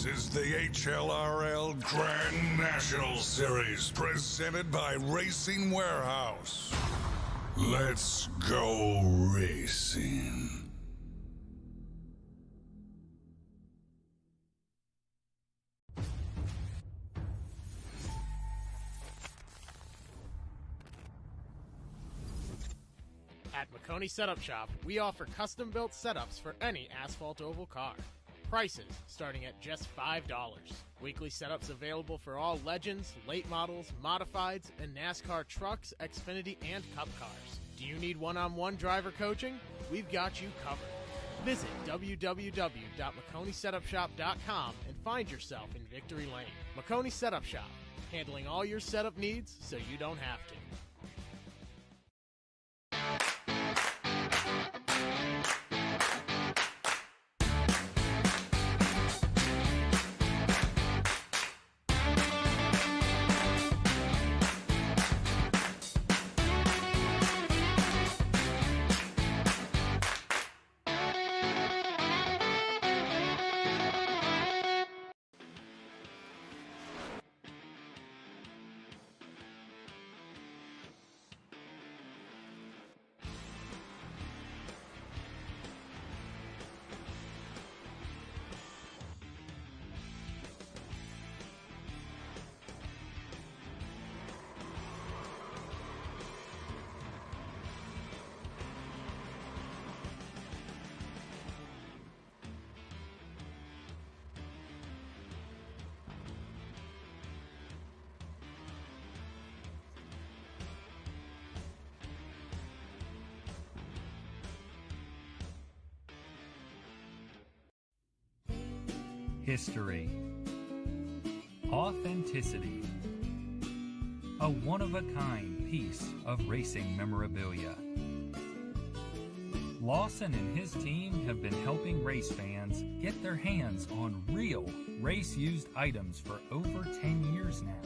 This is the Hlrl Grand National Series presented by Racing Warehouse. Let's go racing. At McConey Setup Shop, we offer custom-built setups for any asphalt oval car. Prices starting at just $5. Weekly setups available for all Legends, late models, modifieds, and NASCAR trucks, Xfinity, and Cup cars. Do you need one-on-one driver coaching? We've got you covered. Visit www.McConeySetupShop.com and find yourself in Victory Lane. McConey Setup Shop, handling all your setup needs so you don't have to. History, authenticity, a one-of-a-kind piece of racing memorabilia. Lawson and his team have been helping race fans get their hands on real race-used items for over 10 years now.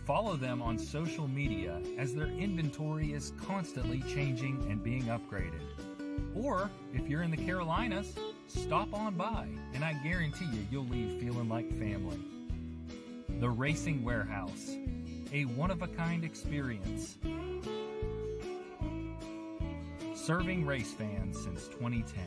Follow them on social media as their inventory is constantly changing and being upgraded. Or, if you're in the Carolinas, stop on by, and I guarantee you'll leave feeling like family. The Racing Warehouse, a one-of-a-kind experience. Serving race fans since 2010.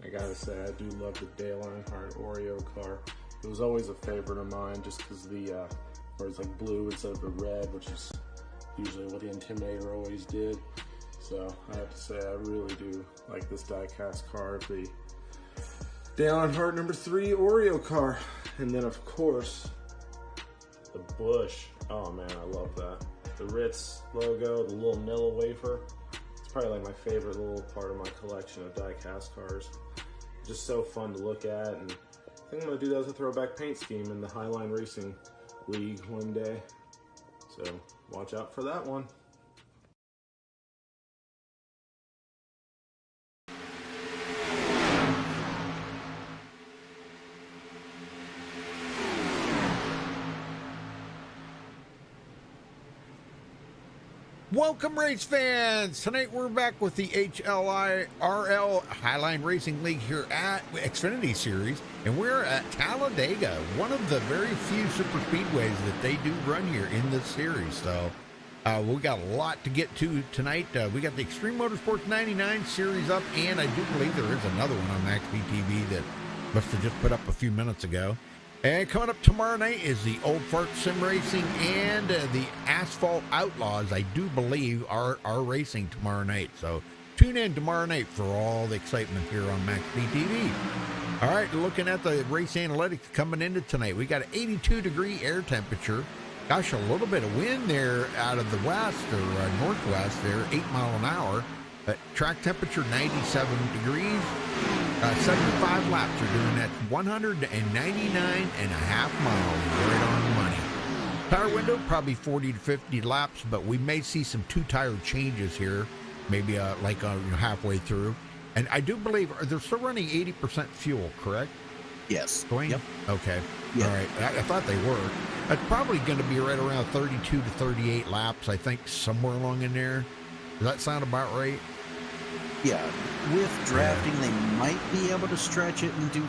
I gotta say, I do love the Dale Earnhardt Oreo car. It was always a favorite of mine just because where it's like blue instead of the red, which is usually what the Intimidator always did. So I have to say, I really do like this die-cast car, the Dale Earnhardt number 3 Oreo car. And then of course, the Busch. Oh man, I love that. The Ritz logo, the little Nilla wafer. It's probably like my favorite little part of my collection of die-cast cars. Just so fun to look at, and I think I'm gonna do that as a throwback paint scheme in the Highline Racing League one day. So watch out for that one. Welcome, race fans! Tonight we're back with the Hlrl Highline Racing League here at Xfinity Series, and we're at Talladega, one of the very few super speedways that they do run here in this series. So we got a lot to get to tonight. We got the Extreme Motorsports 99 series up, and I do believe there is another one on MaxspeedTV that must have just put up a few minutes ago. And coming up tomorrow night is the Old Fart Sim Racing and the Asphalt Outlaws, I do believe, are racing tomorrow night. So tune in tomorrow night for all the excitement here on MaxspeedTV. All right, looking at the race analytics coming into tonight, we got an 82-degree air temperature. Gosh, a little bit of wind there out of the west or northwest there, 8 mile an hour. Track temperature 97 degrees. 75 laps are doing that, 199.5 miles, right on the money. Tire window, probably 40 to 50 laps, but we may see some two-tire changes here, maybe halfway through. And I do believe they're still running 80% fuel, correct? Yes. Dwayne? Yep. Okay. Yep. All right. I thought they were. It's probably going to be right around 32 to 38 laps, I think, somewhere along in there. Does that sound about right? Yeah, with drafting, they might be able to stretch it and do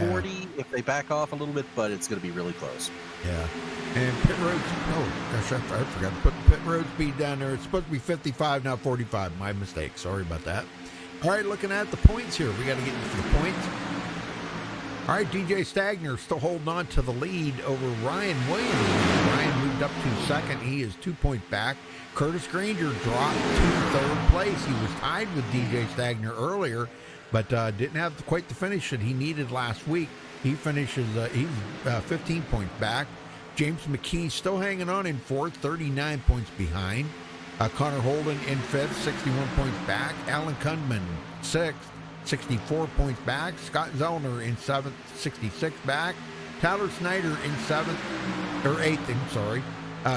40 if they back off a little bit, but it's going to be really close. Yeah. And pit road, oh, gosh, I forgot to put the pit road speed down there. It's supposed to be 55, not 45. My mistake. Sorry about that. All right, looking at the points here. We got to get into the points. All right, DJ Stagner still holding on to the lead over Ryan Williams. Ryan moved up to second. He is 2 points back. Curtis Granger dropped to third place. He was tied with DJ Stagner earlier, but didn't have quite the finish that he needed last week. He finishes, he's 15 points back. James McKee still hanging on in fourth, 39 points behind. Connor Holden in fifth, 61 points back. Alan Kundman, sixth, 64 points back. Scott Zellner in seventh, 66 back. Tyler Snyder in eighth, I'm sorry.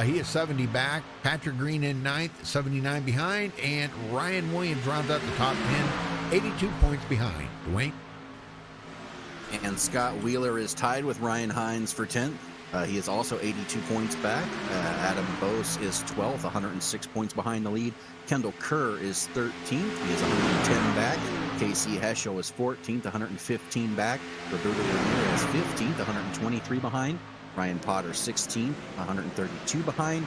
He is 70 back. Patrick Green in ninth, 79 behind. And Ryan Williams rounds out the top 10, 82 points behind. Dwayne? And Scott Wheeler is tied with Ryan Hines for 10th. He is also 82 points back. Adam Bose is 12th, 106 points behind the lead. Kendall Kerr is 13th. He is 110 back. Casey Heschel is 14th, 115 back. Roberto Ramirez 15th, 123 behind. Ryan Potter 16th, 132 behind.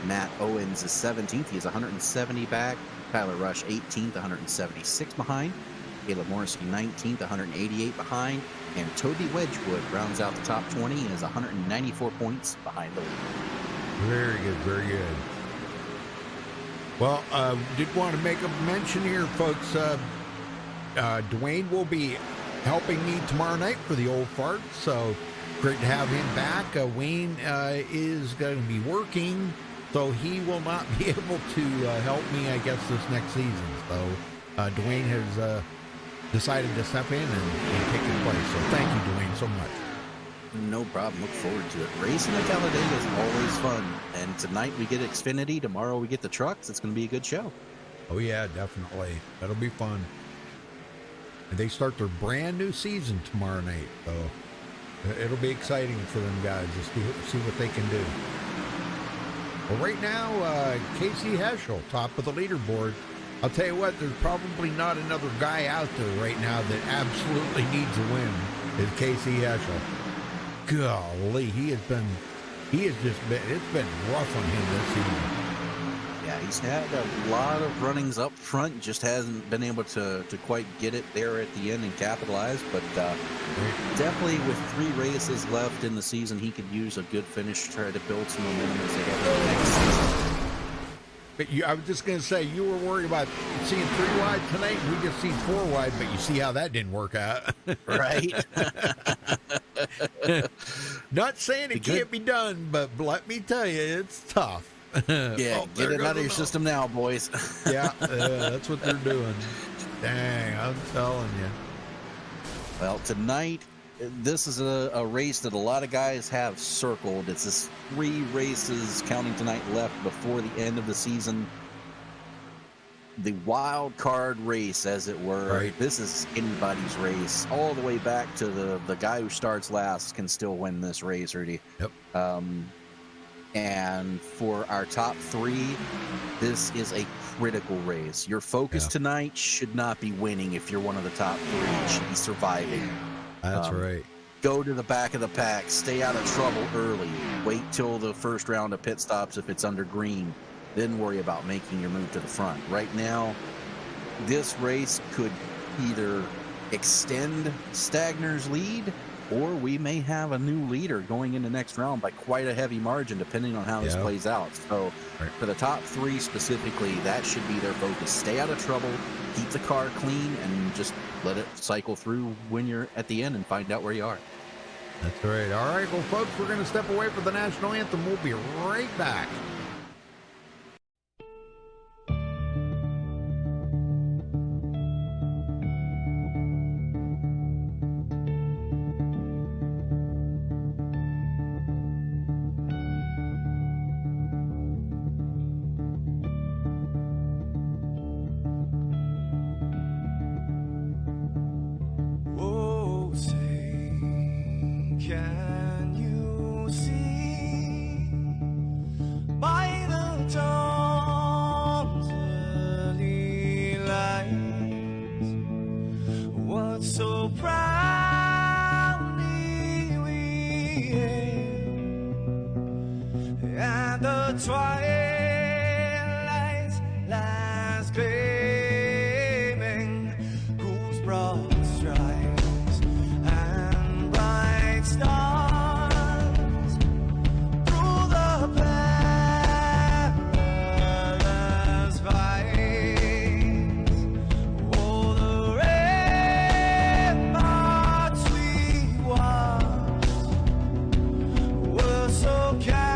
Matt Owens is 17th. He is 170 back. Tyler Rush 18th, 176 behind. Caleb Morrissey 19th, 188 behind. And Toby Wedgwood rounds out the top 20 and is 194 points behind the lead. Very good, very good. Well, did want to make a mention here, folks. Dwayne will be helping me tomorrow night for the Old Fart, so great to have him back. Wayne is going to be working, so he will not be able to help me, I guess, this next season. So Dwayne has decided to step in and take his place. So thank you, Dwayne, so much. No problem. Look forward to it. Racing at Talladega is always fun. And tonight we get Xfinity. Tomorrow we get the trucks. It's going to be a good show. Oh, yeah, definitely. That'll be fun. And they start their brand new season tomorrow night. So it'll be exciting for them guys to see what they can do. Well, right now, Casey Heschel, top of the leaderboard. I'll tell you what, there's probably not another guy out there right now that absolutely needs a win is Casey Heschel. Golly, it's been rough on him this season. Yeah, He's had a lot of runnings up front, just hasn't been able to quite get it there at the end and capitalize. But definitely with 3 races left in the season, he could use a good finish to try to build some momentum as they head into the next season. But I was just going to say, you were worried about seeing 3 wide tonight. We just seen 4 wide, but you see how that didn't work out. Right? Not saying it can't be done, but let me tell you, it's tough. Yeah, get it out of your system now, boys. Yeah, that's what they're doing. Dang, I'm telling you. Well, tonight, this is a race that a lot of guys have circled. It's just 3 races, counting tonight, left before the end of the season. The wild card race, as it were. Right. This is anybody's race. All the way back to the guy who starts last can still win this race, Rudy. Yep. And for our top 3, this is a critical race. Your focus tonight should not be winning if you're one of the top 3. It should be surviving. That's right. Go to the back of the pack. Stay out of trouble early. Wait till the first round of pit stops if it's under green. Then worry about making your move to the front. Right now, this race could either extend Stagner's lead, or we may have a new leader going into next round by quite a heavy margin, depending on how this plays out. So for the top 3 specifically, that should be their focus. Stay out of trouble, keep the car clean, and just let it cycle through when you're at the end and find out where you are. That's right. All right, well, folks, we're going to step away for the national anthem. We'll be right back. Can you see by the dawn's early light what so proudly we hailed at the twilight's last gleaming, whose broad stripes and bright stars through the perilous fights, oh, the ramparts we watched were so gallant.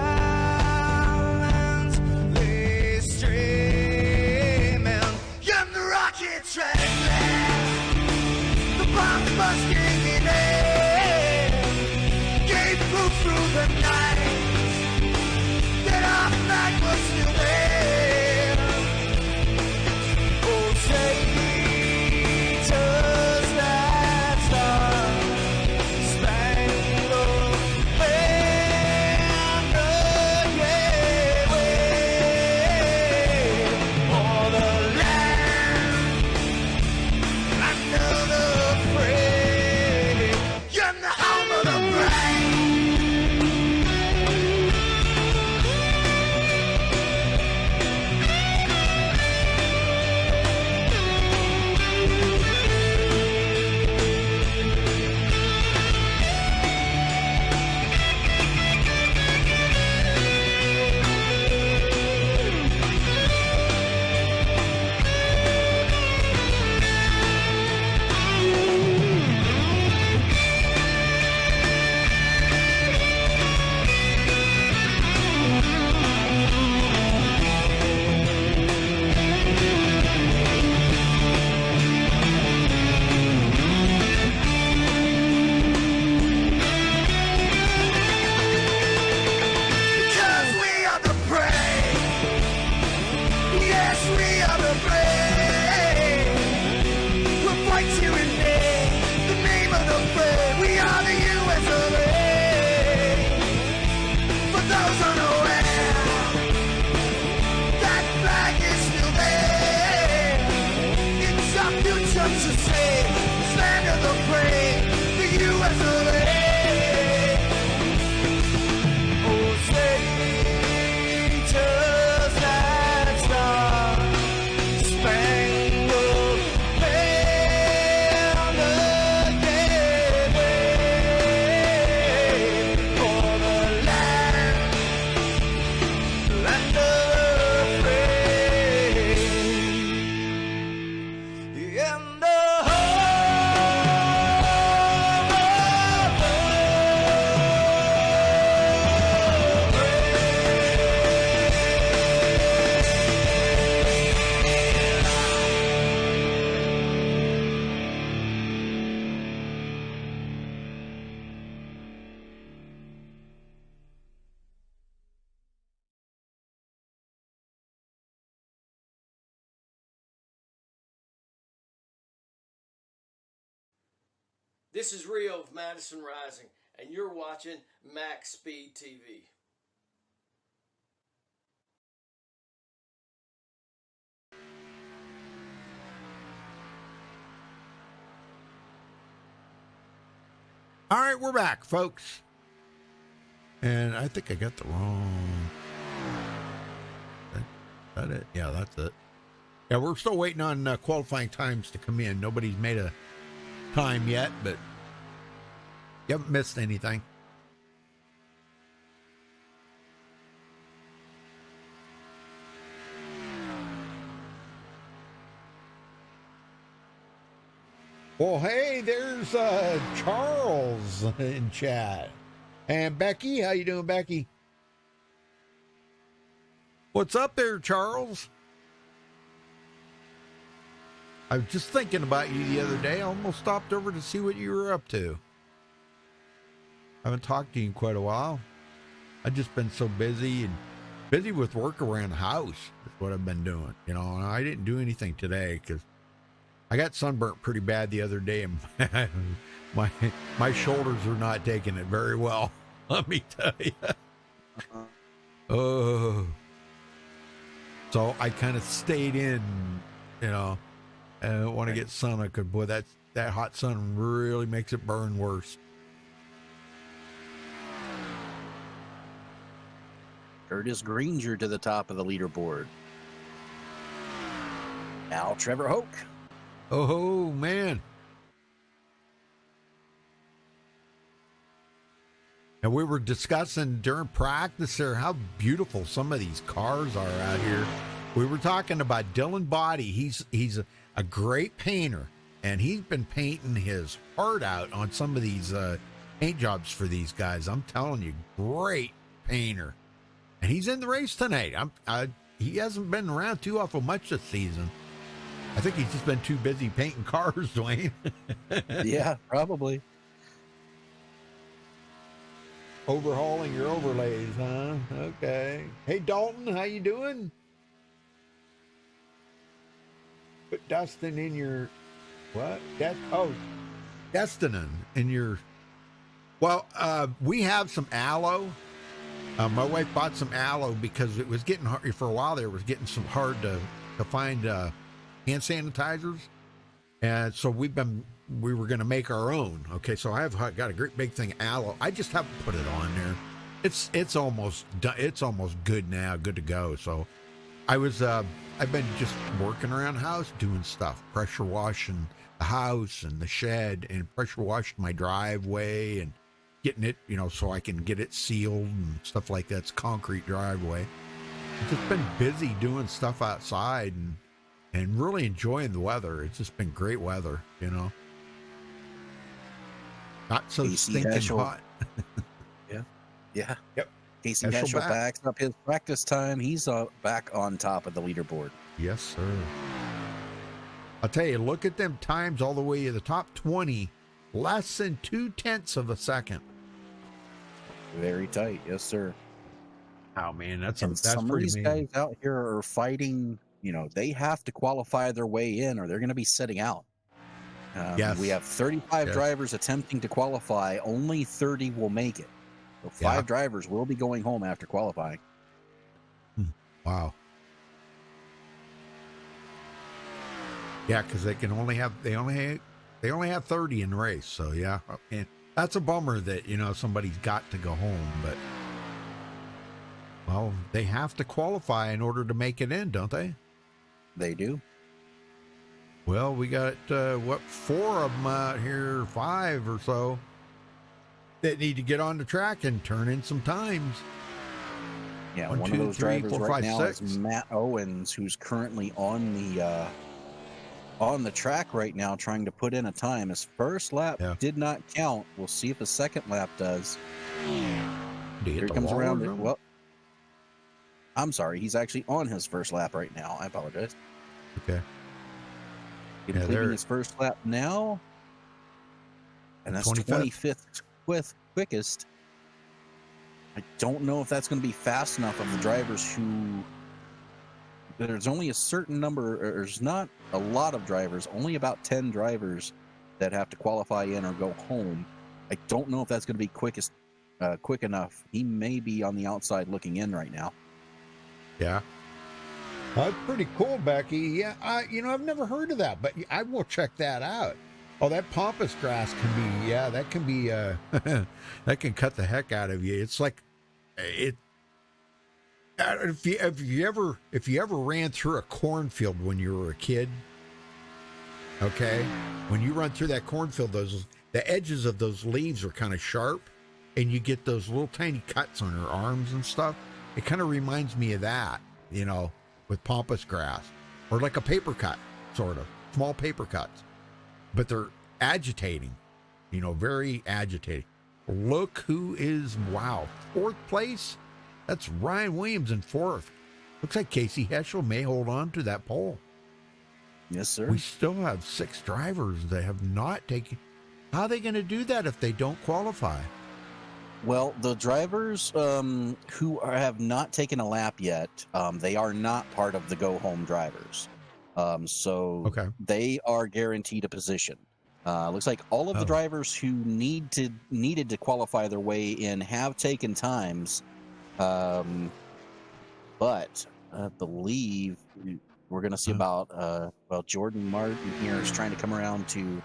This is Rio of Madison Rising, and you're watching Max Speed TV. All right, we're back, folks. And I think I got the wrong. Is that it? Yeah, that's it. Yeah, we're still waiting on qualifying times to come in. Nobody's made a time yet, but you haven't missed anything. Well, hey, there's Charles in chat. And Becky, how you doing, Becky? What's up there, Charles? I was just thinking about you the other day. I almost stopped over to see what you were up to. I haven't talked to you in quite a while. I've just been so busy with work around the house. That's what I've been doing. You know, and I didn't do anything today because I got sunburnt pretty bad the other day, and my shoulders are not taking it very well. Let me tell you. Oh, so I kind of stayed in. You know, I don't want to get sun because boy, that hot sun really makes it burn worse. Curtis Granger to the top of the leaderboard. Now Trevor Hoke. Oh, man. And we were discussing during practice there how beautiful some of these cars are out here. We were talking about Dylan Body. He's a great painter, and he's been painting his heart out on some of these paint jobs for these guys. I'm telling you, great painter. And he's in the race tonight. He hasn't been around too awful much this season. I think he's just been too busy painting cars, Dwayne. Yeah, probably. Overhauling your overlays, huh? Okay. Hey, Dalton, how you doing? Put Dustin in your... What? Destining in your... Well, we have some aloe. My wife bought some aloe because it was getting hard. For a while there, it was getting some hard to find... hand sanitizers, and so we were going to make our own. Okay, so I've got a great big thing of aloe. I just haven't put it on there. It's almost done. It's almost good now, good to go. So I've been just working around the house doing stuff, pressure washing the house and the shed, and pressure washing my driveway and getting it, so I can get it sealed and stuff like that. It's a concrete driveway. I've just been busy doing stuff outside and really enjoying the weather. It's just been great weather, Not so Casey stinking Heschel. hot. Yeah. Yep. Casey Heschel Heschel back. backs up his practice time. He's back on top of the leaderboard. Yes, sir. I'll tell you, look at them times all the way to the top 20, less than 0.2 of a second. Very tight. Yes, sir. Oh, man, that's Some of pretty these amazing. guys out here are fighting. They have to qualify their way in or they're going to be sitting out. Yes. We have 35 Yes. drivers attempting to qualify. Only 30 will make it. So 5 drivers will be going home after qualifying. Wow. Yeah, because they only have 30 in the race. So yeah, and that's a bummer that somebody's got to go home, but well, they have to qualify in order to make it in, don't they? They do. Well, we got 4 of them out here, 5 or so, that need to get on the track and turn in some times. Yeah, 1, one 2, of those 3, drivers 4, right 5, now 6. is Matt Owens, who's currently on the track right now, trying to put in a time. His first lap did not count. We'll see if his second lap does. Here he comes around it. Well, I'm sorry. He's actually on his first lap right now. I apologize. Okay. Completing his first lap now. And that's 25th quickest. I don't know if that's going to be fast enough of the drivers who... There's only a certain number, or there's not a lot of drivers, only about 10 drivers that have to qualify in or go home. I don't know if that's going to be quick enough. He may be on the outside looking in right now. Yeah. That's pretty cool, Becky. Yeah, I've never heard of that, but I will check that out. Oh, that pampas grass can be, that can be, that can cut the heck out of you. It's like, if you ever ran through a cornfield when you were a kid, okay, when you run through that cornfield, the edges of those leaves are kind of sharp, and you get those little tiny cuts on your arms and stuff. It kind of reminds me of that, with pampas grass, or like a paper cut, sort of small paper cuts, but they're agitating, very agitating. Look who is, fourth place. That's Ryan Williams in fourth. Looks like Casey Heschel may hold on to that pole. Yes, sir. We still have 6 drivers that have not taken. How are they going to do that if they don't qualify? Well, the drivers who have not taken a lap yet, they are not part of the go-home drivers. So they are guaranteed a position. Looks like all of the drivers who needed to qualify their way in have taken times, but I believe we're going to see about Jordan Martin here is trying to come around to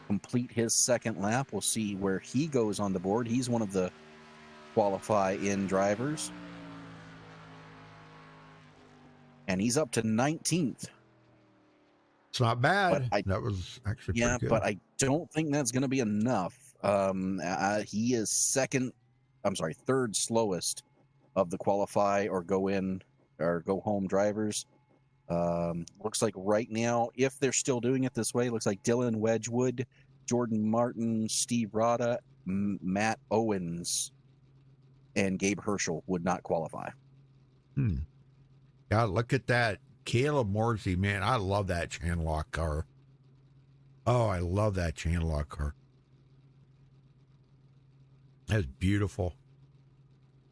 complete his second lap. We'll see where he goes on the board. He's one of the qualify-in drivers, and he's up to 19th. It's not bad. That was actually pretty good. But I don't think that's going to be enough. He is third slowest of the qualify or go in or go home drivers. Looks like right now, if they're still doing it this way, looks like Dylan Wedgwood, Jordan Martin, Steve Rada, Matt Owens, and Gabe Hlrl would not qualify. God, look at that. Caleb Morsey, man, I love that channel lock car. Oh, I love that channel lock car. That's beautiful.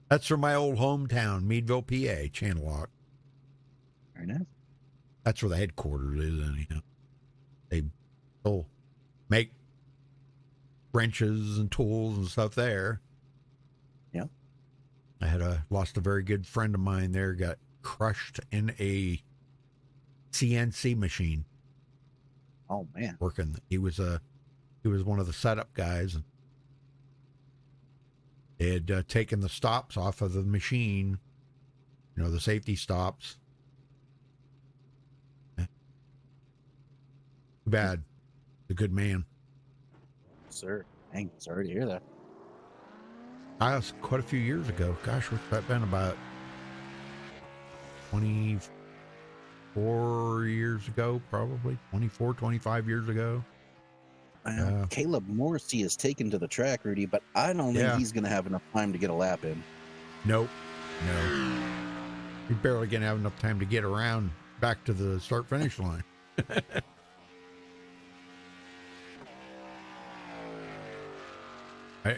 That's from my old hometown, Meadville, PA, channel lock. Very nice. That's where the headquarters is, anyhow. They still make wrenches and tools and stuff there. Yeah. I lost a very good friend of mine there, got crushed in a CNC machine. Oh man. Working. He was one of the setup guys. They had taken the stops off of the machine, the safety stops. Too bad. A good man. Sir. Dang, sorry to hear that. I was quite a few years ago. Gosh, what's that been? About 24 years ago, probably. 24, 25 years ago. Caleb Morsey is taken to the track, Rudy, but I don't think he's going to have enough time to get a lap in. Nope. No. He's barely going to have enough time to get around back to the start-finish line.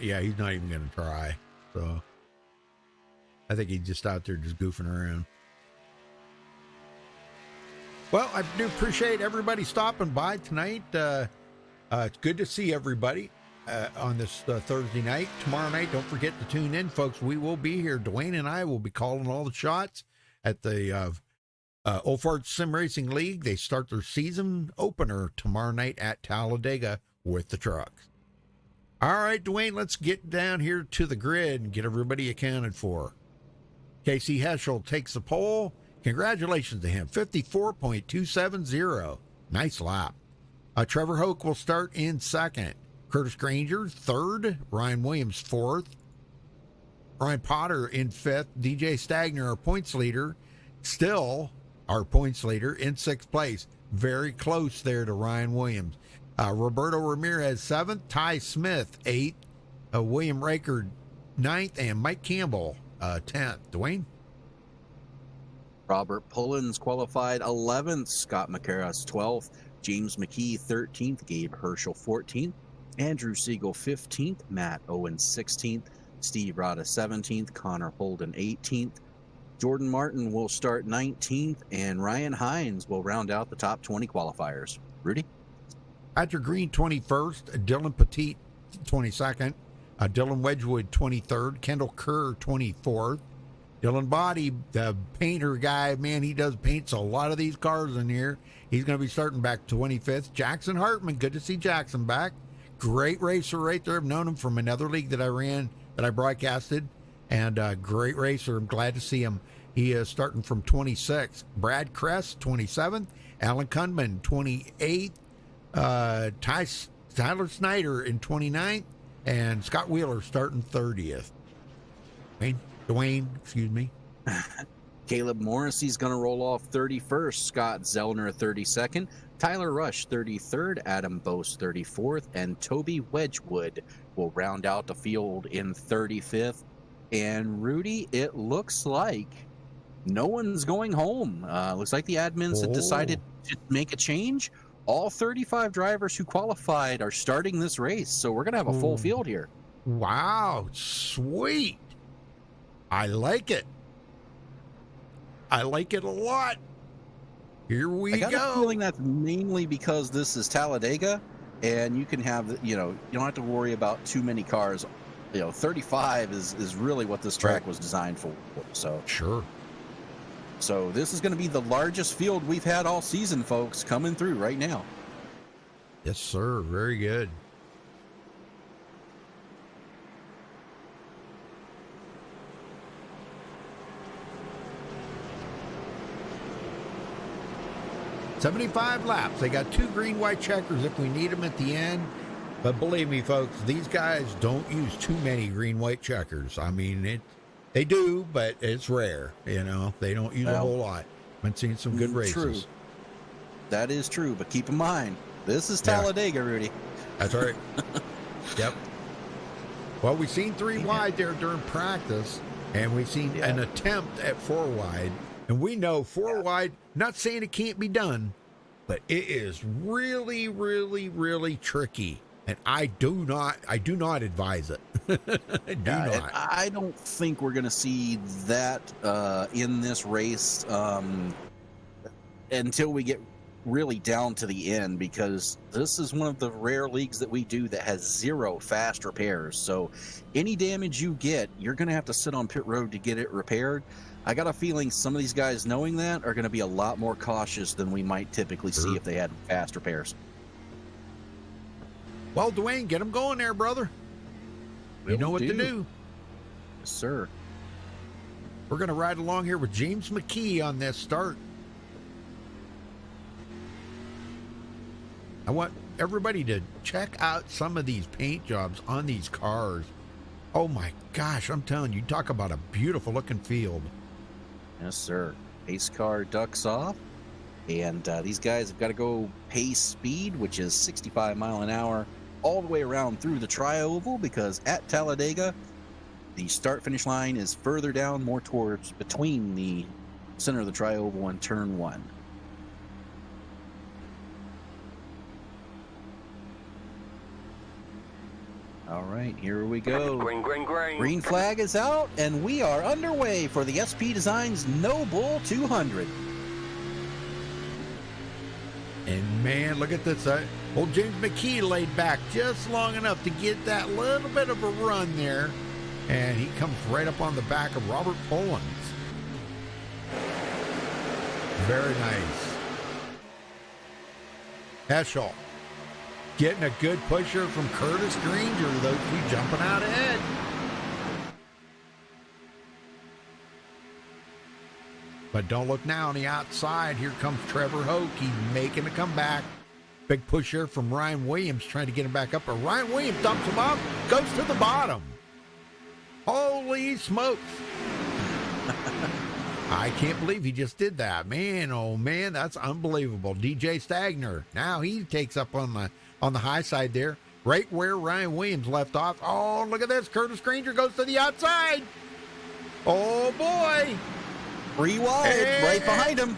Yeah, he's not even going to try. So I think he's just out there just goofing around. Well, I do appreciate everybody stopping by tonight. It's good to see everybody on this Thursday night. Tomorrow night, don't forget to tune in, folks. We will be here. Dwayne and I will be calling all the shots at the Old Ford Sim Racing League. They start their season opener tomorrow night at Talladega with the trucks. All right, Dwayne, let's get down here to the grid and get everybody accounted for. Casey Heschel takes the pole. Congratulations to him. 54.270. Nice lap. Trevor Hoke will start in second. Curtis Granger, third. Ryan Williams, fourth. Ryan Potter in fifth. DJ Stagner, our points leader, still our points leader in sixth place. Very close there to Ryan Williams. Roberto Ramirez, seventh. Ty Smith, eighth. William Raker, ninth. And Mike Campbell, 10th. Dwayne? Robert Pullins qualified 11th. Scott McCarras, 12th. James McKee, 13th. Gabe Hlrl, 14th. Andrew Siegel, 15th. Matt Owens, 16th. Steve Rada, 17th. Connor Holden, 18th. Jordan Martin will start 19th. And Ryan Hines will round out the top 20 qualifiers. Rudy? Patrick Green 21st, Dylan Petit 22nd, Dylan Wedgwood 23rd, Kendall Kerr 24th, Dylan Body, the painter guy, man, he does paints a lot of these cars in here. He's going to be starting back 25th. Jackson Hartman, good to see Jackson back. Great racer right there. I've known him from another league that I ran, that I broadcasted, and great racer. I'm glad to see him. He is starting from 26th. Brad Kress, 27th. Alan Kunman, 28th. Tyler Snyder in 29th. And Scott Wheeler starting 30th. Dwayne, excuse me. Caleb Morrissey's going to roll off 31st. Scott Zellner 32nd. Tyler Rush 33rd. Adam Bose 34th. And Toby Wedgwood will round out the field in 35th. And Rudy, it looks like no one's going home. Looks like the admins have decided to make a change. All 35 drivers who qualified are starting this race. So we're going to have a full field here. Wow, sweet. I like it. I like it a lot. Here we go. I got a feeling that's mainly because this is Talladega, and you can have, you don't have to worry about too many cars. 35 is really what this track was designed for. So sure. So this is going to be the largest field we've had all season, folks, coming through right now. Yes, sir. Very good. $75 laps. They got 2 green, white checkers if we need them at the end. But believe me, folks, these guys don't use too many green, white checkers. I mean, they do, but it's rare. They don't use a whole lot. I've seen some good races. True. That is true, but keep in mind, this is Talladega, Rudy. That's right. Yep. Well, we've seen 3 wide there during practice, and we've seen an attempt at 4 wide. And we know 4 wide, not saying it can't be done, but it is really, really, really tricky. And I do not advise it. I don't think we're going to see that in this race until we get really down to the end, because this is one of the rare leagues that we do that has 0 fast repairs. So any damage you get, you're going to have to sit on pit road to get it repaired. I got a feeling some of these guys, knowing that, are going to be a lot more cautious than we might typically see if they had fast repairs. Well, Dwayne, get them going there, brother. You know what to do. Yes, sir. We're going to ride along here with James McKee on this start. I want everybody to check out some of these paint jobs on these cars. Oh my gosh, I'm telling you, talk about a beautiful looking field. Yes, sir. Pace car ducks off, and these guys have got to go pace speed, which is 65 mile an hour, all the way around through the tri-oval, because at Talladega, the start-finish line is further down, more towards between the center of the tri-oval and turn 1. All right, here we go. Green, green, green. Green flag is out, and we are underway for the SP Designs Noble 200. And man, look at this. Old James McKee laid back just long enough to get that little bit of a run there. And he comes right up on the back of Robert Pollins. Very nice. Heschel getting a good pusher from Curtis Granger. Those 2 jumping out ahead. But don't look now on the outside. Here comes Trevor Hoke. He's making a comeback. Big pusher from Ryan Williams trying to get him back up. But Ryan Williams dumps him off, goes to the bottom. Holy smokes. I can't believe he just did that. Man, oh man, that's unbelievable. DJ Stagner. Now he takes up on the high side there, right where Ryan Williams left off. Oh, look at this. Curtis Granger goes to the outside. Oh boy. 3 wide, right behind him.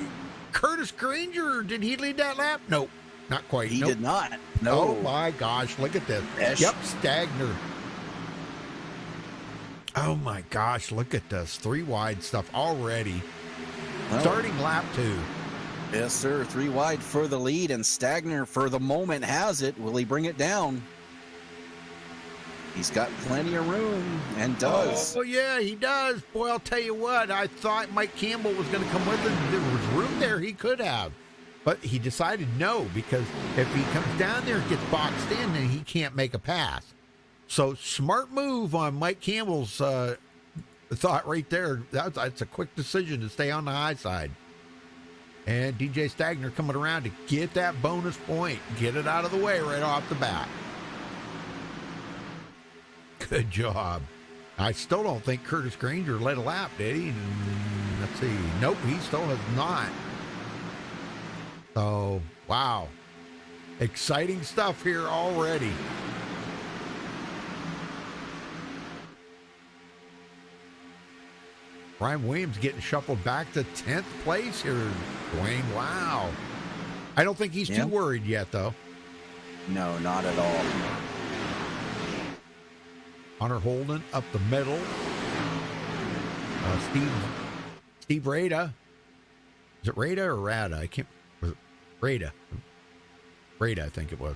Curtis Granger, did he lead that lap? Nope, not quite. He did not. No. Oh my gosh, look at this. Yep, Stagner. Oh my gosh, look at this. 3 wide stuff already. Oh. Starting lap 2. Yes, sir. 3 wide for the lead, and Stagner, for the moment, has it. Will he bring it down? He's got plenty of room, and does. Oh, yeah, he does. Boy, I'll tell you what, I thought Mike Campbell was going to come with him. There was room there. He could have. But he decided no, because if he comes down there and gets boxed in, then he can't make a pass. So smart move on Mike Campbell's thought right there. That's a quick decision to stay on the high side. And DJ Stagner coming around to get that bonus point. Get it out of the way right off the bat. Good job. I still don't think Curtis Granger led a lap, did he? Let's see. Nope, he still has not. So, wow. Exciting stuff here already. Ryan Williams getting shuffled back to 10th place here, Dwayne. Wow. I don't think he's too worried yet, though. No, not at all. Hunter Holden up the middle. Steve Rada. Is it Rada or Rada? I can't. Was it Rada? Rada, I think it was.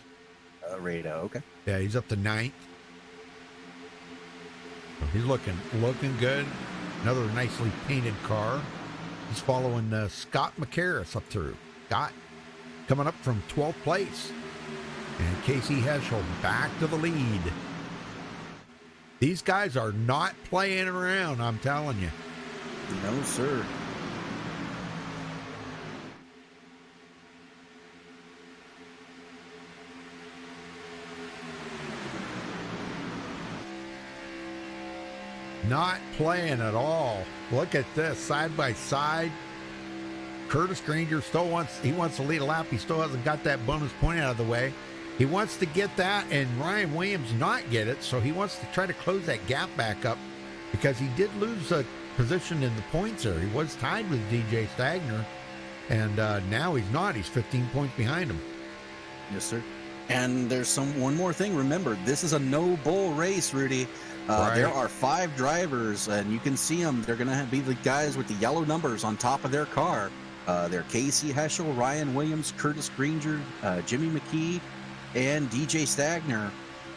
Rada, okay. Yeah, he's up to 9th. So he's looking good. Another nicely painted car. He's following Scott McCarris up through. Scott coming up from 12th place. And Casey Heschel back to the lead. These guys are not playing around, I'm telling you. No, sir. Not playing at all. Look at this, side by side. Curtis Granger still wants to lead a lap. He still hasn't got that bonus point out of the way. He wants to get that, and Ryan Williams not get it, so he wants to try to close that gap back up because he did lose a position in the points there. He was tied with DJ Stagner, and now he's not. He's 15 points behind him. Yes, sir. And there's one more thing. Remember, this is a no-bull race, Rudy. Right. There are 5 drivers, and you can see them. They're going to be the guys with the yellow numbers on top of their car. They're Casey Heschel, Ryan Williams, Curtis Granger, Jimmy McKee, and DJ Stagner.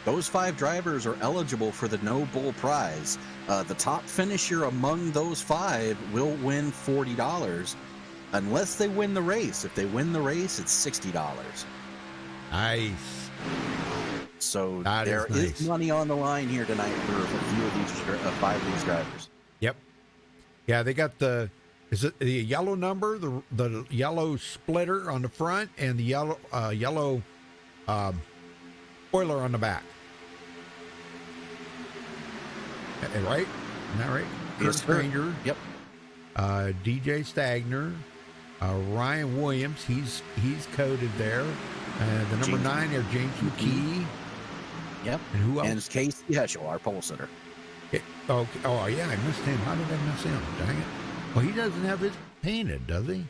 Those 5 drivers are eligible for the No Bull prize. The top finisher among those 5 will win $40 unless they win the race. If they win the race, it's $60. Nice. So that there is nice. is money on the line here tonight for a few of these 5 of these drivers. Yep. Yeah, they got is it the yellow number, the yellow splitter on the front, and the yellow spoiler on the back. Right? Isn't that right? Curtis Granger. Yep. DJ Stagner. Ryan Williams. He's coded there. The number 9 there, James McKee. Yep. And who else? And it's Casey Heschel, our pole sitter. Oh, yeah, I missed him. How did I miss him? Dang it. Well, he doesn't have his painted, does he?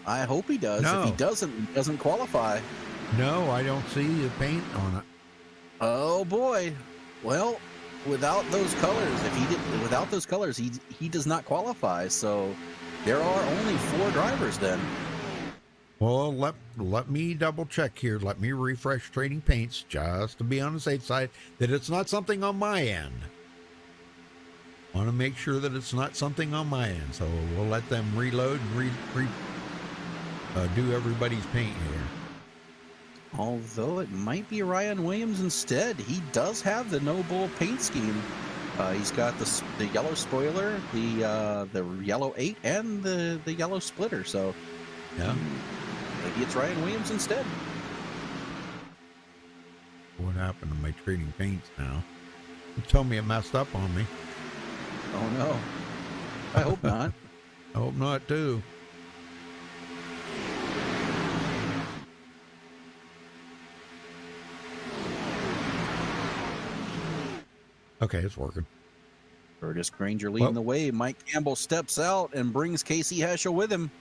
I hope he does. No. If he doesn't qualify. No, I don't see the paint on it. Oh boy. Well, without those colors, he does not qualify. So there are only 4 drivers then. Well, let me double check here. Let me refresh Trading Paints just to be on the safe side that it's not something on my end. I want to make sure that it's not something on my end. So we'll let them reload and do everybody's paint here. Although it might be Ryan Williams instead. He does have the No Bull paint scheme. He's got the yellow spoiler, the yellow 8, and the yellow splitter. So yeah. Maybe it's Ryan Williams instead. What happened to my Trading Paints now? You told me it messed up on me. Oh no. I hope not. I hope not too. Okay, it's working. Curtis Granger leading the way. Mike Campbell steps out and brings Casey Heschel with him.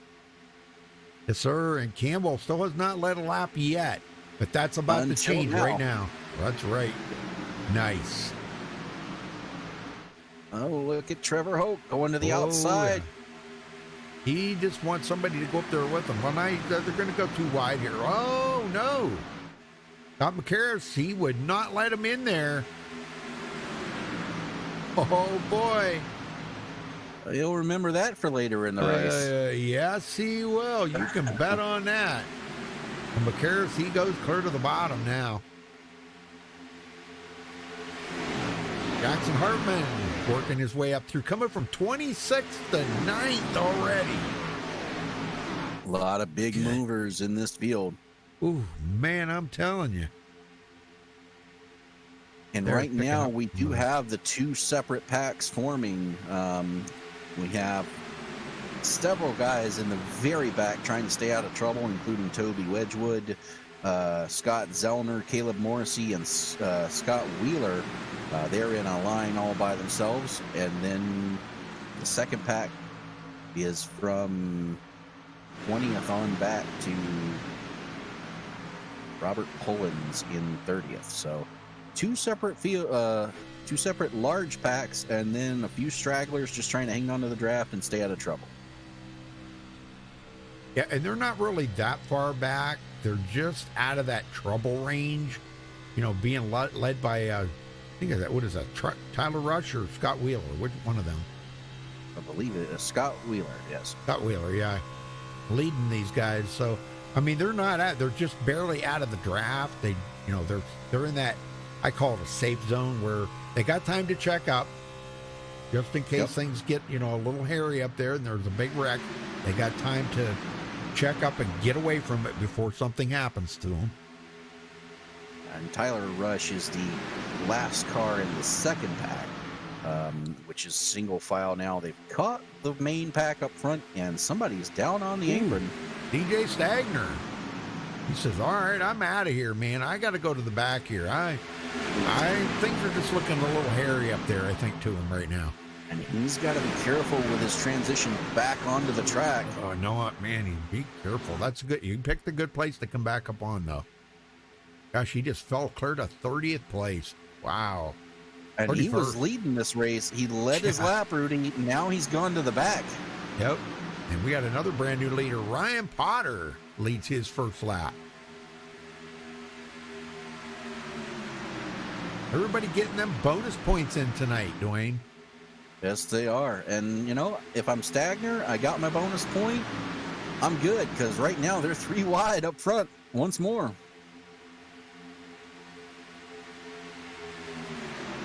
Yes, sir. And Campbell still has not led a lap yet, but that's about to change right now. That's right. Nice. Oh, look at Trevor Hoke going to the outside. He just wants somebody to go up there with him. Well, now they're going to go too wide here. Oh, no. Scott McCarris, he would not let him in there. Oh, boy. He'll remember that for later in the race. Yes, he will. You can bet on that. And McCarris, he goes clear to the bottom now. Jackson Hartman working his way up through, coming from 26th to 9th already. A lot of big movers in this field. Ooh, man, I'm telling you. And They're right now, picking up we do have the two separate packs forming. We have several guys in the very back trying to stay out of trouble, including Toby Wedgwood, Scott Zellner, Caleb Morrissey, and Scott Wheeler. They're in a line all by themselves. And then the second pack is from 20th on back to Robert Pullins in 30th. So two separate large packs, and then a few stragglers just trying to hang on to the draft and stay out of trouble. Yeah, and they're not really that far back. They're just out of that trouble range, you know, being led by, I think of that, what is that, Tyler Rush or Scott Wheeler? Which one of them? I believe it is Scott Wheeler, yes. Scott Wheeler, yeah. Leading these guys. So, I mean, they're just barely out of the draft. They're in that, I call it a safe zone, where they got time to check up just in case things get, a little hairy up there and there's a big wreck. They got time to check up and get away from it before something happens to them. And Tyler Rush is the last car in the second pack, which is single file now. They've caught the main pack up front, and somebody's down on the apron. DJ Stagner. He says, all right, I'm out of here, man. I got to go to the back here. I think they're just looking a little hairy up there, I think, to him right now. And he's got to be careful with his transition back onto the track. Oh, no, man, you be careful. That's good. You picked a good place to come back up on, though. Gosh, he just fell clear to 30th place. Wow. And 31st. He was leading this race. He led his lap, Rudy. Now he's gone to the back. Yep. And we got another brand new leader. Ryan Potter leads his first lap. Everybody getting them bonus points in tonight, Dwayne. Yes, they are. And, if I'm Stagner, I got my bonus point. I'm good, because right now they're 3 wide up front once more.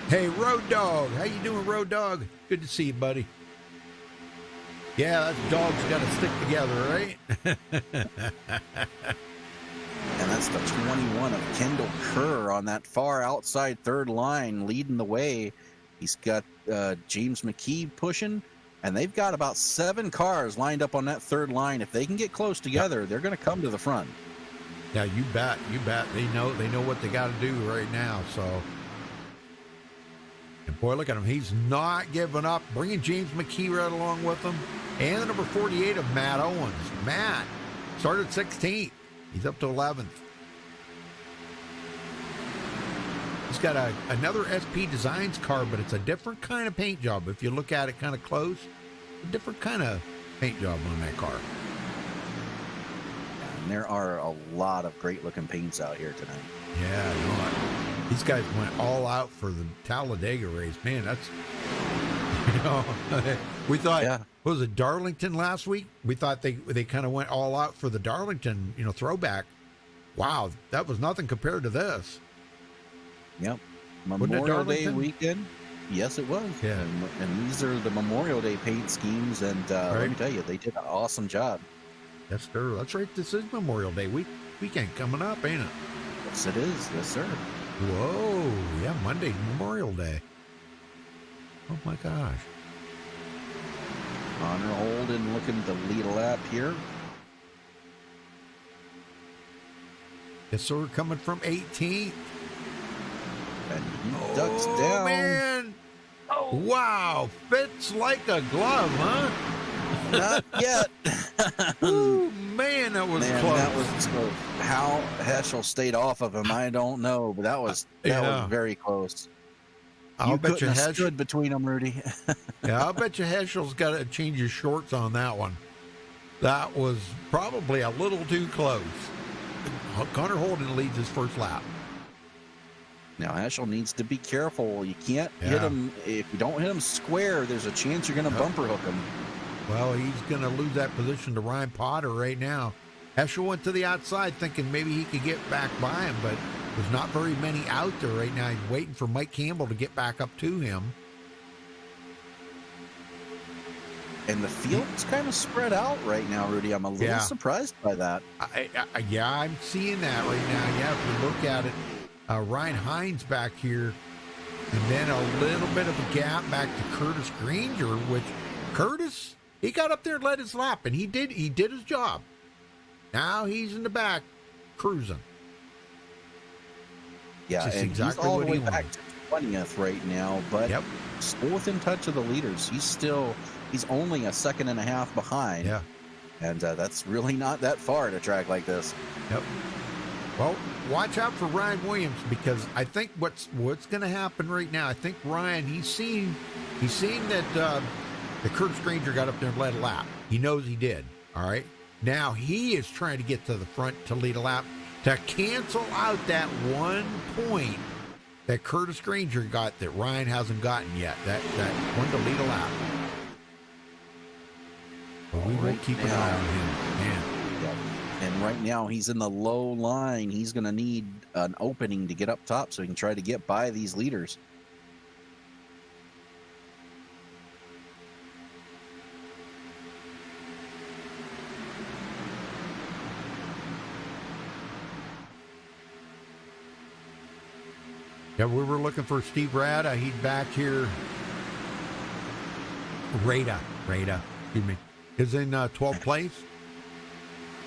Hey, Road Dog. How you doing, Road Dog? Good to see you, buddy. Yeah, that dog's got to stick together, right? And that's the 21 of Kendall Kerr on that far outside third line leading the way. He's got James McKee pushing, and they've got about 7 cars lined up on that third line. If they can get close together, they're going to come to the front. Yeah, you bet. They know what they got to do right now, so... And boy, look at him. He's not giving up. Bringing James McKee right along with him. And the number 48 of Matt Owens. Matt started 16th. He's up to 11th. He's got another SP Designs car, but it's a different kind of paint job. If you look at it kind of close, a different kind of paint job on that car. And there are a lot of great-looking paints out here tonight. Yeah, I know. These guys went all out for the Talladega race. Man, that's, we thought, what was it, Darlington last week? We thought they kind of went all out for the Darlington, throwback. Wow, that was nothing compared to this. Yep. Memorial Day weekend. Yes, it was. Yeah. And these are the Memorial Day paint schemes, and let me tell you, they did an awesome job. Yes, sir. That's right. This is Memorial Day weekend coming up, ain't it? Yes, it is. Yes, sir. Whoa. Yeah, Monday's Memorial Day. Oh, my gosh. Connor Holden looking to lead a lap here. Yes, sir. Coming from 18th. And he ducks down. Man. Oh. Wow. Fits like a glove, huh? Not yet. Ooh, man, that was close. That was close. How Heschel stayed off of him, I don't know, but that was very close. I'll bet you Heschel stood between them, Rudy. Yeah, I'll bet you Heschel's got to change his shorts on that one. That was probably a little too close. Connor Holden leads his first lap. Now, Hlrl needs to be careful. You can't Yeah. hit him. If you don't hit him square, there's a chance you're going to bumper hook him. Well, he's going to lose that position to Ryan Potter right now. Hlrl went to the outside thinking maybe he could get back by him, but there's not very many out there right now. He's waiting for Mike Campbell to get back up to him. And the field's kind of spread out right now, Rudy. I'm a little surprised by that. Yeah, I'm seeing that right now. Yeah, if you look at it, Ryan Hines back here, and then a little bit of a gap back to Curtis Granger, which Curtis, he got up there and led his lap, and he did his job. Now he's in the back, cruising. Yeah, Just and exactly he's all what the way he back wanted. to 20th right now, but still within touch of the leaders. He's only a second and a half behind. Yeah. And that's really not that far at a track like this. Yep. Well, watch out for Ryan Williams, because I think what's going to happen right now, I think Ryan, he's seen that the Curtis Granger got up there and led a lap. He knows he did. All right. Now he is trying to get to the front to lead a lap to cancel out that 1 point that Curtis Granger got that Ryan hasn't gotten yet. That one to lead a lap. But we will keep an eye on him, man. Yep. And right now he's in the low line. He's going to need an opening to get up top so he can try to get by these leaders. Yeah, we were looking for Steve Rada. He's back here. Rada, excuse me, is in 12th place.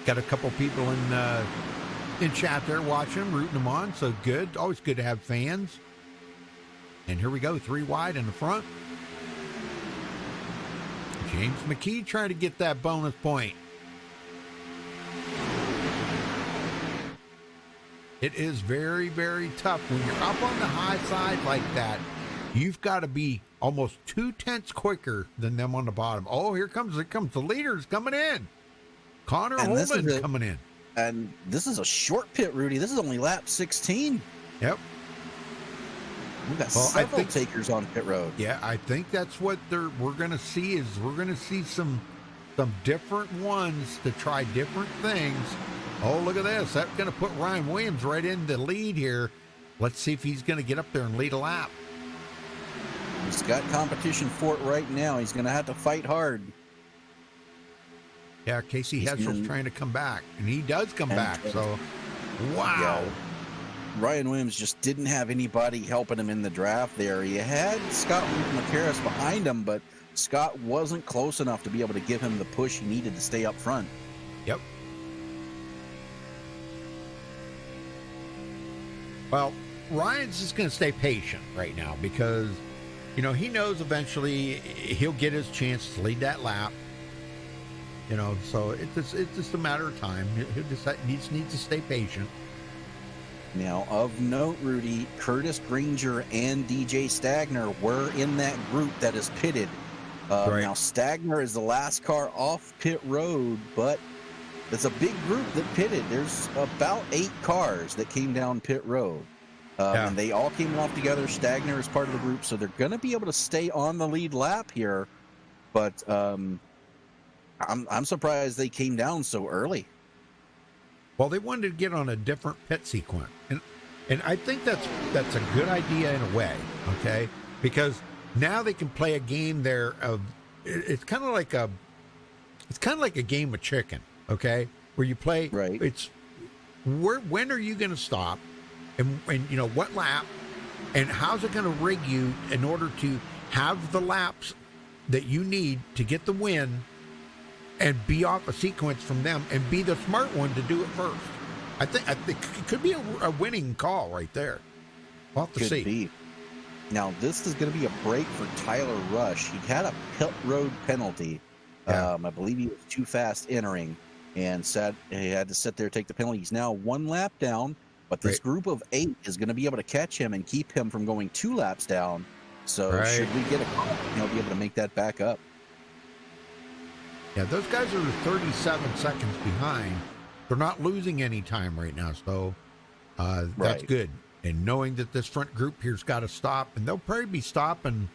Got a couple people in chat there watching him, rooting him on. So good. Always good to have fans. And here we go, 3 wide in the front. James McKee trying to get that bonus point. It is very, very tough when you're up on the high side like that. You've got to be almost 2/10 quicker than them on the bottom. Oh, here comes the leaders coming in. Connor Holman's coming in. And this is a short pit, Rudy. This is only lap 16. Yep. We've got several takers on pit road. Yeah, I think that's what we're going to see is we're going to see some different ones to try different things. Oh, look at this. That's going to put Ryan Williams right in the lead here. Let's see if he's going to get up there and lead a lap. He's got competition for it right now. He's going to have to fight hard. Yeah, Casey Hetzel's trying to come back, and he does come back. So, wow. Yeah. Ryan Williams just didn't have anybody helping him in the draft there. He had Scott McCarris behind him, but Scott wasn't close enough to be able to give him the push he needed to stay up front. Yep. Well, Ryan's just going to stay patient right now because, you know, he knows eventually he'll get his chance to lead that lap. You know, so it's just a matter of time. He just needs to stay patient. Now, of note, Rudy, Curtis Granger and DJ Stagner were in that group that is pitted. Right. Now, Stagner is the last car off pit road, but it's a big group that pitted. There's about 8 cars that came down pit road. And they all came off together. Stagner is part of the group, so they're going to be able to stay on the lead lap here. But I'm surprised they came down so early. Well, they wanted to get on a different pit sequence, and I think that's a good idea in a way, okay? Because now they can play a game there of it's kind of like a game of chicken, okay? Where you play, right? It's when are you going to stop, and you know what lap, and how's it going to rig you in order to have the laps that you need to get the win. And be off a sequence from them and be the smart one to do it first. I think it could be a winning call right there. We'll have to see. Could be. Now, this is going to be a break for Tyler Rush. He had a pit road penalty. I believe he was too fast entering and said he had to sit there, take the penalty. He's now 1 lap down, but this group of 8 is going to be able to catch him and keep him from going 2 laps down. So should we get a call, he'll be able to make that back up. Yeah, those guys are 37 seconds behind. They're not losing any time right now, so that's Right. good. And knowing that this front group here's got to stop, and they'll probably be stopping.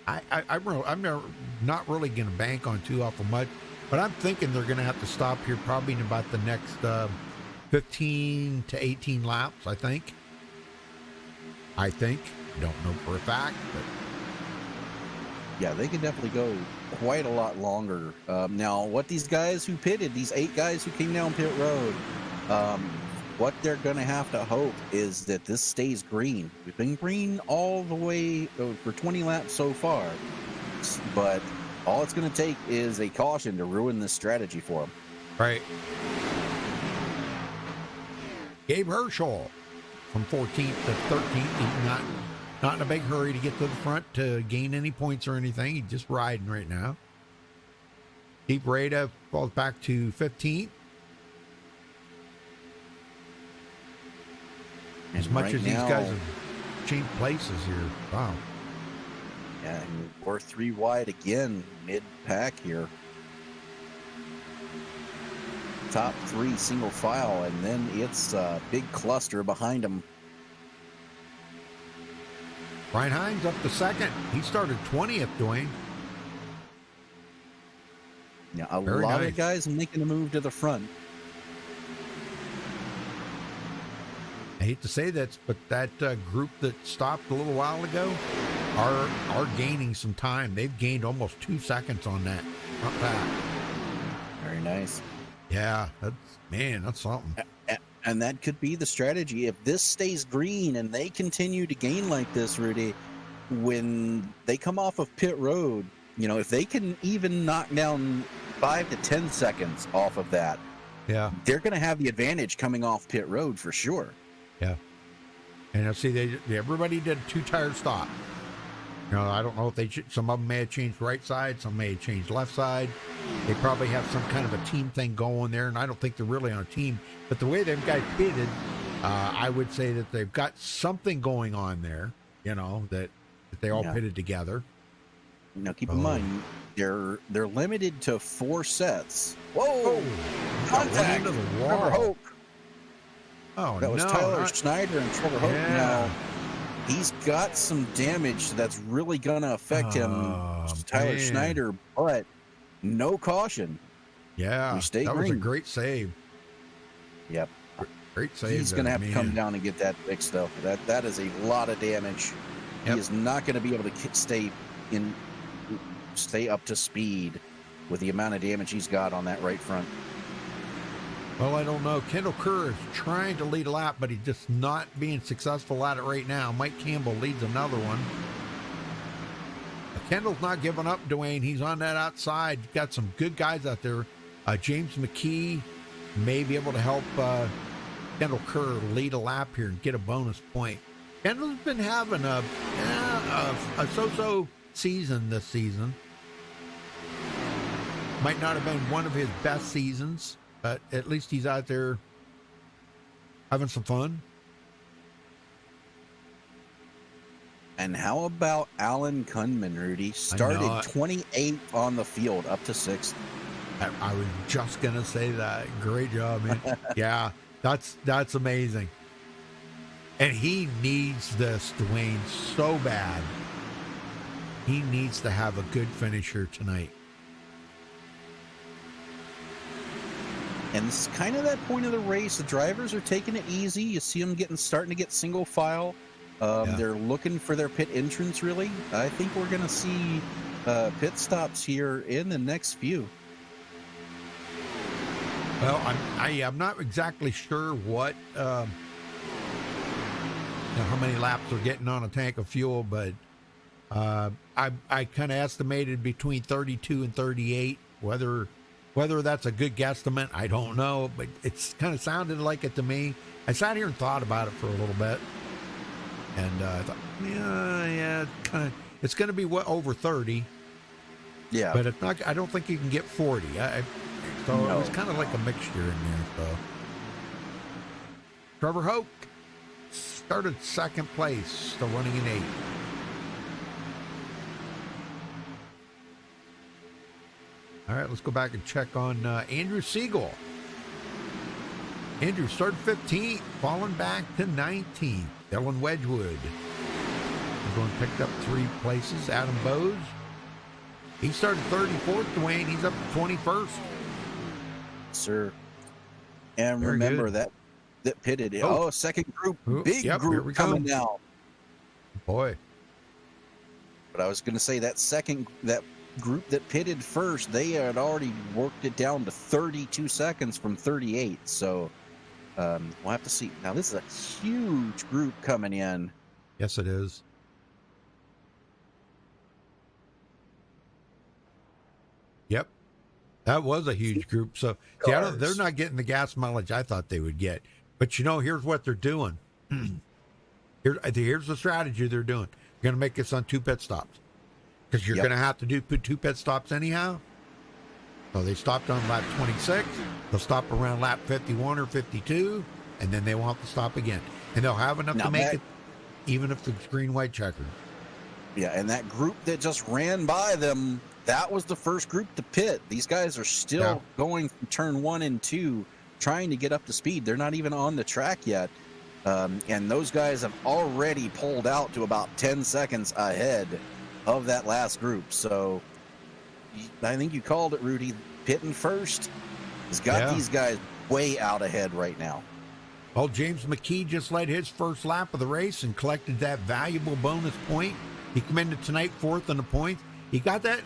I'm not really going to bank on too awful much, but I'm thinking they're going to have to stop here probably in about the next 15 to 18 laps, I think. I don't know for a fact, but Yeah, they can definitely go quite a lot longer. Now, what these guys who pitted, these 8 guys who came down pit road, what they're going to have to hope is that this stays green. We've been green all the way for 20 laps so far, but all it's going to take is a caution to ruin this strategy for them. right. Gabe Hlrl from 14th to 13th. He's not in a big hurry to get to the front to gain any points or anything. He's just riding right now. Steve Rada falls back to 15th. As And much right as these now- guys have changed places here. Wow. Yeah, and we're 3 wide again, mid-pack here. Top 3 single file, and then it's a big cluster behind them. Ryan Hines up to second. He started 20th, Dwayne. Yeah, a Very lot nice. of guys making a move to the front. I hate to say that, but that group that stopped a little while ago are gaining some time. They've gained almost 2 seconds on that front pack. Very nice. Yeah, that's something. And that could be the strategy. If this stays green and they continue to gain like this, Rudy, when they come off of pit road, if they can even knock down 5 to 10 seconds off of that, Yeah, they're going to have the advantage coming off pit road for sure. yeah. And I see everybody did a 2-tire stop. I don't know if some of them may have changed right side, some may have changed left side. They probably have some kind of a team thing going there, and I don't think they're really on a team. But the way them guys pitted, I would say that they've got something going on there, that they all pitted together. Now, keep in mind, they're limited to 4 sets. Whoa! Got one Contact! into the Trevor wall. Hoke. Oh, That was no, Tyler not- Schneider and Trevor Hoke. Yeah. Now, he's got some damage that's really going to affect him, Tyler man. Schneider, but no caution. Yeah, We stay that was a green. great save. Yep. Great save. He's going to have to come man. down and get that fixed, though. That is a lot of damage. Yep. He is not going to be able to stay up to speed with the amount of damage he's got on that right front. Well, I don't know. Kendall Kerr is trying to lead a lap, but he's just not being successful at it right now. Mike Campbell leads another one. Kendall's not giving up, Dwayne. He's on that outside. Got some good guys out there. James McKee may be able to help Kendall Kerr lead a lap here and get a bonus point. Kendall's been having a so-so season this season. Might not have been one of his best seasons, but at least he's out there having some fun. And how about Alan Kunman, Rudy? Started know it. 28th on the field, up to 6th. I was just gonna say that. Great job, man. Yeah, that's amazing. And he needs this, Dwayne, so bad. He needs to have a good finisher tonight. And this is kind of that point of the race. The drivers are taking it easy. You see them starting to get single file. Yeah. They're looking for their pit entrance, really. I think we're going to see pit stops here in the next few. Well, I'm not exactly sure what how many laps they're getting on a tank of fuel, but I kind of estimated between 32 and 38. Whether that's a good guesstimate, I don't know, but it's kind of sounded like it to me. I sat here and thought about it for a little bit, and I thought, yeah, it's going to be over 30. Yeah. But it's not. I don't think you can get 40. So No. it was kind of like a mixture in there. So Trevor Hoke started second place, still running in 8th. All right, let's go back and check on Andrew Siegel. Andrew started 15th, falling back to 19th. Dylan Wedgwood is going picked up 3 places. Adam Bowes, he started 34th. Dwayne, he's up to 21st. Sir. And Very remember good. that pitted. Second group, Oh, big yep, here we group go. coming down. Boy. But I was going to say that group that pitted first, they had already worked it down to 32 seconds from 38. So we'll have to see. Now, this is a huge group coming in. Yes, it is. Yep. That was a huge group. So, see, they're not getting the gas mileage I thought they would get. But, here's what they're doing. Here's the strategy they're doing. You're going to make this on 2 pit stops. Because you're going to have to do 2 pit stops anyhow. So they stopped on lap 26. They'll stop around lap 51 or 52. And then they won't have to stop again. And they'll have enough to make it, even if the green-white checkered. Yeah, and that group that just ran by them, that was the first group to pit. These guys are still going from turn 1 and 2, trying to get up to speed. They're not even on the track yet. And those guys have already pulled out to about 10 seconds ahead of that last group. So I think you called it, Rudy. Pitting first has got these guys way out ahead right now. Well, James McKee just led his first lap of the race and collected that valuable bonus point. He came into tonight 4th in the points. He got that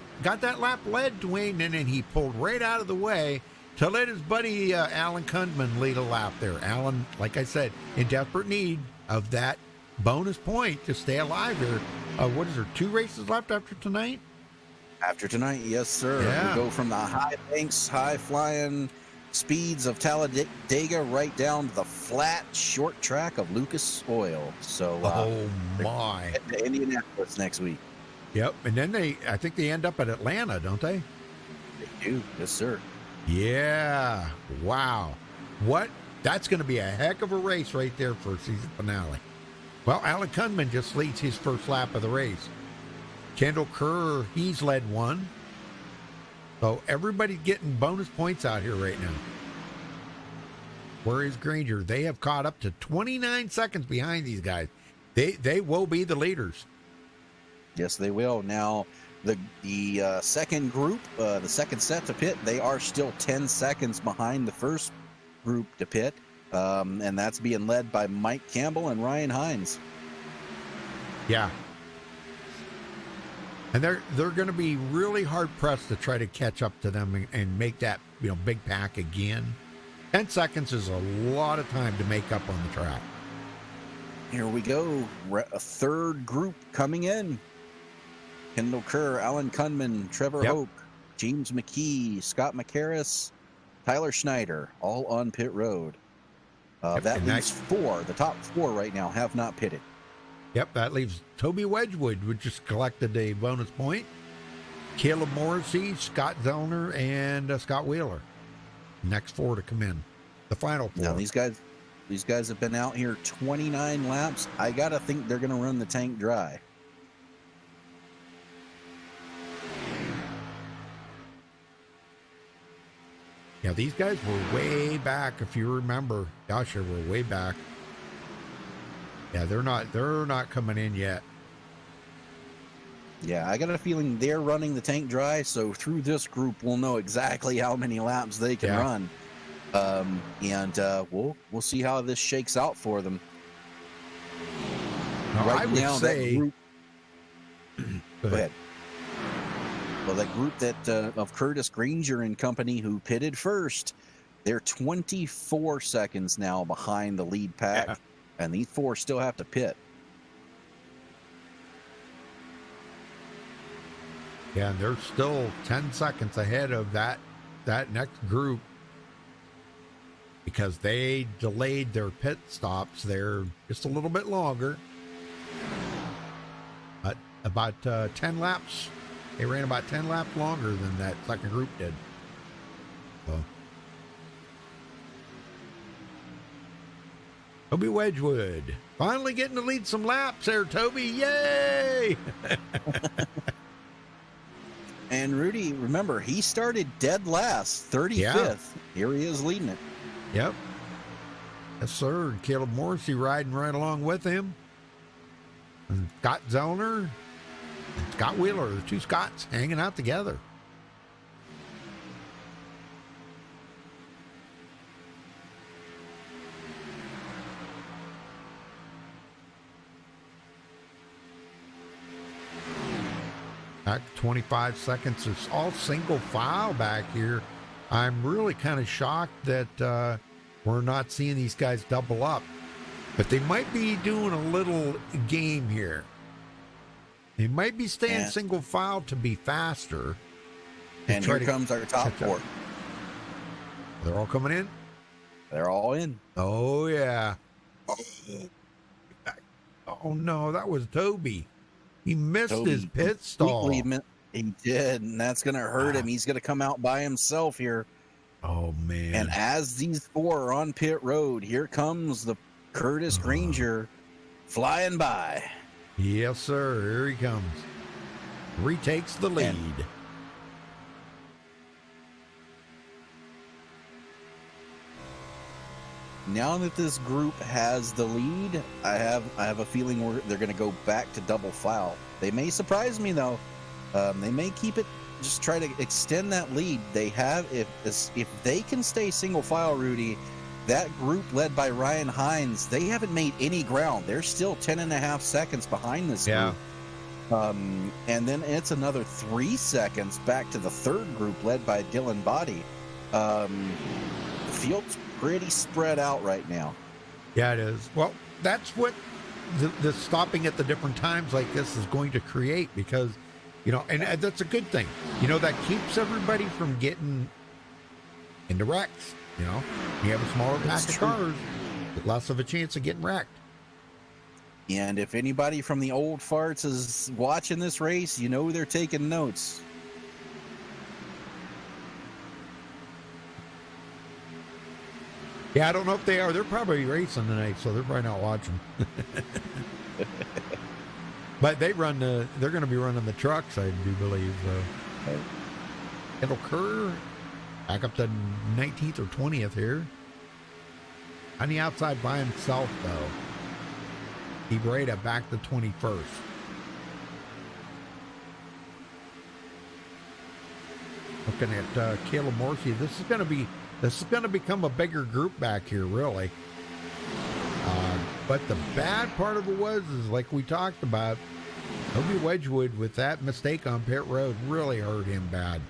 lap led, Dwayne, and then he pulled right out of the way to let his buddy Alan Kundman lead a lap there. Alan, like I said, in desperate need of that bonus point to stay alive here. What is there, 2 races left after tonight? After tonight, yes, sir. Yeah. We go from the high banks, high-flying speeds of Talladega right down to the flat, short track of Lucas Oil. So, my. To Indianapolis next week. Yep, and then I think they end up at Atlanta, don't they? They do, yes, sir. Yeah, wow. That's going to be a heck of a race right there for a season finale. Well, Alan Kundman just leads his first lap of the race. Kendall Kerr, he's led 1. So everybody's getting bonus points out here right now. Where is Granger? They have caught up to 29 seconds behind these guys. They will be the leaders. Yes, they will. Now, the second group, the second set to pit, they are still 10 seconds behind the first group to pit. And that's being led by Mike Campbell and Ryan Hines. Yeah. And they're going to be really hard pressed to try to catch up to them and make that big pack again. 10 seconds is a lot of time to make up on the track. Here we go. A third group coming in. Kendall Kerr, Alan Kundman, Trevor Hoke, James McKee, Scott McCarris, Tyler Schneider, all on pit road. That leaves 4. The top 4 right now have not pitted. Yep, that leaves Toby Wedgwood, who just collected a bonus point. Caleb Morrissey, Scott Zellner, and Scott Wheeler. Next 4 to come in. The final 4. Now, these guys have been out here 29 laps. I got to think they're going to run the tank dry. Yeah, these guys were way back, if you remember. Gosh, they were way back. Yeah, they're not coming in yet. Yeah, I got a feeling they're running the tank dry, so through this group, we'll know exactly how many laps they can run. We'll see how this shakes out for them. Now, right I would now, say... that group... Go ahead. Well, that group of Curtis Granger and company who pitted first, they're 24 seconds now behind the lead pack, and these 4 still have to pit. Yeah, and they're still 10 seconds ahead of that next group because they delayed their pit stops there just a little bit longer. But about 10 laps. They ran about 10 laps longer than that second group did. So. Toby Wedgwood finally getting to lead some laps there, Toby. Yay! And Rudy, remember, he started dead last, 35th. Yeah. Here he is leading it. Yep. Yes, sir. And Caleb Morrissey riding right along with him. And Scott Zellner and Scott Wheeler, the two Scotts hanging out together. Back 25 seconds. It's all single file back here. I'm really kind of shocked that we're not seeing these guys double up. But they might be doing a little game here. They might be staying single file to be faster. And here comes our top four. They're all coming in? They're all in. Oh, yeah. Oh no, that was Toby. He missed his pit stall. He did, and that's going to hurt him. He's going to come out by himself here. Oh, man. And as these four are on pit road, here comes the Curtis Granger flying by. Yes, sir. Here he comes. Retakes the lead. Now that this group has the lead, I have a feeling they're going to go back to double file. They may surprise me though. They may keep it, just try to extend that lead. They have, if they can stay single file, Rudy, that group led by Ryan Hines, they haven't made any ground. They're still 10.5 seconds behind this group. And then it's another 3 seconds back to the third group led by Dylan Body. The field's pretty spread out right now. Yeah, it is. Well, that's what the stopping at the different times like this is going to create, because, you know, and that's a good thing. You know, that keeps everybody from getting into wrecks. You know, you have a smaller pack of cars, less of a chance of getting wrecked. And if anybody from the old farts is watching this race, you know they're taking notes. Yeah, I don't know if they are. They're probably racing tonight, so they're probably not watching. But they're going to be running the trucks, I do believe. It'll occur back up to 19th or 20th here. On the outside by himself, though. He Breda back to 21st. Looking at Caleb Morrissey, this is going to become a bigger group back here, really. But the bad part of it is like we talked about, Toby Wedgwood with that mistake on pit road really hurt him bad.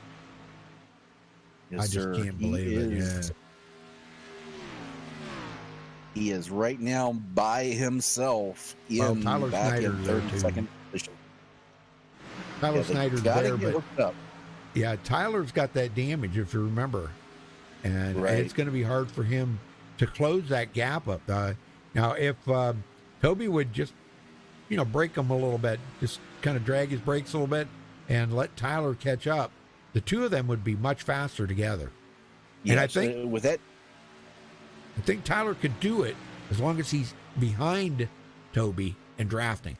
Yes, I just can't believe it. Yeah. He is right now by himself in Tyler back Snyder's in third there, and second position. Tyler Snyder's there, but up. yeah, Tyler's got that damage, if you remember. And it's going to be hard for him to close that gap up. Now, if Toby would just, you know, brake him a little bit, just kind of drag his brakes a little bit and let Tyler catch up, the two of them would be much faster together. Yes, and I think with that, I think Tyler could do it as long as he's behind Toby and drafting.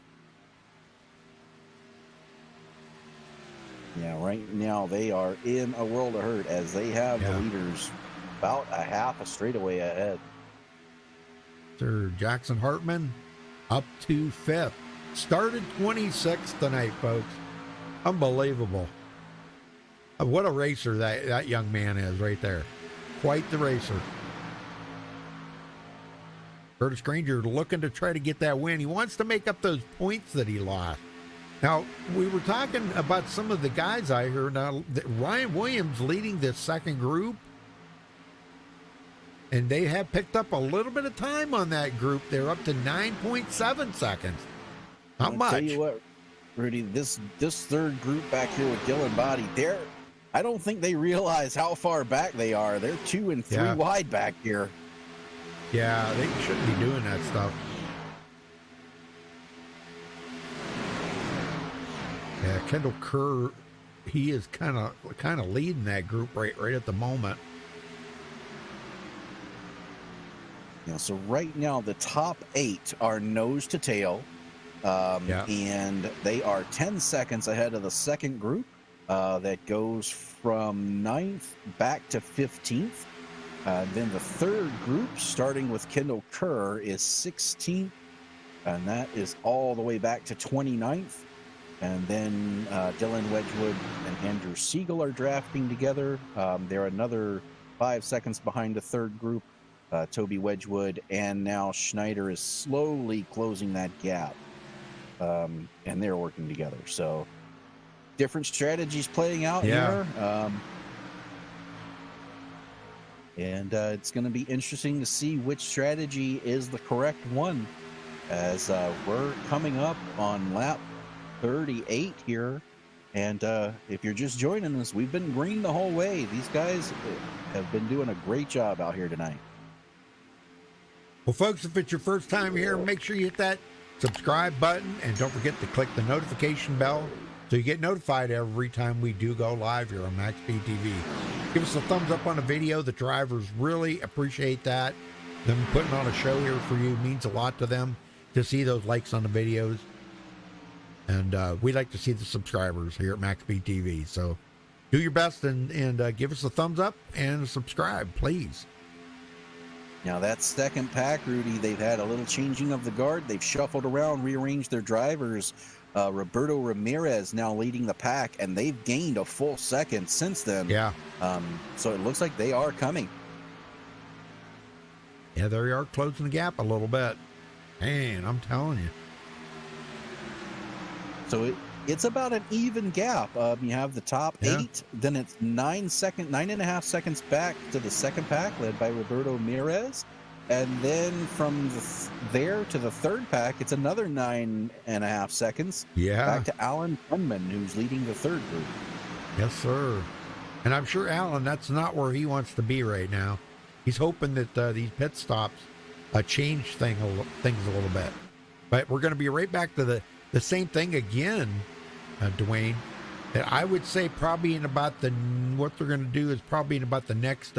yeah, right now they are in a world of hurt as they have the leaders about a half a straightaway ahead. Sir Jackson Hartman up to 5th. Started 26th tonight, folks. Unbelievable. What a racer that young man is right there. Quite the racer. Curtis Granger looking to try to get that win. He wants to make up those points that he lost. Now, we were talking about some of the guys I heard. Now, Ryan Williams leading this second group, and they have picked up a little bit of time on that group. They're up to 9.7 seconds. Not much. I'll tell you what, Rudy, this third group back here with Dylan Body, I don't think they realize how far back they are. They're 2 and 3 wide back here. Yeah, they shouldn't be doing that stuff. Yeah, Kendall Kerr, he is kind of leading that group right at the moment. Yeah, so right now the top 8 are nose to tail, and they are 10 seconds ahead of the second group. that goes from 9th back to 15th. Then the third group, starting with Kendall Kerr, is 16th, and that is all the way back to 29th. And then Dylan Wedgwood and Andrew Siegel are drafting together. They're another 5 seconds behind the third group. Toby Wedgwood and now Schneider is slowly closing that gap, and they're working together. So different strategies playing out here. And it's going to be interesting to see which strategy is the correct one, as we're coming up on lap 38 here. And if you're just joining us, we've been green the whole way. These guys have been doing a great job out here tonight. Well, folks, if it's your first time here, make sure you hit that subscribe button, and don't forget to click the notification bell so you get notified every time we do go live here on MaxspeedTV. Give us a thumbs up on the video. The drivers really appreciate that. Them putting on a show here for you means a lot to them, to see those likes on the videos. And we like to see the subscribers here at MaxspeedTV. So do your best and give us a thumbs up and subscribe, please. Now that second pack, Rudy, they've had a little changing of the guard. They've shuffled around, rearranged their drivers. Roberto Ramirez now leading the pack, and they've gained a full second since then. Yeah. So it looks like they are coming. Yeah, they are closing the gap a little bit. Man, I'm telling you. So it's about an even gap. You have the top 8, then it's 9.5 seconds back to the second pack, led by Roberto Ramirez. And then from there to the third pack, it's another 9.5 seconds. Yeah. Back to Alan Penman, who's leading the third group. Yes, sir. And I'm sure Alan, that's not where he wants to be right now. He's hoping that these pit stops change things a little bit. But we're going to be right back to the same thing again, Dwayne. That I would say probably in about what they're going to do is probably in about the next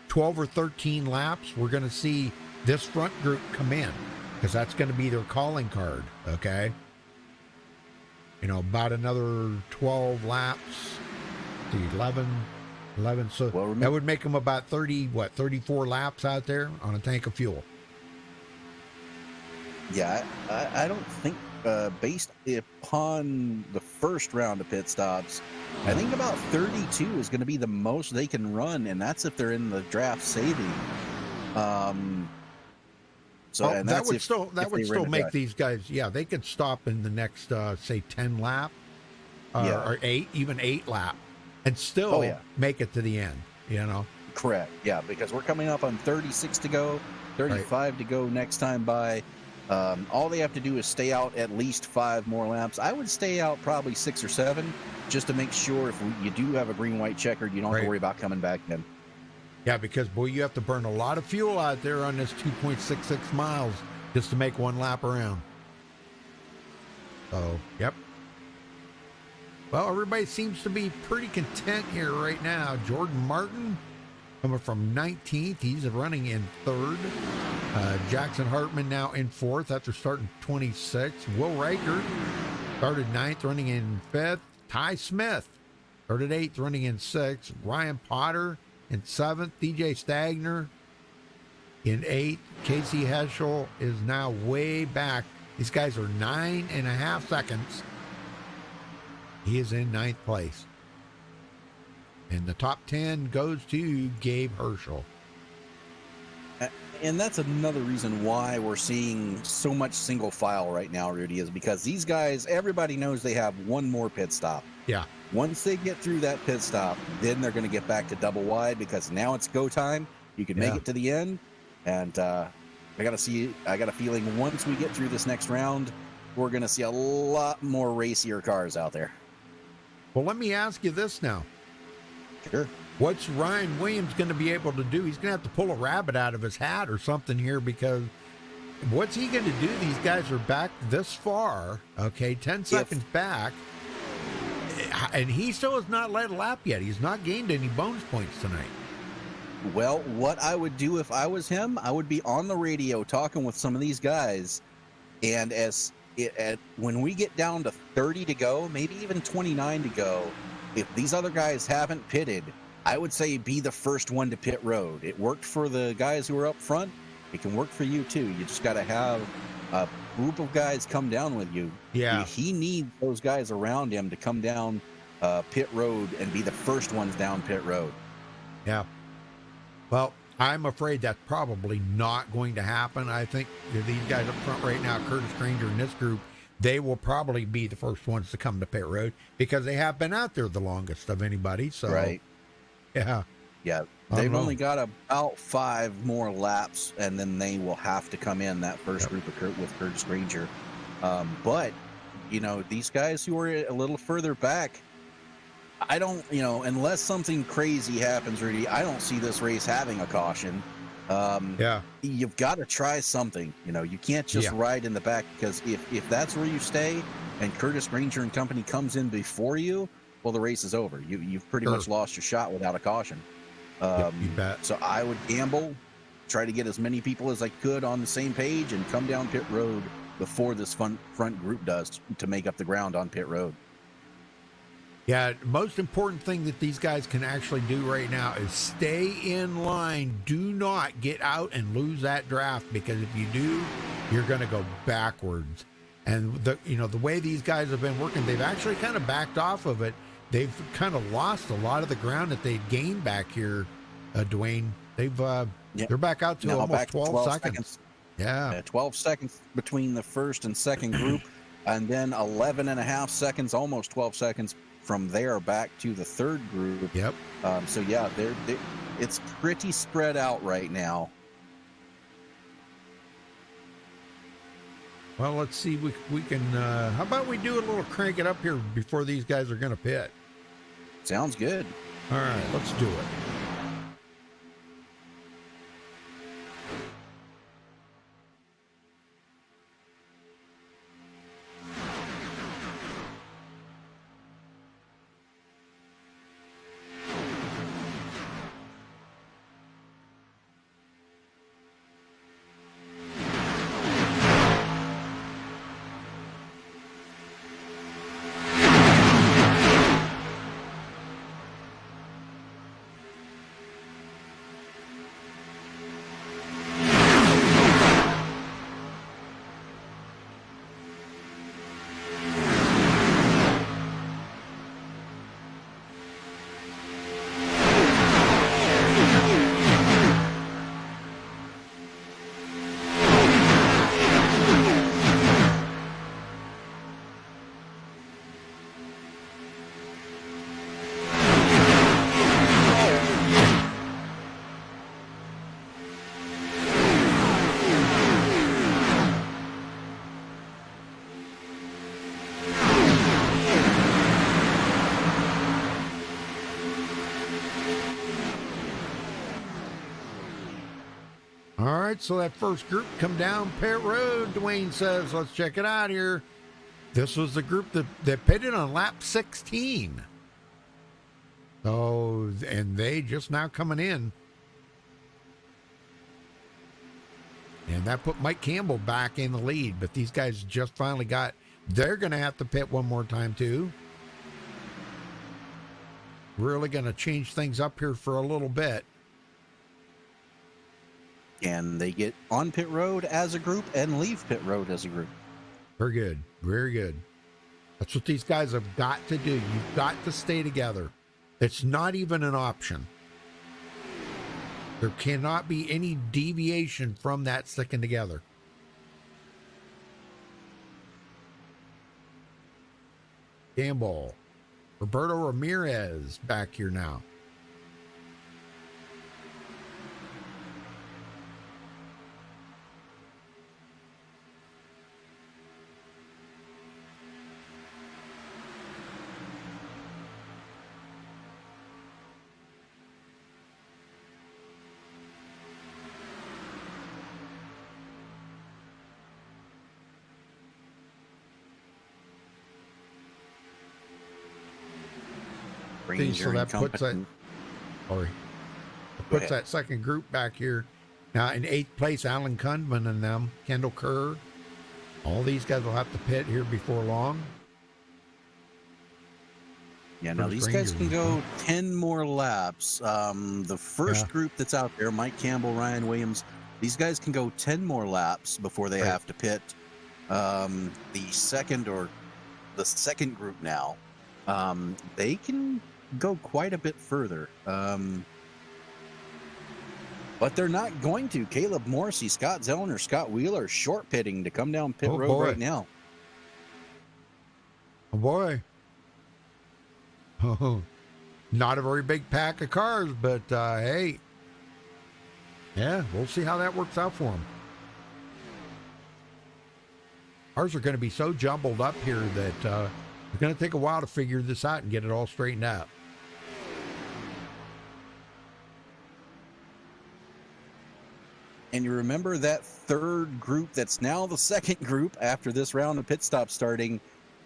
12 or 13 laps, we're going to see this front group come in, because that's going to be their calling card, okay? You know, about another 12 laps, 11, so well, that would make them about 34 laps out there on a tank of fuel. Yeah, I don't think, based upon the first round of pit stops, I think about 32 is going to be the most they can run, and that's if they're in the draft saving. And that would still make these guys. Yeah, they could stop in the next, say, 10 lap, or 8 lap, and still make it to the end. You know. Correct. Yeah, because we're coming up on 36 to go, 35 to go next time by. All they have to do is stay out at least 5 more laps. I would stay out probably 6 or 7, just to make sure if you do have a green-white checkered, you don't have to worry about coming back in. Yeah, because, boy, you have to burn a lot of fuel out there on this 2.66 miles just to make one lap around. So, yep. Well, everybody seems to be pretty content here right now. Jordan Martin coming from 19th. He's running in 3rd. Jackson Hartman now in 4th after starting 26th. Will Riker started 9th, running in 5th. Ty Smith started 8th, running in 6th. Ryan Potter in 7th. DJ Stagner in 8th. Casey Heschel is now way back. These guys are 9.5 seconds. He is in 9th place. And the top 10 goes to Gabe Hlrl. And that's another reason why we're seeing so much single file right now, Rudy, is because these guys, everybody knows they have one more pit stop. Yeah. Once they get through that pit stop, then they're going to get back to double wide, because now it's go time. You can make it to the end. And I got a feeling once we get through this next round, we're going to see a lot more racier cars out there. Well, let me ask you this now. Sure. What's Ryan Williams going to be able to do? He's going to have to pull a rabbit out of his hat or something here, because what's he going to do? These guys are back this far, okay, 10 seconds back, and he still has not led a lap yet. He's not gained any bonus points tonight. Well, what I would do if I was him, I would be on the radio talking with some of these guys, and when we get down to 30 to go, maybe even 29 to go, if these other guys haven't pitted, I would say be the first one to pit road. It worked for the guys who were up front. It can work for you too. You just got to have a group of guys come down with you. Yeah. He needs those guys around him to come down pit road and be the first ones down pit road. Yeah. Well, I'm afraid that's probably not going to happen. I think these guys up front right now, Curtis Granger and this group, they will probably be the first ones to come to pit road because they have been out there the longest of anybody. So, right. Yeah. Yeah. They've only got about 5 more laps, and then they will have to come in that first group with Curtis Granger. But, these guys who are a little further back, I don't, unless something crazy happens, Rudy, I don't see this race having a caution. You've got to try something. You can't just ride in the back, because if that's where you stay and Curtis Granger and company comes in before you, well, the race is over. You've pretty much lost your shot without a caution. You bet. So I would gamble, try to get as many people as I could on the same page, and come down pit road before this front group does to make up the ground on pit road. Yeah, most important thing that these guys can actually do right now is stay in line. Do not get out and lose that draft, because if you do, you're going to go backwards. And the way these guys have been working, they've actually kind of backed off of it. They've kind of lost a lot of the ground that they'd gained back here, Dwayne. They're back out to almost 12 seconds. Yeah. 12 seconds between the first and second group, and then 11 and a half seconds, almost 12 seconds from there back to the third group. Yep. So yeah, it's pretty spread out right now. Well, let's see. We can. How about we do a little crank it up here before these guys are going to pit? Sounds good. All right, let's do it. All right, so that first group come down pit road, Dwayne says. Let's check it out here. This was the group that pitted on lap 16. So, and they just now coming in. And that put Mike Campbell back in the lead, but these guys just finally they're going to have to pit one more time too. Really going to change things up here for a little bit. And they get on pit road as a group and leave pit road as a group. Very good. Very good. That's what these guys have got to do. You've got to stay together. It's not even an option. There cannot be any deviation from that sticking together. Campbell. Roberto Ramirez back here now. So that puts that second group back here. Now in 8th place, Alan Kundman and them, Kendall Kerr. All these guys will have to pit here before long. Yeah, now Curtis these guys Granger. can go 10 more laps. The first group that's out there, Mike Campbell, Ryan Williams, these guys can go 10 more laps before they have to pit. The second group now, they can go quite a bit further. But they're not going to. Caleb Morrissey, Scott Zellner, Scott Wheeler short pitting to come down pit road right now. Oh, boy. Oh, not a very big pack of cars, but hey. Yeah, we'll see how that works out for them. Ours are going to be so jumbled up here that it's going to take a while to figure this out and get it all straightened out. And you remember that third group that's now the second group after this round of pit stop starting.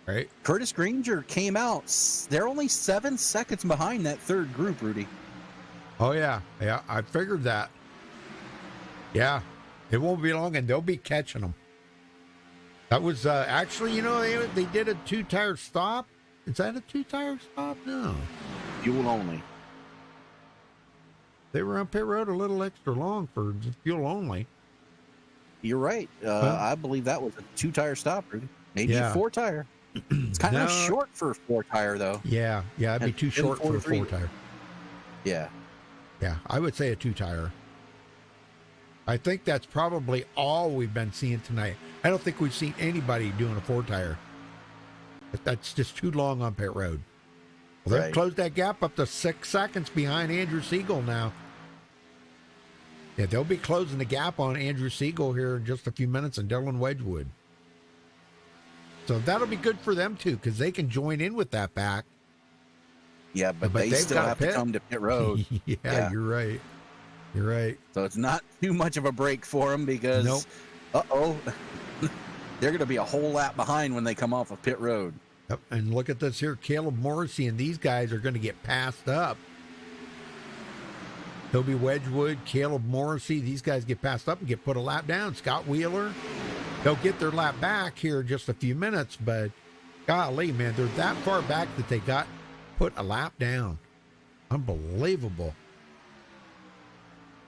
Right. Curtis Granger came out. They're only 7 seconds behind that third group, Rudy. Oh, yeah. Yeah, I figured that. Yeah, it won't be long, and they'll be catching them. That was actually, they did a 2-tire stop. Is that a 2-tire stop? No. Fuel only. They were on pit road a little extra long for fuel only. You're right. I believe that was a 2-tire stop, Rudy. Maybe a 4-tire. It's kind of short for a 4-tire, though. Yeah, it'd be too short for a 4-tire. Yeah. Yeah, I would say a 2-tire. I think that's probably all we've been seeing tonight. I don't think we've seen anybody doing a 4-tire. That's just too long on pit road. Well, they've closed that gap up to 6 seconds behind Andrew Siegel now. Yeah, they'll be closing the gap on Andrew Siegel here in just a few minutes and Dylan Wedgwood. So that'll be good for them, too, because they can join in with that back. Yeah, but they still have to come to pit road. Yeah, you're right. You're right. So it's not too much of a break for them because, they're going to be a whole lap behind when they come off of pit road. Yep. And look at this here. Caleb Morrissey and these guys are going to get passed up. Toby Wedgwood, Caleb Morrissey, these guys get passed up and get put a lap down. Scott Wheeler, they'll get their lap back here in just a few minutes, but golly, man, they're that far back that they got put a lap down. Unbelievable.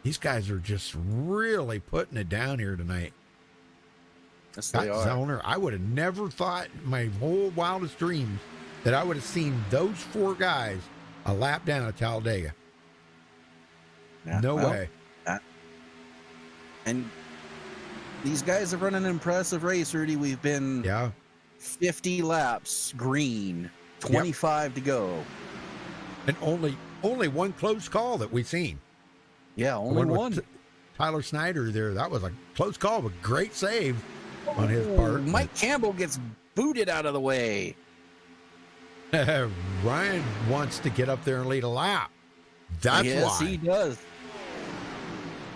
These guys are just really putting it down here tonight. Yes, Scott they are. Zellner, I would have never thought in my whole wildest dreams that I would have seen those 4 guys a lap down at Talladega. Yeah, No way. And these guys have run an impressive race, Rudy. We've been 50 laps green, 25 to go. And only one close call that we've seen. Yeah, only one. Tyler Snyder there. That was a close call, but great save on his part. Mike Campbell gets booted out of the way. Ryan wants to get up there and lead a lap. That's why. Yes, he does.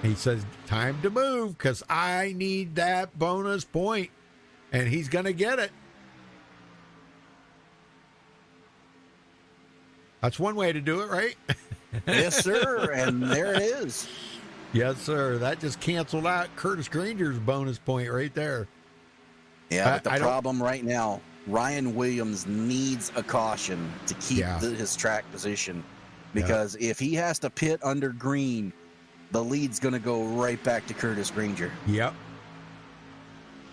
He says, time to move because I need that bonus point. And he's going to get it. That's one way to do it, right? Yes, sir. And there it is. Yes, sir. That just canceled out Curtis Granger's bonus point right there. Yeah, but the problem right now, Ryan Williams needs a caution to keep his track position. Because if he has to pit under green, the lead's going to go right back to Curtis Granger. Yep.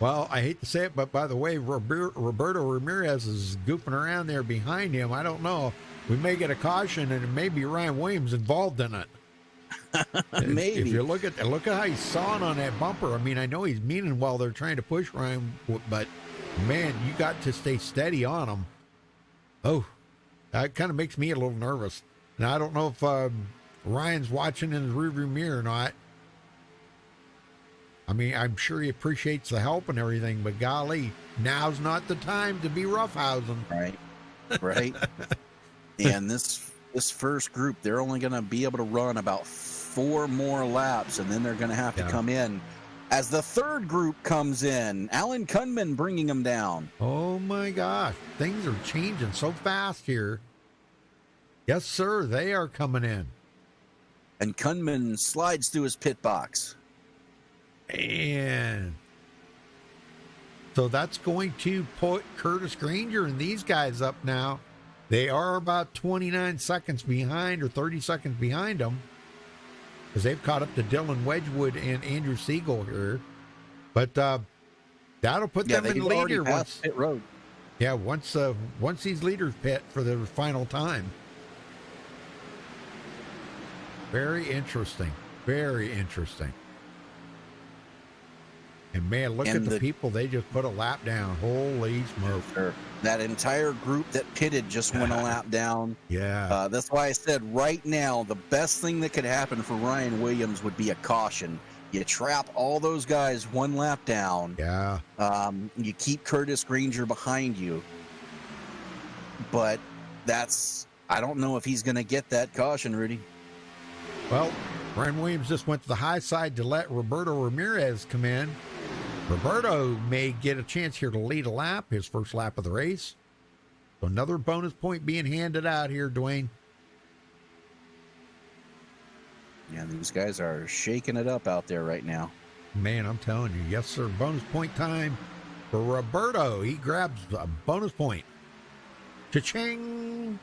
Well, I hate to say it, but by the way, Roberto Ramirez is goofing around there behind him. I don't know. We may get a caution, and it may be Ryan Williams involved in it. Maybe. If you look at how he's sawing on that bumper. I mean, I know he's meaning while they're trying to push Ryan, but man, you got to stay steady on him. Oh, that kind of makes me a little nervous. Now, I don't know if Ryan's watching in his rearview mirror or not. I mean, I'm sure he appreciates the help and everything, but golly, now's not the time to be roughhousing. Right. And this first group, they're only going to be able to run about 4 more laps, and then they're going to have to come in. As the third group comes in, Alan Kunman bringing them down. Oh, my gosh. Things are changing so fast here. Yes, sir. They are coming in. And Kunman slides through his pit box. And so that's going to put Curtis Granger and these guys up now They are about 29 seconds behind or 30 seconds behind them because they've caught up to Dylan Wedgwood and Andrew Siegel here. But that'll put them in the lead here once pit road. Yeah, once these leaders pit for the final time. Very interesting. Very interesting. And man, look at the people. They just put a lap down. Holy smoke. Sure. That entire group that pitted just went a lap down. Yeah. That's why I said right now, the best thing that could happen for Ryan Williams would be a caution. You trap all those guys one lap down. Yeah. You keep Curtis Granger behind you. But I don't know if he's going to get that caution, Rudy. Well, Ryan Williams just went to the high side to let Roberto Ramirez come in. Roberto may get a chance here to lead a lap, his first lap of the race. So another bonus point being handed out here, Dwayne. Yeah, these guys are shaking it up out there right now. Man, I'm telling you, yes, sir. Bonus point time for Roberto. He grabs a bonus point. Cha-ching!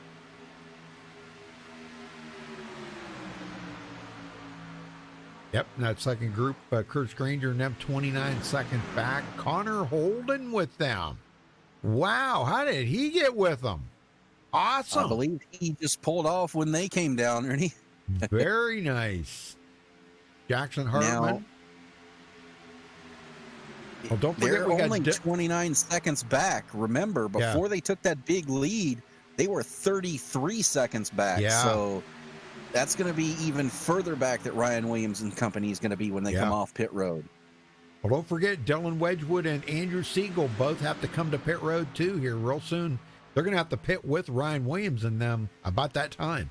Yep, that second group, Curtis Granger and them 29 seconds back. Connor Holden with them. Wow, how did he get with them? Awesome. I believe he just pulled off when they came down, Ernie. Very nice. Jackson Hartman. Well, don't forget they're only 29 seconds back. Remember, before they took that big lead, they were 33 seconds back. Yeah. So that's going to be even further back that Ryan Williams and company is going to be when they come off pit road. Well, don't forget, Dylan Wedgwood and Andrew Siegel both have to come to pit road, too, here real soon. They're going to have to pit with Ryan Williams and them about that time.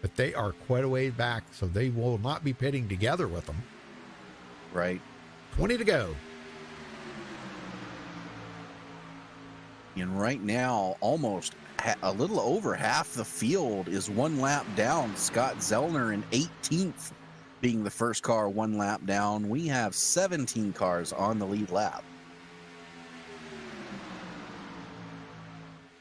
But they are quite a ways back, so they will not be pitting together with them. Right. 20 to go. And right now, almost a little over half the field is one lap down. Scott Zellner in 18th being the first car one lap down. We have 17 cars on the lead lap.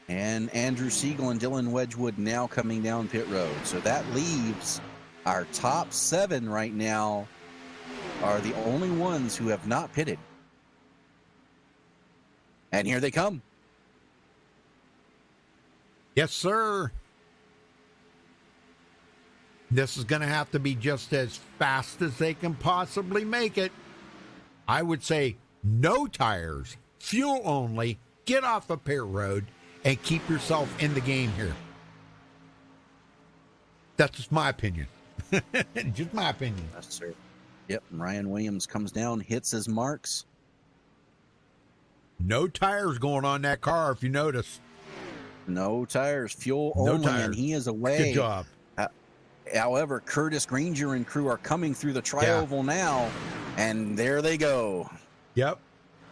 And Andrew Siegel and Dylan Wedgwood now coming down pit road. So that leaves our top 7 right now are the only ones who have not pitted. And here they come. Yes, sir. This is going to have to be just as fast as they can possibly make it. I would say no tires, fuel only, get off the pit road, and keep yourself in the game here. That's just my opinion. Just my opinion. Yes, sir. Yep, Ryan Williams comes down, hits his marks. No tires going on that car, if you notice. No tires, fuel No only, tires. and he is away. Good job. However, Curtis Granger and crew are coming through the tri-oval now, and there they go. Yep.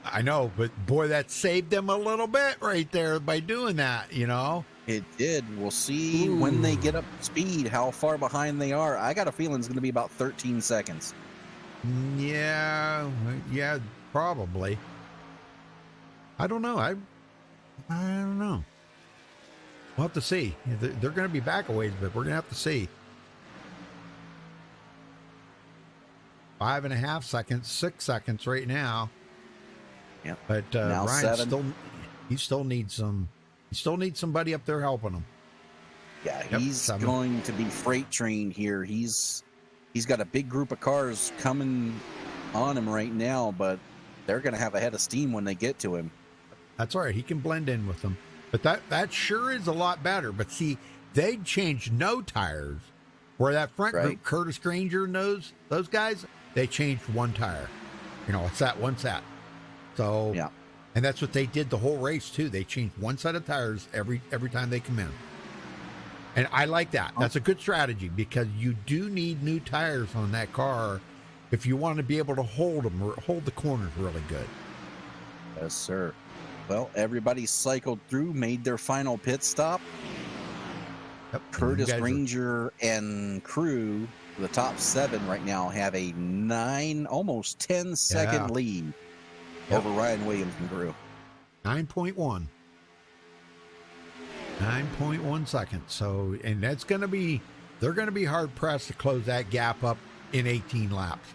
I know, but boy, that saved them a little bit right there by doing that, you know? It did. We'll see when they get up to speed how far behind they are. I got a feeling it's going to be about 13 seconds. Yeah, probably. I don't know. I don't know. We'll have to see. They're going to be back a ways, but we're going to have to see. 5.5 seconds, 6 seconds right now. Yeah. But Now Ryan 7. still needs somebody up there helping him. Yeah, Yep, he's 7. going to be freight trained here. He's got a big group of cars coming on him right now, but they're going to have a head of steam when they get to him. That's all right. He can blend in with them. But that sure is a lot better. But see, they changed no tires. Where that front group, Curtis Granger knows those guys, they changed one tire. You know, it's that one set. So, yeah. And that's what they did the whole race too. They changed one set of tires every time they come in. And I like that. That's a good strategy because you do need new tires on that car if you want to be able to hold them or hold the corners really good. Yes, sir. Well, everybody cycled through, made their final pit stop. Yep. Curtis Granger and crew, the top 7 right now, have a 9, almost 10-second lead over Ryan Williams and crew. 9.1. 9.1 seconds. So, and that's going to be, they're going to be hard pressed to close that gap up in 18 laps.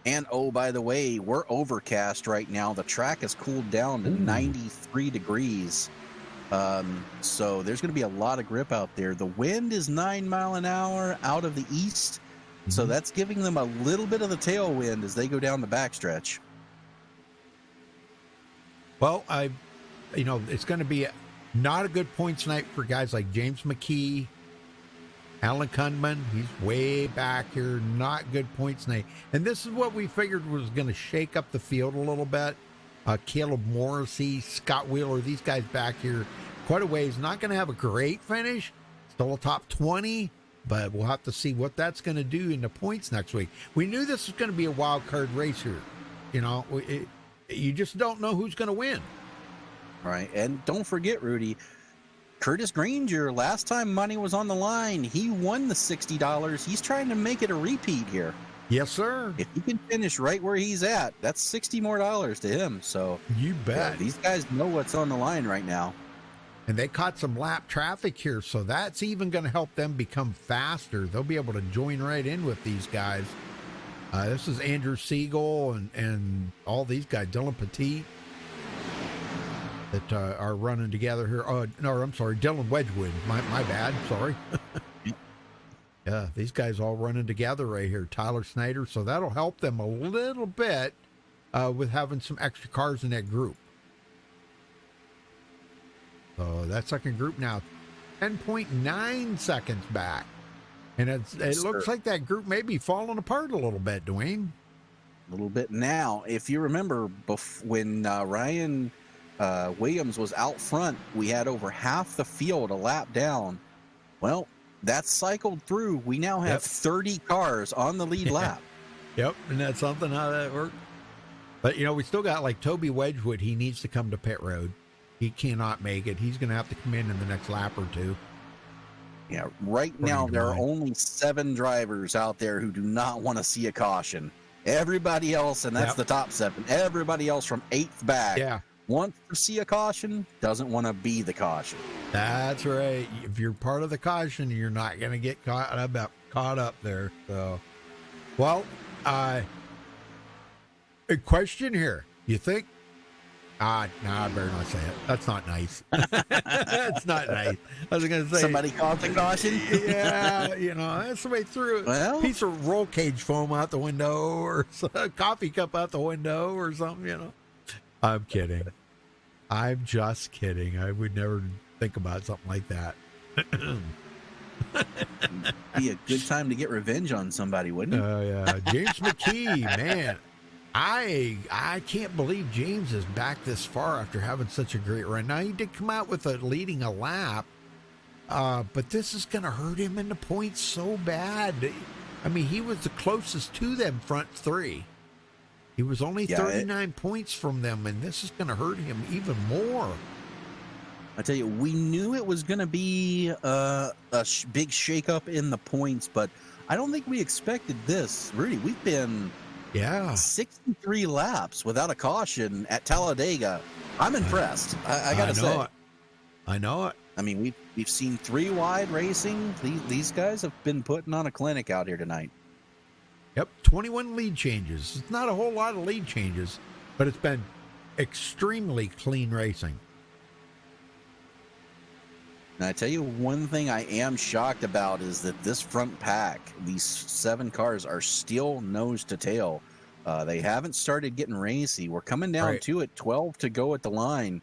And oh, by the way, we're overcast right now. The track has cooled down to 93 degrees. So there's going to be a lot of grip out there. The wind is 9 miles an hour out of the east. So that's giving them a little bit of the tailwind as they go down the backstretch. Well, it's going to be not a good points night for guys like James McKee, Alan Kunman. He's way back here. Not good points night. And this is what we figured was going to shake up the field a little bit. Caleb Morrissey, Scott Wheeler, these guys back here quite a ways. Not going to have a great finish. Still a top 20, but we'll have to see what that's going to do in the points next week. We knew this was going to be a wild card race here. You just don't know who's going to win. All right. And don't forget, Rudy, Curtis Granger, last time money was on the line, he won the $60. He's trying to make it a repeat here. Yes, sir. If he can finish right where he's at, that's $60 more to him. So you bet. These guys know what's on the line right now. And they caught some lap traffic here, so that's even going to help them become faster. They'll be able to join right in with these guys. This is Andrew Siegel and all these guys, Dylan Petit, that are running together here. Oh, no, I'm sorry, Dylan Wedgwood. My bad, sorry. Yeah, these guys all running together right here. Tyler Snyder, so that'll help them a little bit with having some extra cars in that group. So that second group now, 10.9 seconds back. And it looks like that group may be falling apart a little bit, Dwayne. A little bit now. If you remember, when Ryan Williams was out front, we had over half the field a lap down. Well, that's cycled through. We now have 30 cars on the lead lap. Yep, and that's something how that worked. But, we still got like Toby Wedgwood. He needs to come to pit road. He cannot make it. He's going to have to come in the next lap or two. Yeah, right now there are only 7 drivers out there who do not want to see a caution. Everybody else, and that's the top 7, everybody else from 8th back wants to see a caution, doesn't want to be the caution. That's right. If you're part of the caution, you're not going to get caught up there. So, well, a question here. You think? No, I better not say it. That's not nice. That's not nice. I was going to say. Somebody called the caution? Yeah, that's the way through. Well, a piece of roll cage foam out the window or a coffee cup out the window or something, I'm kidding. I'm just kidding. I would never think about something like that. Be a good time to get revenge on somebody, wouldn't it? Oh, yeah. James McKee, man. I can't believe James is back this far after having such a great run. Now, he did come out with leading a lap, but this is going to hurt him in the points so bad. I mean, he was the closest to them front 3. He was only 39 points from them, and this is going to hurt him even more. I tell you, we knew it was going to be a big shakeup in the points, but I don't think we expected this. Rudy, we've been 63 laps without a caution at Talladega. I'm impressed. I got to say. I know it. I mean, we've seen 3 wide racing. These guys have been putting on a clinic out here tonight. Yep, 21 lead changes. It's not a whole lot of lead changes, but it's been extremely clean racing. And I tell you, one thing I am shocked about is that this front pack, these 7 cars, are still nose to tail. They haven't started getting racy. We're coming down to it, 12 to go at the line.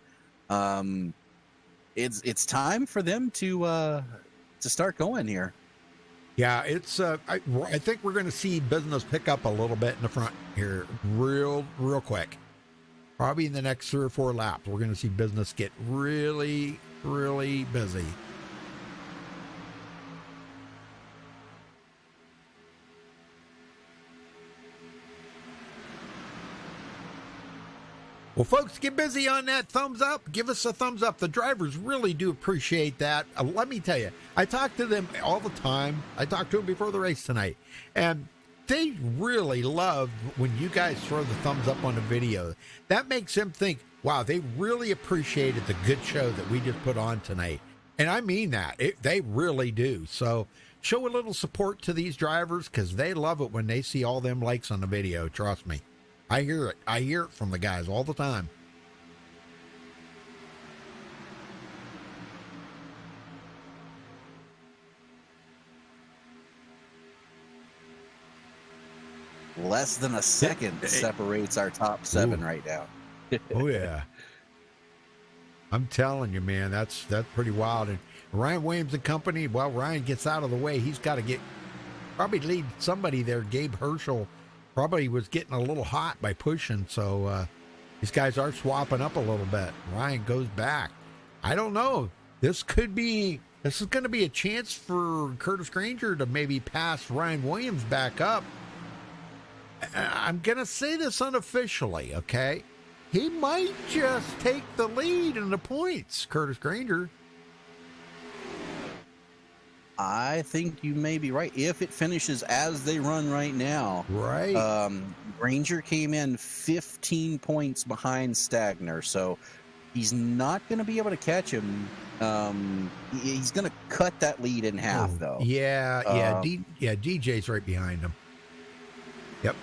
It's time for them to start going here. Yeah, it's. I think we're going to see business pick up a little bit in the front here, real quick. Probably in the next 3 or 4 laps, we're going to see business get really, really busy. Well, folks, get busy on that thumbs up. Give us a thumbs up. The drivers really do appreciate that. Let me tell you, I talk to them all the time. I talked to them before the race tonight, and they really love when you guys throw the thumbs up on the video. That makes them think, wow, they really appreciated the good show that we just put on tonight. And I mean that. They really do. So show a little support to these drivers because they love it when they see all them likes on the video. Trust me. I hear it. I hear it from the guys all the time. Less than a second separates our top 7 right now. Oh, yeah. I'm telling you, man, that's pretty wild. And Ryan Williams and company, well, Ryan gets out of the way. He's got to probably lead somebody there. Gabe Hlrl probably was getting a little hot by pushing. So these guys are swapping up a little bit. Ryan goes back. I don't know. This is going to be a chance for Curtis Granger to maybe pass Ryan Williams back up. I'm going to say this unofficially, okay? He might just take the lead in the points, Curtis Granger. I think you may be right. If it finishes as they run right now. Right. Granger came in 15 points behind Stagner, so he's not going to be able to catch him. He's going to cut that lead in half, though. Yeah, DJ's right behind him. Yep.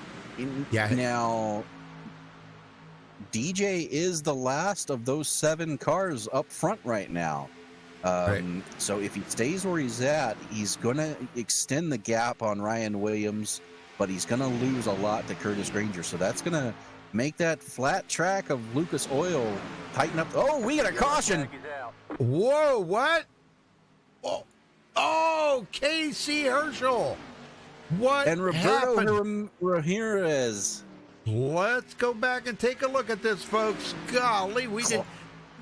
Now, DJ is the last of those 7 cars up front right now. Right. So if he stays where he's at, he's going to extend the gap on Ryan Williams, but he's going to lose a lot to Curtis Granger. So that's going to make that flat track of Lucas Oil tighten up. Oh, we got a caution. Whoa, what? Oh, KC Hlrl. What and Roberto happened? Ramirez. Let's go back and take a look at this, folks. Golly,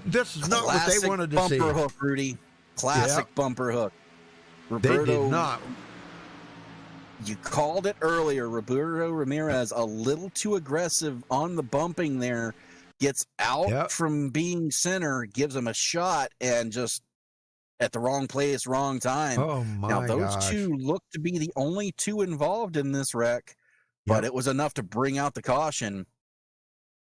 this is not what they wanted to see. Bumper hook, Rudy. Classic bumper hook. Roberto, they did not. You called it earlier. Roberto Ramirez, a little too aggressive on the bumping there. Gets out from being center, gives him a shot, and just at the wrong place, wrong time. Oh, my Now, those gosh. 2 look to be the only 2 involved in this wreck, but it was enough to bring out the caution.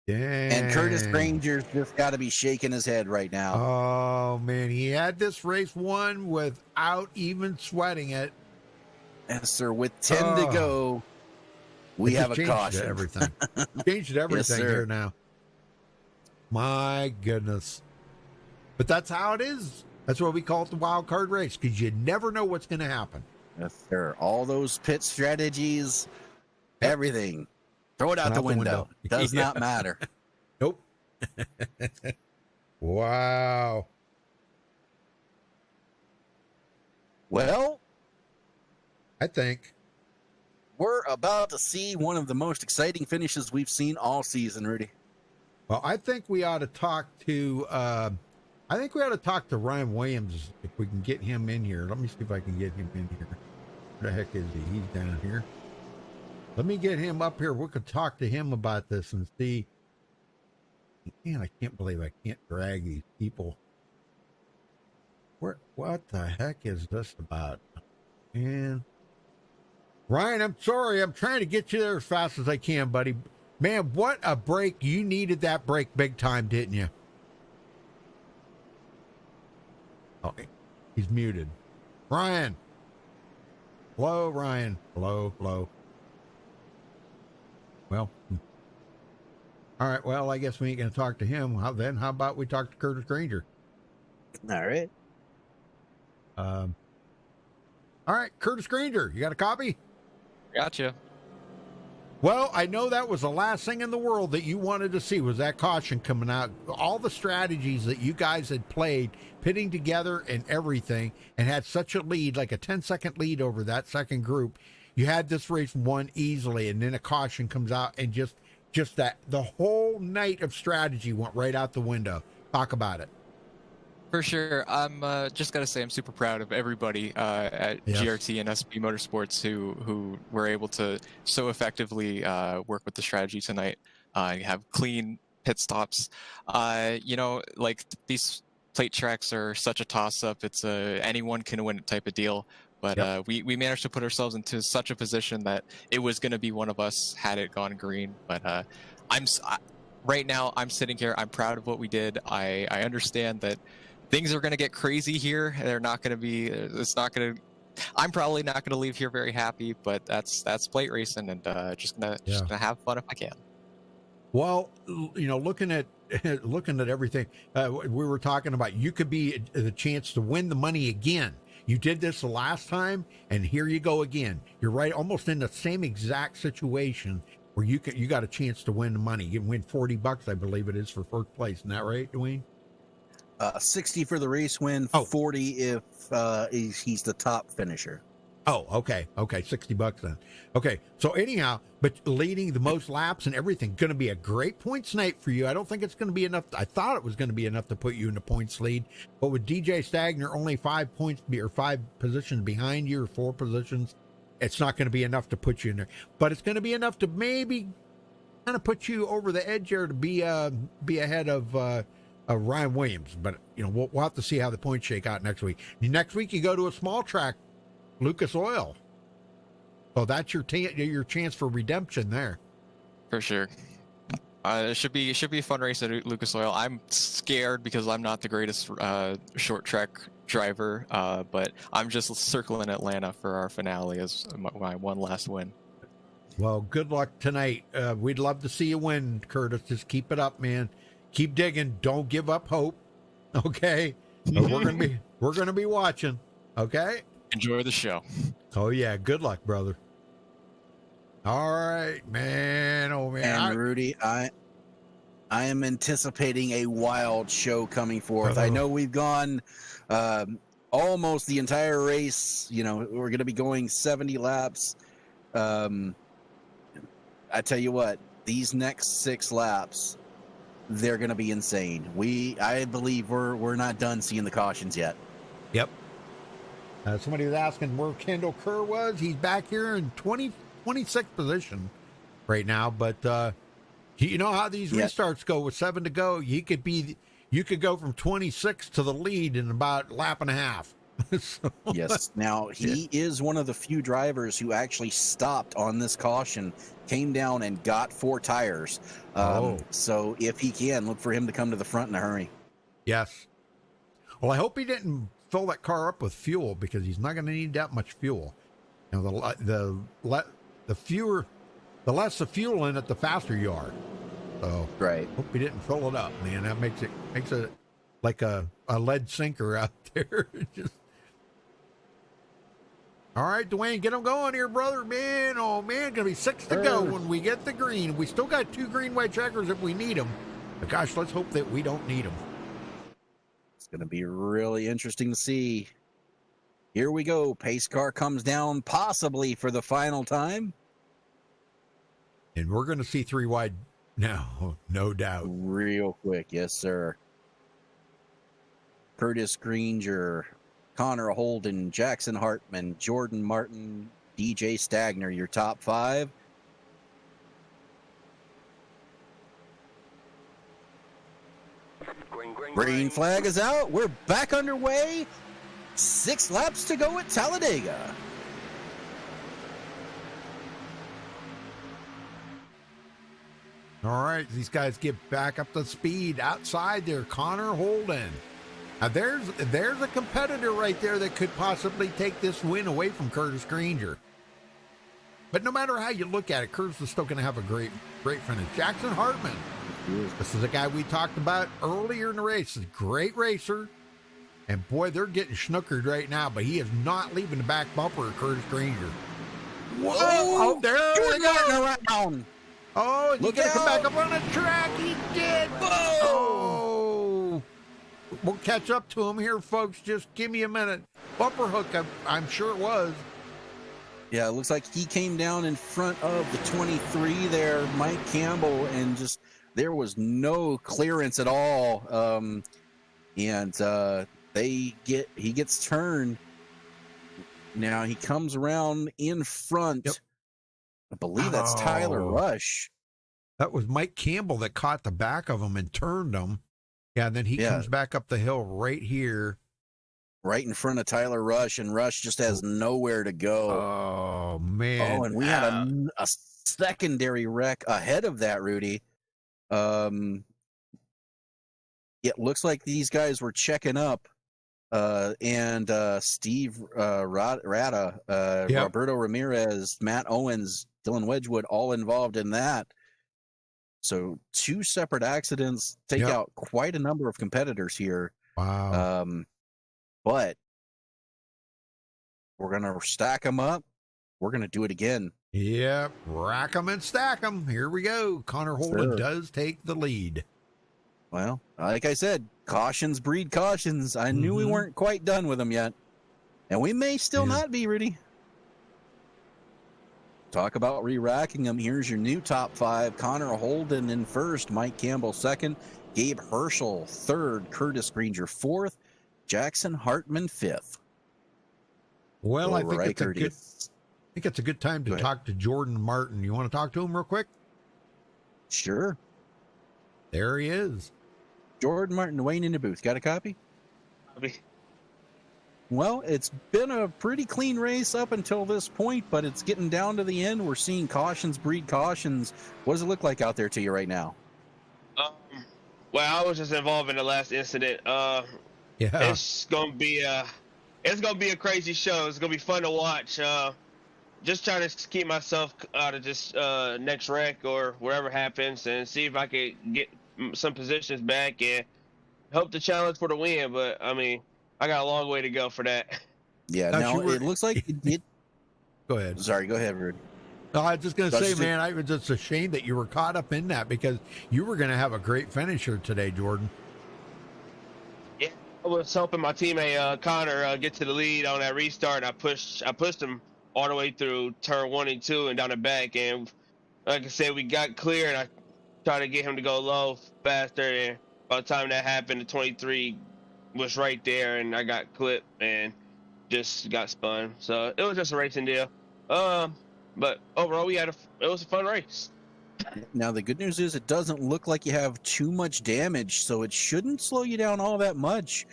Dang. And Curtis Granger's just got to be shaking his head right now. Oh, man. He had this race won without even sweating it. Yes, sir. With 10 to go, we have a caution. Everything. Changed everything sir. here now. My goodness. But that's how it is. That's why we call it the wild card race, because you never know what's going to happen. Yes, sir. All those pit strategies, everything. Throw it out the window. Does not matter. Nope. Wow. Well, I think we're about to see one of the most exciting finishes we've seen all season, Rudy. Well, I think we ought to talk to Ryan Williams if we can get him in here. Let me see if I can get him in here. Where the heck is he? He's down here. Let me get him up here. We could talk to him about this and see. Man, I can't believe I can't drag these people. What the heck is this about? Man. Ryan, I'm sorry. I'm trying to get you there as fast as I can, buddy. Man, what a break. You needed that break big time, didn't you? Oh, he's muted. Ryan. Hello, Ryan. Hello. Well, all right. Well, I guess we ain't going to talk to him. How about we talk to Curtis Granger? All right. All right, Curtis Granger, you got a copy? Gotcha. Well, I know that was the last thing in the world that you wanted to see was that caution coming out. All the strategies that you guys had played, pitting together and everything, and had such a lead, like a 10-second lead over that second group. You had this race won easily, and then a caution comes out, and just that the whole night of strategy went right out the window. Talk about it. For sure. I'm just got to say I'm super proud of everybody at GRT and SP Motorsports who were able to so effectively work with the strategy tonight. Have clean pit stops. Like these plate tracks are such a toss-up. It's anyone can win type of deal. But we managed to put ourselves into such a position that it was going to be one of us had it gone green. But right now I'm sitting here. I'm proud of what we did. I understand that things are going to get crazy here. They're not going to be. It's not going to. I'm probably not going to leave here very happy, but that's plate racing, and just gonna have fun if I can. Well, looking at everything, we were talking about, you could be the chance to win the money again. You did this the last time, and here you go again. You're right, almost in the same exact situation where you got a chance to win the money. You can win $40, I believe it is, for first place. Isn't that right, Dwayne? 60 for the race win, 40 if he's the top finisher. Oh, okay, $60 then. Okay, so anyhow, but leading the most laps and everything, going to be a great points night for you. I don't think it's going to be enough. I thought it was going to be enough to put you in the points lead, but with DJ Stagner only 5 points or 5 positions behind you, or 4 positions, it's not going to be enough to put you in there. But it's going to be enough to maybe kind of put you over the edge there to be ahead of Ryan Williams. But we'll have to see how the points shake out next week. Next week you go to a small track, Lucas Oil. So that's your chance for redemption there. For sure. It should be a fun race at Lucas Oil. I'm scared because I'm not the greatest short track driver, but I'm just circling Atlanta for our finale as my one last win. Well, good luck tonight. We'd love to see you win, Curtis. Just keep it up, man. Keep digging. Don't give up hope. Okay. We're gonna be watching. Okay. Enjoy the show. Oh yeah, good luck, brother. All right, man. Oh man. And Rudy, I am anticipating a wild show coming forth. I know we've gone almost the entire race. We're going to be going 70 laps. I tell you what, these next 6 laps, they're going to be insane. I believe we're not done seeing the cautions yet. Yep. Somebody was asking where Kendall Kerr was. He's back here in 26th position right now, but you know how these restarts go with 7 to go. You could go from 26 to the lead in about a lap and a half. So, yes. Now he is one of the few drivers who actually stopped on this caution, came down and got 4 tires. So if he can, look for him to come to the front in a hurry. Yes. Well, I hope he didn't fill that car up with fuel, because he's not going to need that much fuel. The less the fuel in it, the faster you are. So right. Hope he didn't fill it up, man. That makes it like a lead sinker out there. All right, Dwayne, get them going here, brother. Man, oh man, gonna be 6 to go when we get the green. We still got 2 green white checkers if we need them. But gosh, let's hope that we don't need them. It's gonna be really interesting to see. Here we go. Pace car comes down, possibly for the final time. And we're going to see 3 wide now, no doubt. Real quick, yes, sir. Curtis Granger, Connor Holden, Jackson Hartman, Jordan Martin, DJ Stagner, your top 5. Green flag is out. We're back underway. 6 laps to go at Talladega. All right, these guys get back up to speed outside there. Connor Holden. Now there's a competitor right there that could possibly take this win away from Curtis Granger. But no matter how you look at it, Curtis is still going to have a great finish. Jackson Hartman. This is a guy we talked about earlier in the race. He's a great racer. And boy, they're getting snookered right now, but he is not leaving the back bumper of Curtis Granger. Whoa! Oh, there we go. Around. Oh, he's going to come back up on the track. He did. Whoa! Oh. We'll catch up to him here, folks. Just give me a minute. Bumper hook, I'm sure it was. Yeah, it looks like he came down in front of the 23 there, Mike Campbell, and just there was no clearance at all. He gets turned. Now he comes around in front. Yep. I believe that's Tyler Rush. That was Mike Campbell that caught the back of him and turned him. Yeah, and then he comes back up the hill right here. Right in front of Tyler Rush, and Rush just has nowhere to go. Oh, man. Oh, and we had a secondary wreck ahead of that, Rudy. It looks like these guys were checking up, and Steve Rada, Roberto Ramirez, Matt Owens, Dylan Wedgwood, all involved in that. So 2 separate accidents take out quite a number of competitors here. Wow. But we're going to stack them up. We're going to do it again. Yep. Rack them and stack them. Here we go. Connor Holden does take the lead. Well, like I said, cautions breed cautions. I knew we weren't quite done with them yet. And we may still not be, Rudy. Talk about re-racking them. Here's your new top 5. Connor Holden in first, Mike Campbell second, Gabe Hlrl third, Curtis Granger fourth, Jackson Hartman fifth. Well, I think it's a good time to talk to Jordan Martin. You want to talk to him real quick? Sure. There he is. Jordan Martin waiting in the booth. Got a copy? Well, it's been a pretty clean race up until this point, but it's getting down to the end. We're seeing cautions breed cautions. What does it look like out there to you right now? Well, I was just involved in the last incident. It's gonna be a crazy show. It's gonna be fun to watch. Just trying to keep myself out of this next wreck or whatever happens, and see if I can get some positions back and hope to challenge for the win. But I mean, I got a long way to go for that. Yeah, now it looks like it. Go ahead. Sorry, go ahead, Rude. No, I was just going to say, man, it's just a shame that you were caught up in that because you were going to have a great finisher today, Jordan. Yeah, I was helping my teammate Connor get to the lead on that restart. I pushed him all the way through turn 1 and 2 and down the back, and like I said, we got clear, and I tried to get him to go low faster, and by the time that happened, the 23 was right there, and I got clipped and just got spun. So it was just a racing deal. But overall, it was a fun race. Now the good news is it doesn't look like you have too much damage, so it shouldn't slow you down all that much.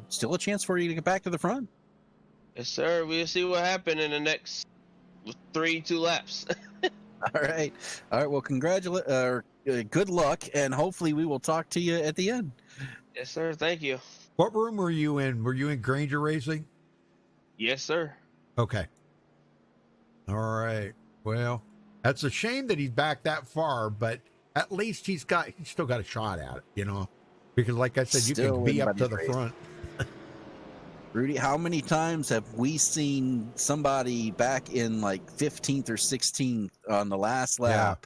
Still a chance for you to get back to the front. Yes, sir. We'll see what happened in the next 2 laps. All right. Well, good luck, and hopefully we will talk to you at the end. Yes, sir. Thank you. What room were you in? Were you in Granger Racing? Yes, sir. Okay. All right. Well, that's a shame that he's back that far, but at least he's still got a shot at it, you know, because like I said, you can be up to the front. Rudy, how many times have we seen somebody back in like 15th or 16th on the last lap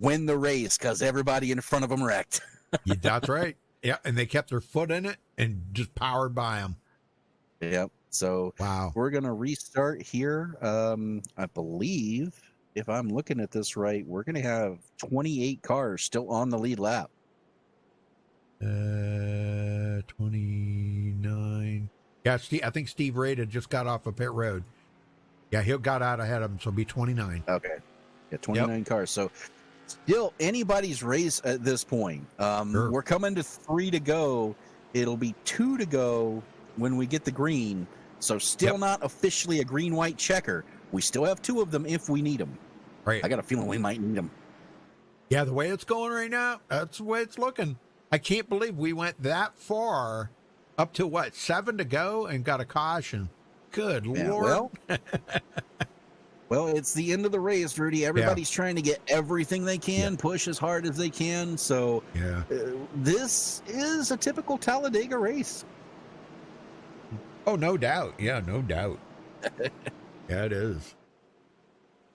win the race because everybody in front of them wrecked? Yeah, that's right. Yeah, and they kept their foot in it and just powered by them. Yep. So we're going to restart here. I believe, if I'm looking at this right, we're going to have 28 cars still on the lead lap. 29. Yeah, I think Steve Rada just got off of pit road. Yeah, he got out ahead of him, so it'll be 29. Okay. Yeah, 29 cars. So still anybody's race at this point. We're coming to 3 to go. It'll be 2 to go when we get the green. So still not officially a green-white checker. We still have 2 of them if we need them. Right. I got a feeling we might need them. Yeah, the way it's going right now, that's the way it's looking. I can't believe we went that far up to 7 to go and got a caution. Good Lord. Well, it's the end of the race, Rudy. Everybody's trying to get everything they can, push as hard as they can. So this is a typical Talladega race. Oh, no doubt. Yeah, no doubt. Yeah, it is.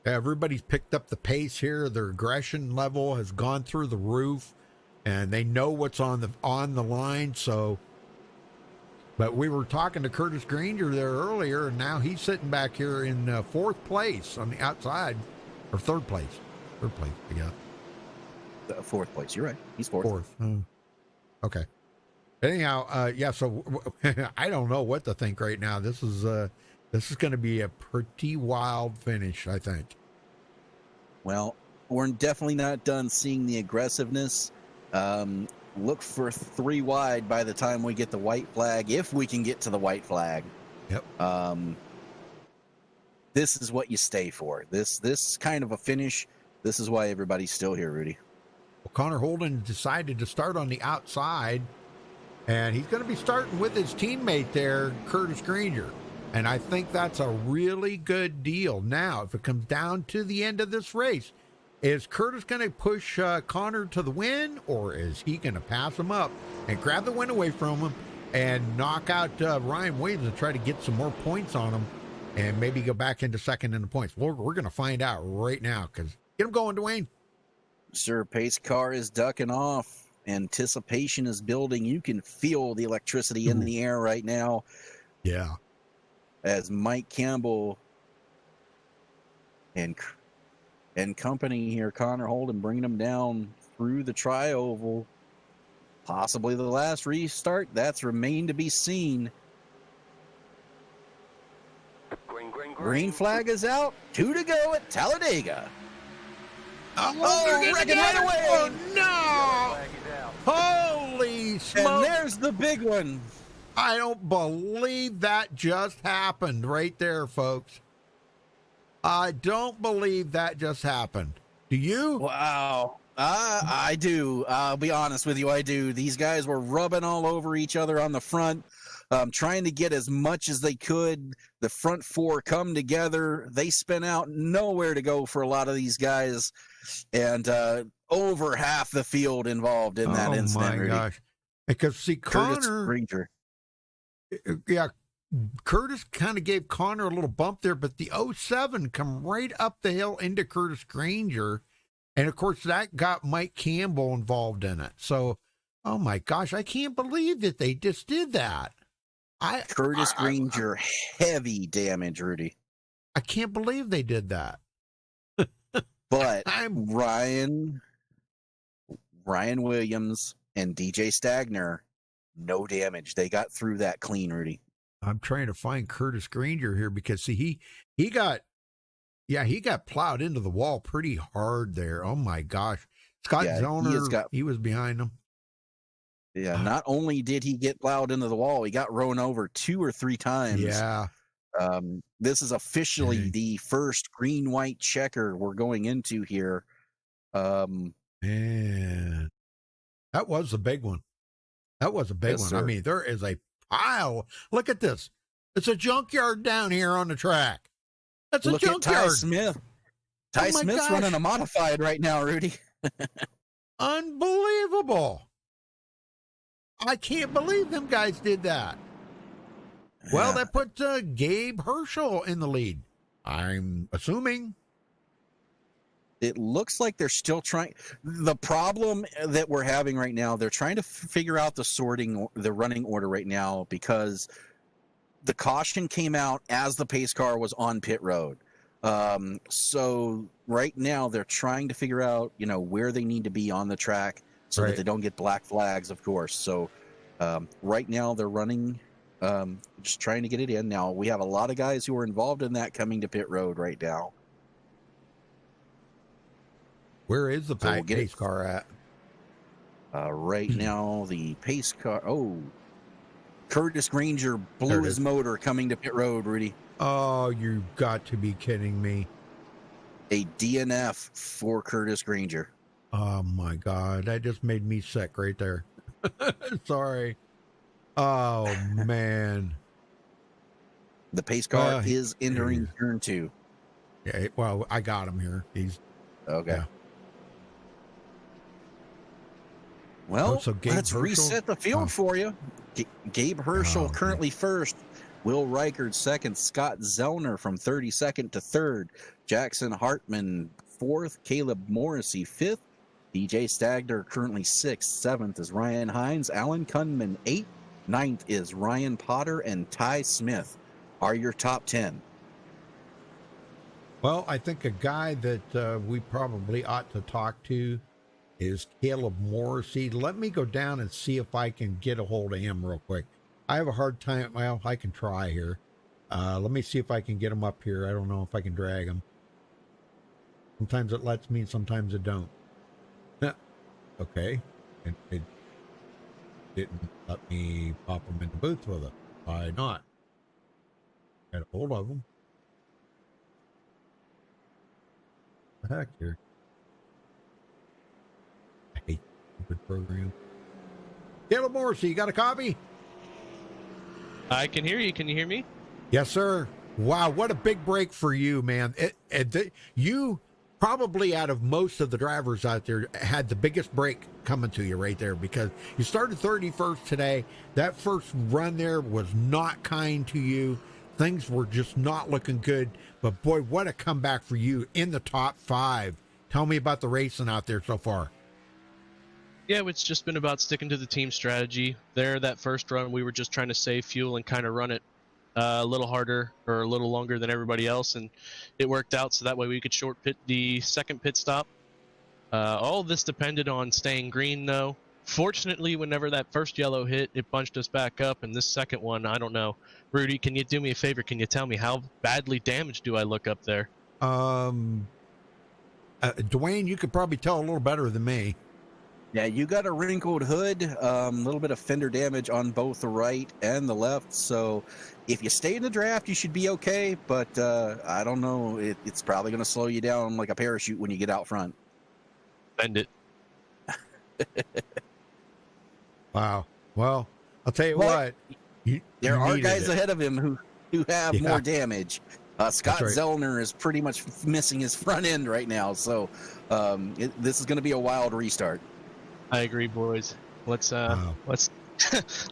Everybody's picked up the pace here. Their aggression level has gone through the roof, and they know what's on the line. So, but we were talking to Curtis Granger there earlier, and now he's sitting back here in 4th place on the outside, or 3rd place. 3rd place, yeah. 4th place. You're right. He's 4th. 4th. Oh. Okay. Anyhow, so I don't know what to think right now. This is going to be a pretty wild finish, I think. Well, we're definitely not done seeing the aggressiveness. Look for 3 wide by the time we get the white flag, if we can get to the white flag. Yep. This is what you stay for. This kind of a finish. This is why everybody's still here, Rudy. Well, Connor Holden decided to start on the outside, and he's going to be starting with his teammate there, Curtis Granger. And I think that's a really good deal. Now, if it comes down to the end of this race, is Curtis going to push Connor to the win, or is he going to pass him up and grab the win away from him and knock out Ryan Williams and try to get some more points on him and maybe go back into second in the points? We're going to find out right now, because get him going, Dwayne. Sir, pace car is ducking off. Anticipation is building. You can feel the electricity in the air right now. Yeah. As Mike Campbell and company here, Connor Holden, bringing them down through the tri-oval. Possibly the last restart. That's remained to be seen. Green flag is out. 2 to go at Talladega. Oh, wrecking right away. Oh, no. Holy smoke. And there's the big one. I don't believe that just happened right there, folks. I don't believe that just happened. Do you? Wow. I do. I'll be honest with you. I do. These guys were rubbing all over each other on the front, trying to get as much as they could. The front four come together. They spin out, nowhere to go for a lot of these guys. And over half the field involved in that incident. Oh, my gosh. Because, see, Connor... Granger. Yeah, Curtis kind of gave Connor a little bump there, but the 07 come right up the hill into Curtis Granger. And, of course, that got Mike Campbell involved in it. So, oh, my gosh, I can't believe that they just did that. Curtis Granger, heavy damage, Rudy. I can't believe they did that. But Ryan Williams and DJ Stagner, no damage. They got through that clean, Rudy. I'm trying to find Curtis Granger here because, see, he got plowed into the wall pretty hard there. Oh, my gosh. Scott Zellner, he was behind him. Yeah, not only did he get plowed into the wall, he got run over 2 or 3 times. Yeah. This is officially the first green-white checker we're going into here. Man, that was a big one. That was a big one. Sir. I mean, there is a pile. Look at this. It's a junkyard down here on the track. That's a junkyard. At Ty Smith. Ty Smith's running a modified right now, Rudy. Unbelievable. I can't believe them guys did that. Yeah. Well, that put Gabe Hlrl in the lead, I'm assuming. It looks like they're still trying. The problem that we're having right now, they're trying to figure out the running order right now, because the caution came out as the pace car was on pit road. So right now they're trying to figure out, where they need to be on the track so that they don't get black flags, of course. So right now they're running, just trying to get it in. Now we have a lot of guys who are involved in that coming to pit road right now. Where is the pace car at? Right now, the pace car. Oh, Curtis Granger blew his motor coming to pit road, Rudy. Oh, you've got to be kidding me. A DNF for Curtis Granger. Oh, my God. That just made me sick right there. Sorry. Oh, man. The pace car is entering turn 2. Yeah, well, I got him here. He's... Okay. Yeah. Well, let's reset the field for you. Gabe Hlrl currently first. Will Reichard second. Scott Zellner from 32nd to 3rd. Jackson Hartman 4th. Caleb Morrissey 5th. DJ Stagner currently 6th. 7th is Ryan Hines. Alan Kunman 8th. 9th is Ryan Potter and Ty Smith are your top 10. Well, I think a guy that we probably ought to talk to is Caleb Morrissey. Let me go down and see if I can get a hold of him real quick. I have a hard time. Well, I can try here. Let me see if I can get him up here. I don't know if I can drag him. Sometimes it lets me, sometimes it don't. Okay. It didn't let me pop him in the booth with it. Why not? Got a hold of him. What the heck here? Good program. Caleb Morrissey, you got a copy? I can hear you. Can you hear me? Yes, sir. Wow, what a big break for you, man. You probably, out of most of the drivers out there, had the biggest break coming to you right there, because you started 31st today. That first run there was not kind to you. Things were just not looking good. But boy, what a comeback for you in the top 5. Tell me about the racing out there so far. Yeah, it's just been about sticking to the team strategy. There, that first run, we were just trying to save fuel and kind of run it a little harder or a little longer than everybody else, and it worked out, so that way we could short pit the second pit stop. All this depended on staying green, though. Fortunately, whenever that first yellow hit, it bunched us back up, and this second one, I don't know. Rudy, can you do me a favor? Can you tell me how badly damaged do I look up there? Dwayne, you could probably tell a little better than me. Yeah, you got a wrinkled hood, a little bit of fender damage on both the right and the left. So if you stay in the draft, you should be okay. But I don't know. It's probably going to slow you down like a parachute when you get out front. Bend it. Wow. Well, I'll tell you what. There are guys ahead of him who have more damage. Scott right. Zellner is pretty much missing his front end right now. So this is going to be a wild restart. I agree, boys. Let's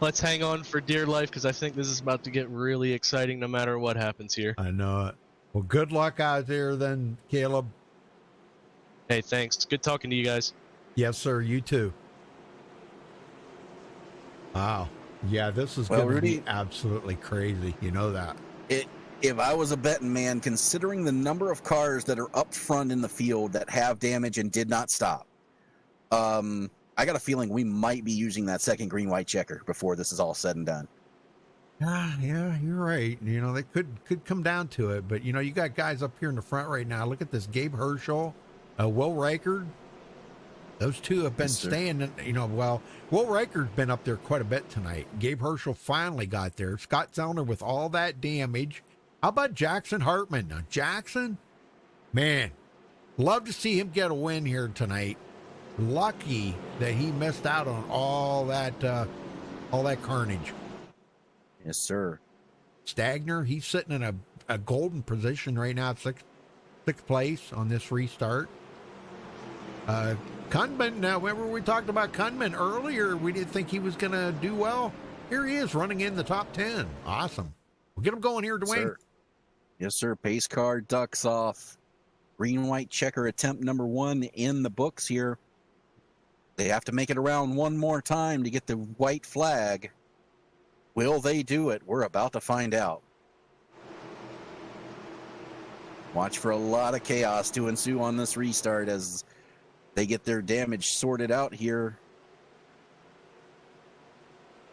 let's hang on for dear life, because I think this is about to get really exciting no matter what happens here. I know it. Well, good luck out there then, Caleb. Hey, thanks. Good talking to you guys. Yes, sir. You too. Wow. Yeah, this is going to be absolutely crazy. You know that. If I was a betting man, considering the number of cars that are up front in the field that have damage and did not stop, I got a feeling we might be using that second green-white checker before this is all said and done. Yeah, you're right. You know, they could come down to it, but you know, you got guys up here in the front right now. Look at this: Gabe Hlrl, Will Reichard. Those two have been staying. You know, well, Will Reichard's been up there quite a bit tonight. Gabe Hlrl finally got there. Scott Zellner with all that damage. How about Jackson Hartman? Now, Jackson, man, love to see him get a win here tonight. Lucky that he missed out on all that carnage. Yes, sir. Stagner, he's sitting in a golden position right now, sixth place on this restart. Kunman, now remember we talked about Kunman earlier. We didn't think he was going to do well. Here he is running in the top 10. Awesome. We'll get him going here, Dwayne. Yes, sir. Pace car ducks off. Green-white checker attempt number 1 in the books here. They have to make it around one more time to get the white flag. Will they do it? We're about to find out. Watch for a lot of chaos to ensue on this restart as they get their damage sorted out here.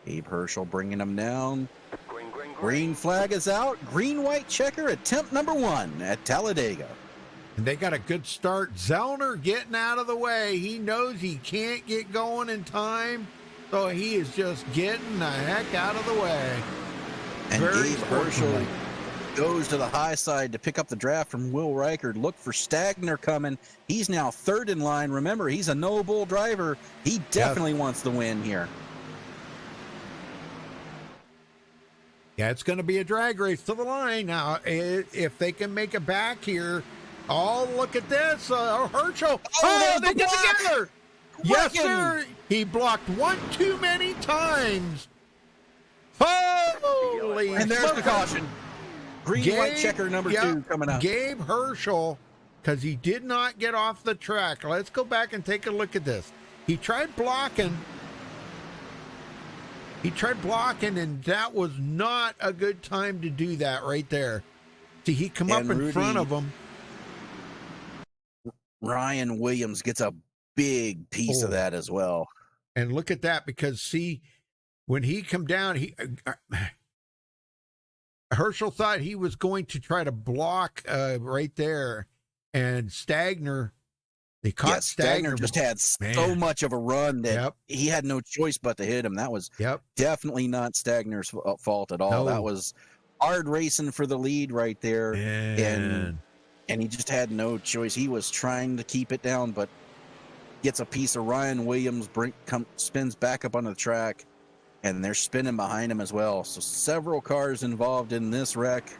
Gabe Hlrl bringing them down. Green flag is out. Green-white checker attempt number 1 at Talladega. And they got a good start. Zellner getting out of the way. He knows he can't get going in time, so he is just getting the heck out of the way. And Gabe Hlrl goes to the high side to pick up the draft from Will Reichard. Look for Stagner coming. He's now third in line. Remember, he's a no-bull driver. He definitely wants the win here. Yeah, it's going to be a drag race to the line. Now, if they can make it back here. Oh, look at this. Hlrl. Oh, they get together. Yes, sir. He blocked one too many times. Holy. And there's the caution. Green-white checker number 2 coming up. Gabe Hlrl, because he did not get off the track. Let's go back and take a look at this. He tried blocking. And that was not a good time to do that right there. See, he come up in front of him. Ryan Williams gets a big piece of that as well. And look at that, because see, when he come down, Hlrl thought he was going to try to block right there, and Stagner, they caught Stagner. Just had so much of a run that he had no choice but to hit him. That was definitely not Stagner's fault at all. No. That was hard racing for the lead right there. And he just had no choice. He was trying to keep it down, but gets a piece of Ryan Williams, spins back up onto the track, and they're spinning behind him as well. So several cars involved in this wreck.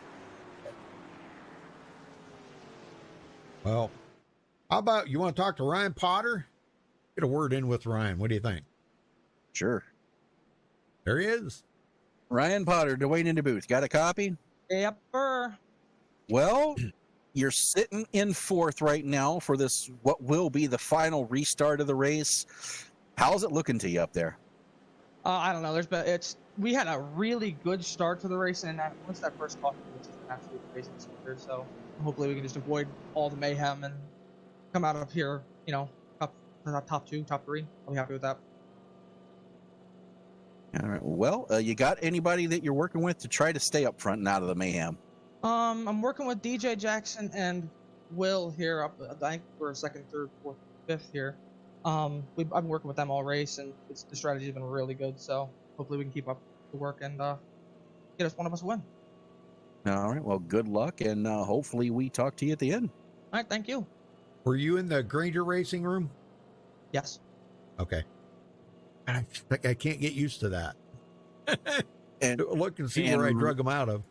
Well, how about you want to talk to Ryan Potter? Get a word in with Ryan. What do you think? Sure. There he is. Ryan Potter, Dwayne in the booth. Got a copy? Yep, sir. Well, you're sitting in fourth right now for this, what will be the final restart of the race. How's it looking to you up there? I don't know. We had a really good start to the race, and once that first caution was just an absolute crazy speeder. So hopefully we can just avoid all the mayhem and come out of here, top 2, top 3. I'll be happy with that. All right. Well, you got anybody that you're working with to try to stay up front and out of the mayhem? I'm working with DJ Jackson and Will here up. I think we're 2nd, 3rd, 4th, 5th here. I've been working with them all race, and the strategy's been really good. So hopefully we can keep up the work and get one of us a win. All right. Well, good luck, and hopefully we talk to you at the end. All right. Thank you. Were you in the Granger racing room? Yes. Okay. I can't get used to that. And look and see where I drug them out of.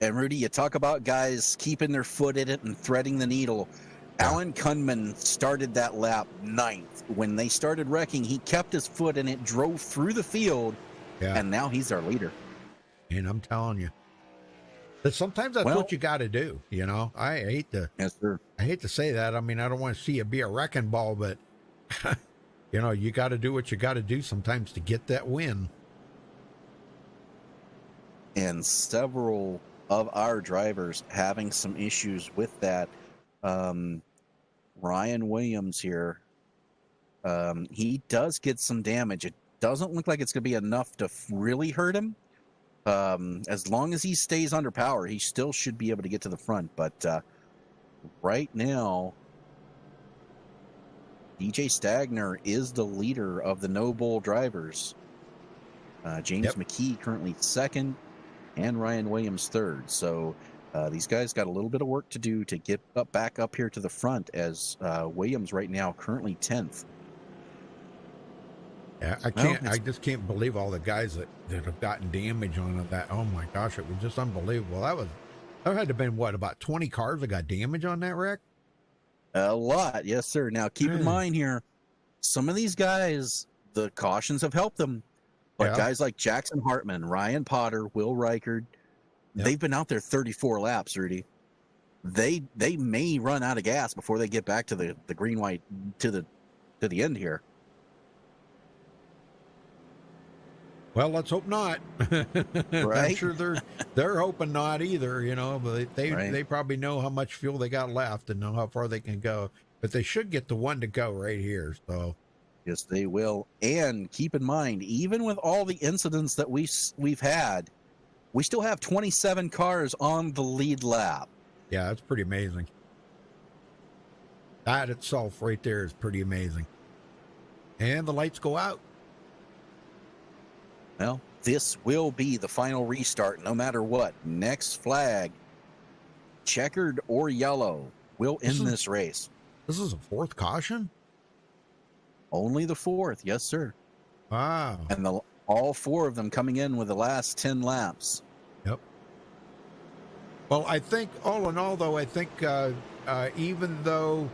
And Rudy, you talk about guys keeping their foot in it and threading the needle. Yeah. Alan Kunman started that lap 9th. When they started wrecking, he kept his foot in it, drove through the field, and now he's our leader. And I'm telling you, but sometimes that's what you got to do. I hate to. Yes, sir. I hate to say that. I mean, I don't want to see you be a wrecking ball, but you got to do what you got to do sometimes to get that win. And several of our drivers having some issues with that. Ryan Williams here, he does get some damage. It doesn't look like it's going to be enough to really hurt him. As long as he stays under power, he still should be able to get to the front. But right now, DJ Stagner is the leader of the No Bull drivers. James McKee currently 2nd, and Ryan Williams 3rd. So these guys got a little bit of work to do to get back up here to the front, as Williams right now currently 10th. Yeah, I just can't believe all the guys that have gotten damage on that. Oh my gosh, it was just unbelievable. That had to have been about 20 cars that got damage on that wreck? A lot, yes, sir. Now, keep in mind here, some of these guys, the cautions have helped them. But guys like Jackson Hartman, Ryan Potter, Will Reichard, they've been out there 34 laps, Rudy. They may run out of gas before they get back to the green white to the end here. Well, let's hope not. Right? I'm sure they're hoping not either, but they probably know how much fuel they got left and know how far they can go. But they should get the one to go right here. So yes, they will. And keep in mind, even with all the incidents that we've had, we still have 27 cars on the lead lap. Yeah, that's pretty amazing. That itself right there is pretty amazing. And the lights go out. Well, this will be the final restart no matter what. Next flag, checkered or yellow, will end this race. This is a 4th caution? Only the 4th, yes, sir. Wow. And all 4 of them coming in with the last 10 laps. Yep. Well, I think, all in all, though, even though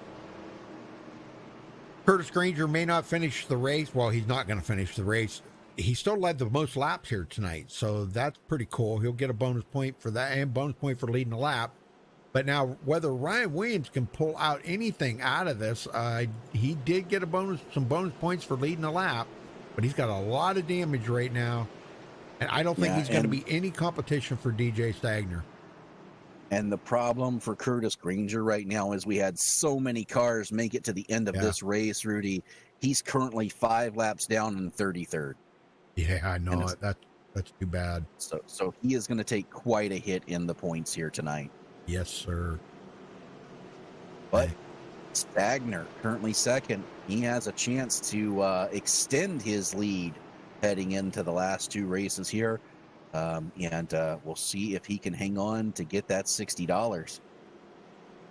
Curtis Granger may not finish the race, well, he's not going to finish the race, he still led the most laps here tonight, so that's pretty cool. He'll get a bonus point for that and bonus point for leading the lap. But now, whether Ryan Williams can pull out anything out of this, he did get some bonus points for leading the lap, but he's got a lot of damage right now, and I don't think he's going to be any competition for DJ Stagner. And the problem for Curtis Granger right now is we had so many cars make it to the end of this race, Rudy. He's currently 5 laps down in 33rd. Yeah, I know. That's too bad. So he is going to take quite a hit in the points here tonight. Yes, sir. But Stagner, currently 2nd, he has a chance to extend his lead heading into the last 2 races here. And we'll see if he can hang on to get that $60.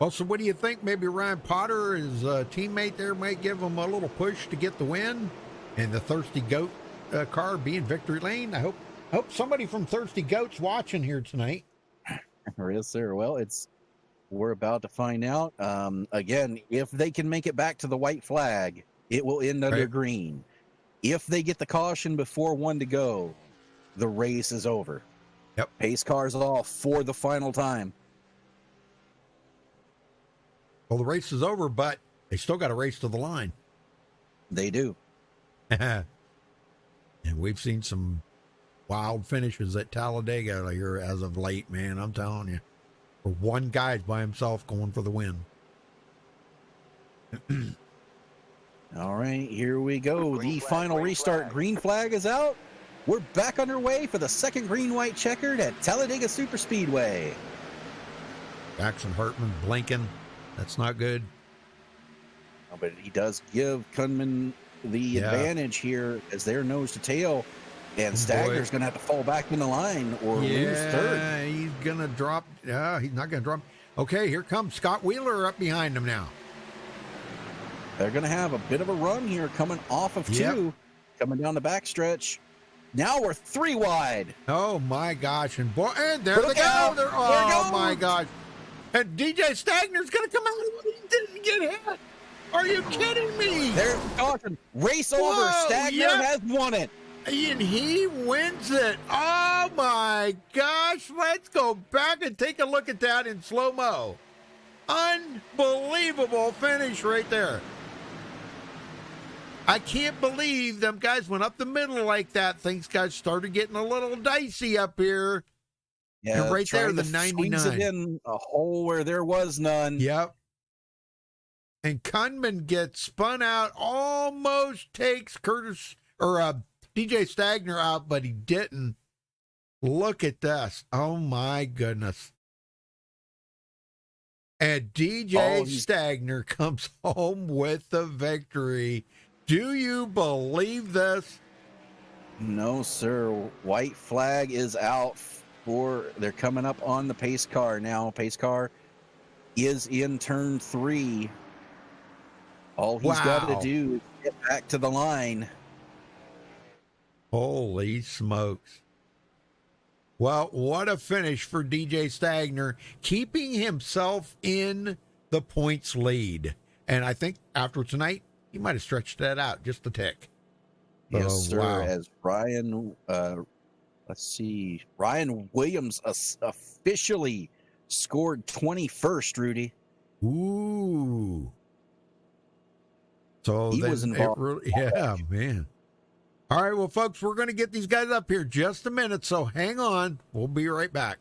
Well, so what do you think? Maybe Ryan Potter, his teammate there, might give him a little push to get the win, and the Thirsty Goat car be in victory lane. I hope somebody from Thirsty Goat's watching here tonight. Yes, sir. Well, we're about to find out. Again, if they can make it back to the white flag, it will end under green. If they get the caution before 1 to go, the race is over. Yep. Pace cars off for the final time. Well, the race is over, but they still got a race to the line. They do. And we've seen some wild finishes at Talladega here as of late, man. I'm telling you. Where one guy's by himself going for the win. All right, here we go. The final restart. Green flag is out. We're back underway for the second green-white checkered at Talladega Superspeedway. Jackson Hartman blinking. That's not good. But he does give Kunman the advantage here as they're nose to tail. And Stagner's going to have to fall back in the line or lose third. Yeah, he's going to drop. Yeah, he's not going to drop. Okay, here comes Scott Wheeler up behind him now. They're going to have a bit of a run here coming off of two, coming down the backstretch. Now we're 3 wide. Oh, my gosh. And there they go. Oh, my gosh. And DJ Stagner's going to come out. He didn't get hit. Are you kidding me? There's caution. Race over. Stagner has won it. And he wins it. Oh, my gosh. Let's go back and take a look at that in slow-mo. Unbelievable finish right there. I can't believe them guys went up the middle like that. Things got started getting a little dicey up here. Yeah, and right there, the 99. Squeeze it in a hole where there was none. Yep. And Kunman gets spun out, almost takes DJ Stagner out, but he didn't. Look at this. Oh, my goodness. And DJ Stagner comes home with the victory. Do you believe this? No, sir. White flag is out. They're coming up on the pace car now. Pace car is in turn 3. All he's got to do is get back to the line. Holy smokes. Well, what a finish for DJ Stagner, keeping himself in the points lead. And I think after tonight, he might have stretched that out just a tick. Yes, sir. Wow. As Ryan, Ryan Williams officially scored 21st, Rudy. Ooh. So he was involved. Man. All right, well, folks, we're going to get these guys up here just a minute, so hang on. We'll be right back.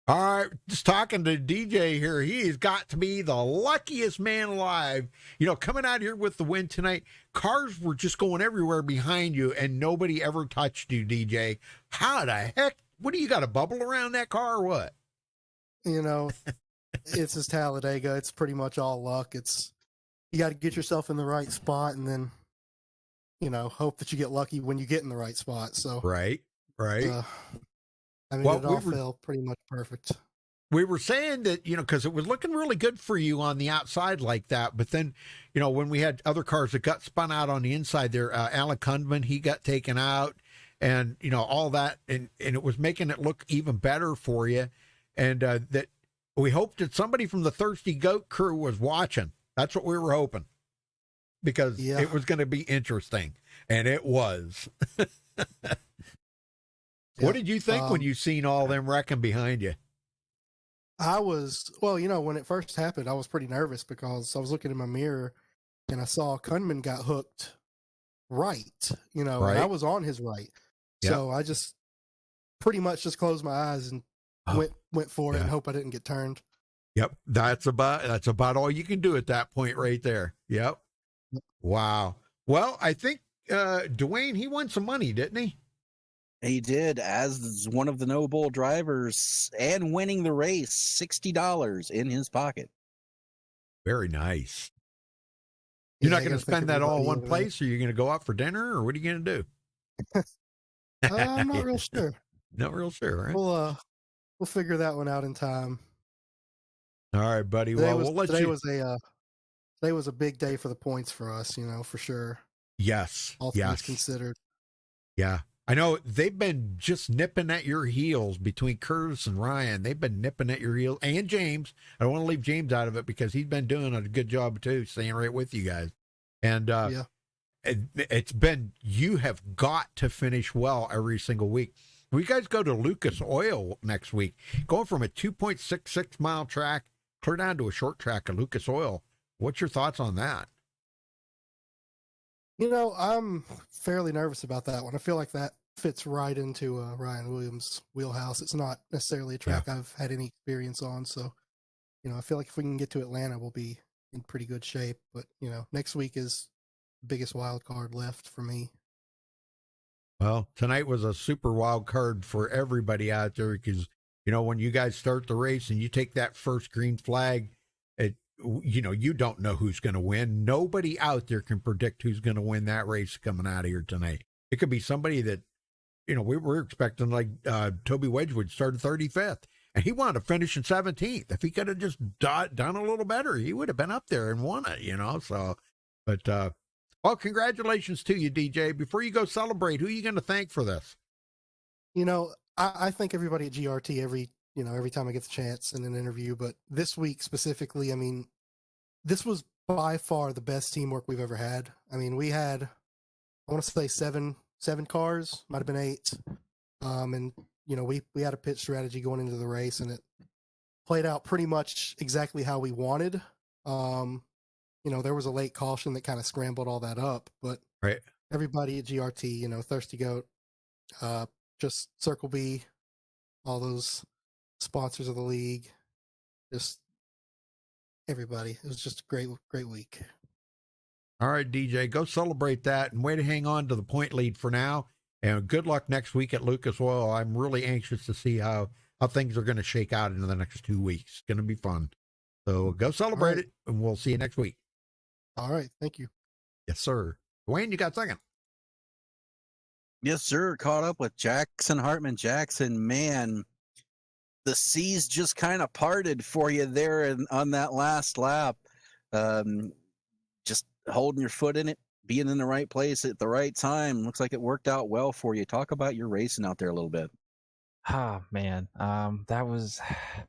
All right, just talking to DJ here. He's got to be the luckiest man alive. You know, coming out here with the win tonight, cars were just going everywhere behind you, and nobody ever touched you, DJ. How the heck? What do you got, a bubble around that car or what? You know, it's just Talladega. It's pretty much all luck. You got to get yourself in the right spot and then, you know, hope that you get lucky when you get in the right spot. So Right. I mean, it all felt pretty much perfect. we were saying that, because it was looking really good for you on the outside like that. But then, when we had other cars that got spun out on the inside there, Alan Kundman, he got taken out and, all that. And it was making it look even better for you. And that we hoped that somebody from the Thirsty Goat crew was watching. That's what we were hoping, because it was going to be interesting. And it was. What did you think when you seen all them wrecking behind you? I was, when it first happened, I was pretty nervous because I was looking in my mirror and I saw Kunman got hooked right, and I was on his right. Yep. So I just pretty much just closed my eyes and went for it and hope I didn't get turned. Yep. That's about all you can do at that point right there. Yep. Wow. Well, I think Dwayne, he won some money, didn't he? He did, as one of the No Bull drivers and winning the race, $60 in his pocket. Very nice. You're not going to spend that all in one place, or you're going to go out for dinner, or what are you going to do? I'm not real sure. Not real sure, right? We'll figure that one out in time. All right, buddy. Today Today was a big day for the points for us, for sure. Yes. All things considered. Yeah. I know they've been just nipping at your heels between Curtis and Ryan. They've been nipping at your heels, and James. I don't want to leave James out of it because he's been doing a good job too, staying right with you guys. And it's been, you have got to finish well every single week. We guys go to Lucas Oil next week, going from a 2.66 mile track clear down to a short track at Lucas Oil. What's your thoughts on that? I'm fairly nervous about that one. I feel like that fits right into Ryan Williams' wheelhouse. It's not necessarily a track I've had any experience on. So, I feel like if we can get to Atlanta, we'll be in pretty good shape. But, next week is the biggest wild card left for me. Well, tonight was a super wild card for everybody out there because, when you guys start the race and you take that first green flag, you don't know who's going to win. Nobody out there can predict who's going to win that race coming out of here tonight. It could be somebody that, we were expecting, like Toby Wedgwood started 35th, and he wanted to finish in 17th. If he could have just done a little better, he would have been up there and won it, So, but, well, congratulations to you, DJ. Before you go celebrate, who are you going to thank for this? I thank everybody at GRT every time I get the chance in an interview, but this week specifically, this was by far the best teamwork we've ever had. We had, I want to say seven cars, might've been 8. And we had a pit strategy going into the race and it played out pretty much exactly how we wanted. There was a late caution that kind of scrambled all that up, but everybody at GRT, Thirsty Goat, just Circle B, all those sponsors of the league, just everybody. It was just a great week. All right, DJ, go celebrate that and way to hang on to the point lead for now. And good luck next week at Lucas Oil. I'm really anxious to see how things are going to shake out in the next 2 weeks. It's going to be fun. So go celebrate it, and we'll see you next week. All right. Thank you. Yes, sir. Dwayne, you got second. Yes, sir. Caught up with Jackson Hartman. Jackson, man, the seas just kind of parted for you there on that last lap. Just holding your foot in it, being in the right place at the right time. Looks like it worked out well for you. Talk about your racing out there a little bit. Oh man, that was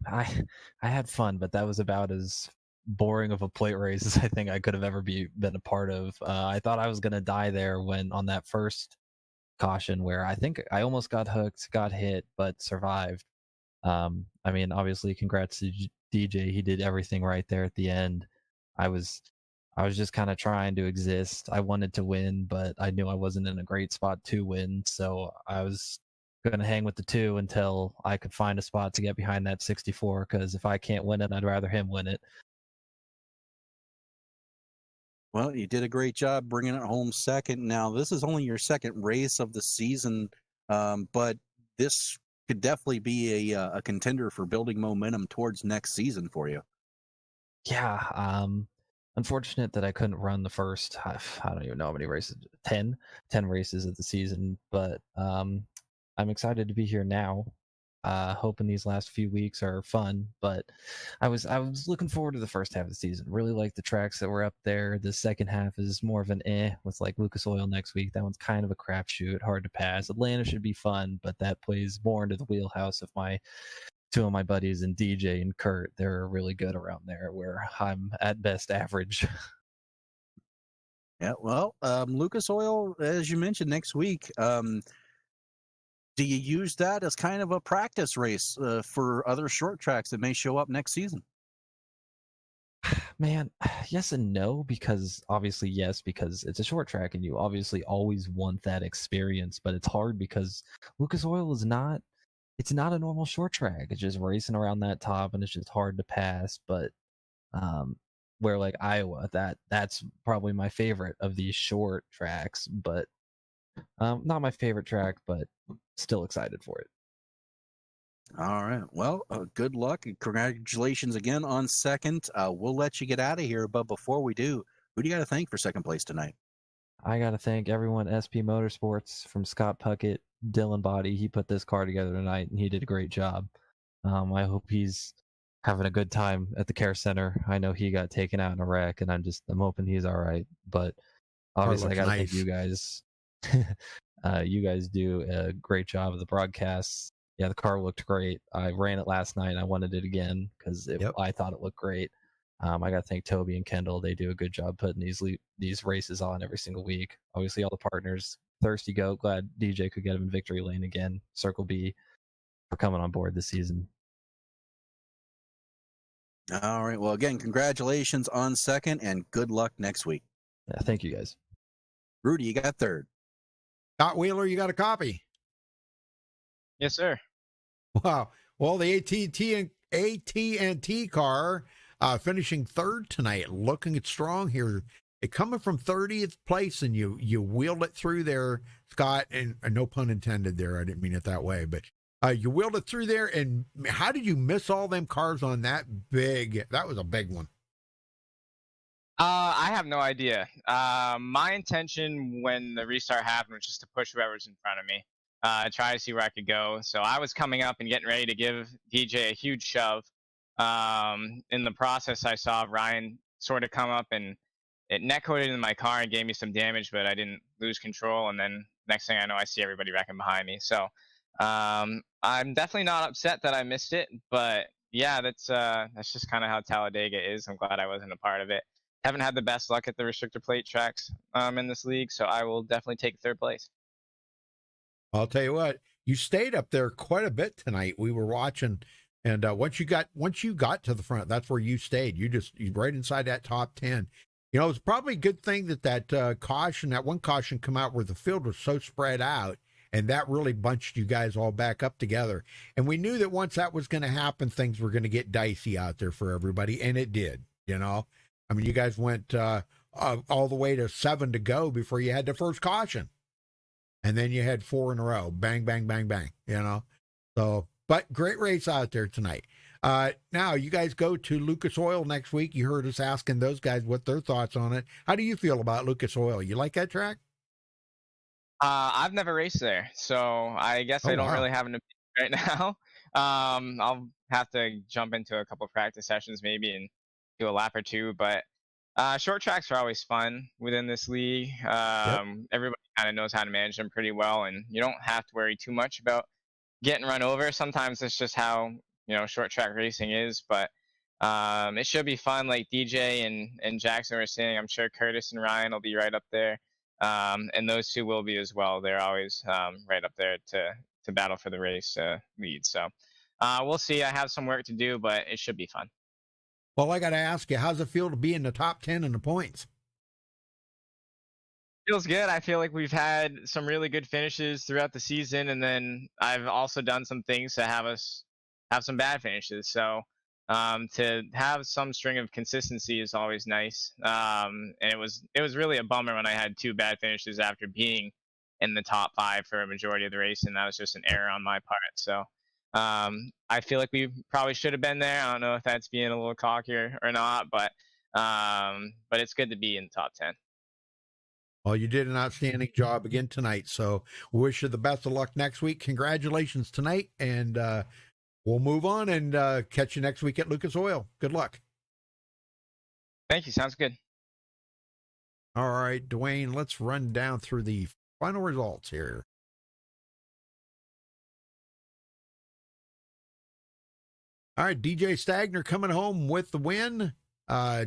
I had fun, but that was about as boring of a plate race as I think I could have ever been a part of. I thought I was gonna die there when on that first caution where I think I almost got hooked, got hit, but survived. Obviously, congrats to DJ. He did everything right there at the end. I was just kind of trying to exist. I wanted to win, but I knew I wasn't in a great spot to win, so I was going to hang with the 2 until I could find a spot to get behind that 64, because if I can't win it, I'd rather him win it. Well, you did a great job bringing it home second. Now, this is only your second race of the season, but this could definitely be a contender for building momentum towards next season for you. Yeah, unfortunate that I couldn't run the first, I don't even know how many races, 10 races of the season, but I'm excited to be here now. Hoping these last few weeks are fun, but I was looking forward to the first half of the season. Really like the tracks that were up there. The second half is more of an with like Lucas Oil next week. That one's kind of a crapshoot, hard to pass. Atlanta should be fun, but that plays more into the wheelhouse of my two of my buddies and DJ and Kurt. They're really good around there, where I'm at best average. Yeah, well, Lucas Oil, as you mentioned, next week. Do you use that as kind of a practice race for other short tracks that may show up next season? Man, yes and no, because obviously yes, because it's a short track and you obviously always want that experience, but it's hard because Lucas Oil is not it's not a normal short track. It's just racing around that top and it's just hard to pass. But where like Iowa, that's probably my favorite of these short tracks, but not my favorite track, but still excited for it. All right. Well, good luck and congratulations again on second. We'll let you get out of here, but before we do, who do you got to thank for second place tonight? I got to thank everyone at SP Motorsports, from Scott Puckett, Dylan Body. He put this car together tonight, and he did a great job. I hope he's having a good time at the care center. I know he got taken out in a wreck, and I'm hoping he's all right. But obviously, I got to thank you guys. You guys do a great job of the broadcasts. Yeah, the car looked great. I ran it last night. And I wanted it again because I thought it looked great. I got to thank Toby and Kendall. They do a good job putting these races on every single week. Obviously, all the partners. Thirsty Goat, glad DJ could get him in victory lane again. Circle B for coming on board this season. All right. Well, again, congratulations on second and good luck next week. Yeah, thank you guys. Rudy, you got third. Scott Wheeler, you got a copy? Yes, sir. Wow. Well, the AT&T car finishing third tonight, looking strong here. It coming from 30th place, and you wheeled it through there, Scott, and no pun intended there. I didn't mean it that way, but you wheeled it through there, and how did you miss all them cars on that big? That was a big one. I have no idea. My intention when the restart happened was just to push whoever's in front of me, try to see where I could go. So I was coming up and getting ready to give DJ a huge shove. In the process, I saw Ryan sort of come up and it neck coated in my car and gave me some damage, but I didn't lose control. And then next thing I know, I see everybody wrecking behind me. So I'm definitely not upset that I missed it, but yeah, that's just kind of how Talladega is. I'm glad I wasn't a part of it. Haven't had the best luck at the restrictor plate tracks in this league, so I will definitely take third place. I'll tell you what, you stayed up there quite a bit tonight. We were watching, and once you got to the front, that's where you stayed. You right inside that top 10. You know, it's probably a good thing that one caution come out where the field was so spread out, and that really bunched you guys all back up together. And we knew that once that was going to happen, things were going to get dicey out there for everybody, and it did. You know, I mean, you guys went all the way to 7 to go before you had the first caution. And then you had 4 in a row. Bang, bang, bang, bang, you know. So, but great race out there tonight. Now, you guys go to Lucas Oil next week. You heard us asking those guys what their thoughts on it. How do you feel about Lucas Oil? You like that track? I've never raced there, so I guess I don't really have an opinion right now. I'll have to jump into a couple of practice sessions maybe and do a lap or two, but short tracks are always fun within this league. Everybody kind of knows how to manage them pretty well, and you don't have to worry too much about getting run over. Sometimes it's just how, you know, short track racing is, but it should be fun. Like DJ and Jackson were saying, I'm sure Curtis and Ryan will be right up there, and those two will be as well. They're always right up there to battle for the race lead. So we'll see. I have some work to do, but it should be fun. Well, I got to ask you, how's it feel to be in the top 10 in the points? Feels good. I feel like we've had some really good finishes throughout the season, and then I've also done some things to have us have some bad finishes. So to have some string of consistency is always nice. And it was really a bummer when I had 2 bad finishes after being in the top 5 for a majority of the race, and that was just an error on my part. So I feel like we probably should have been there. I don't know if that's being a little cocky or not, but it's good to be in the top 10. Well, you did an outstanding job again tonight. So we wish you the best of luck next week. Congratulations tonight. And we'll move on and catch you next week at Lucas Oil. Good luck. Thank you. Sounds good. All right, Dwayne, let's run down through the final results here. All right, DJ Stagner coming home with the win.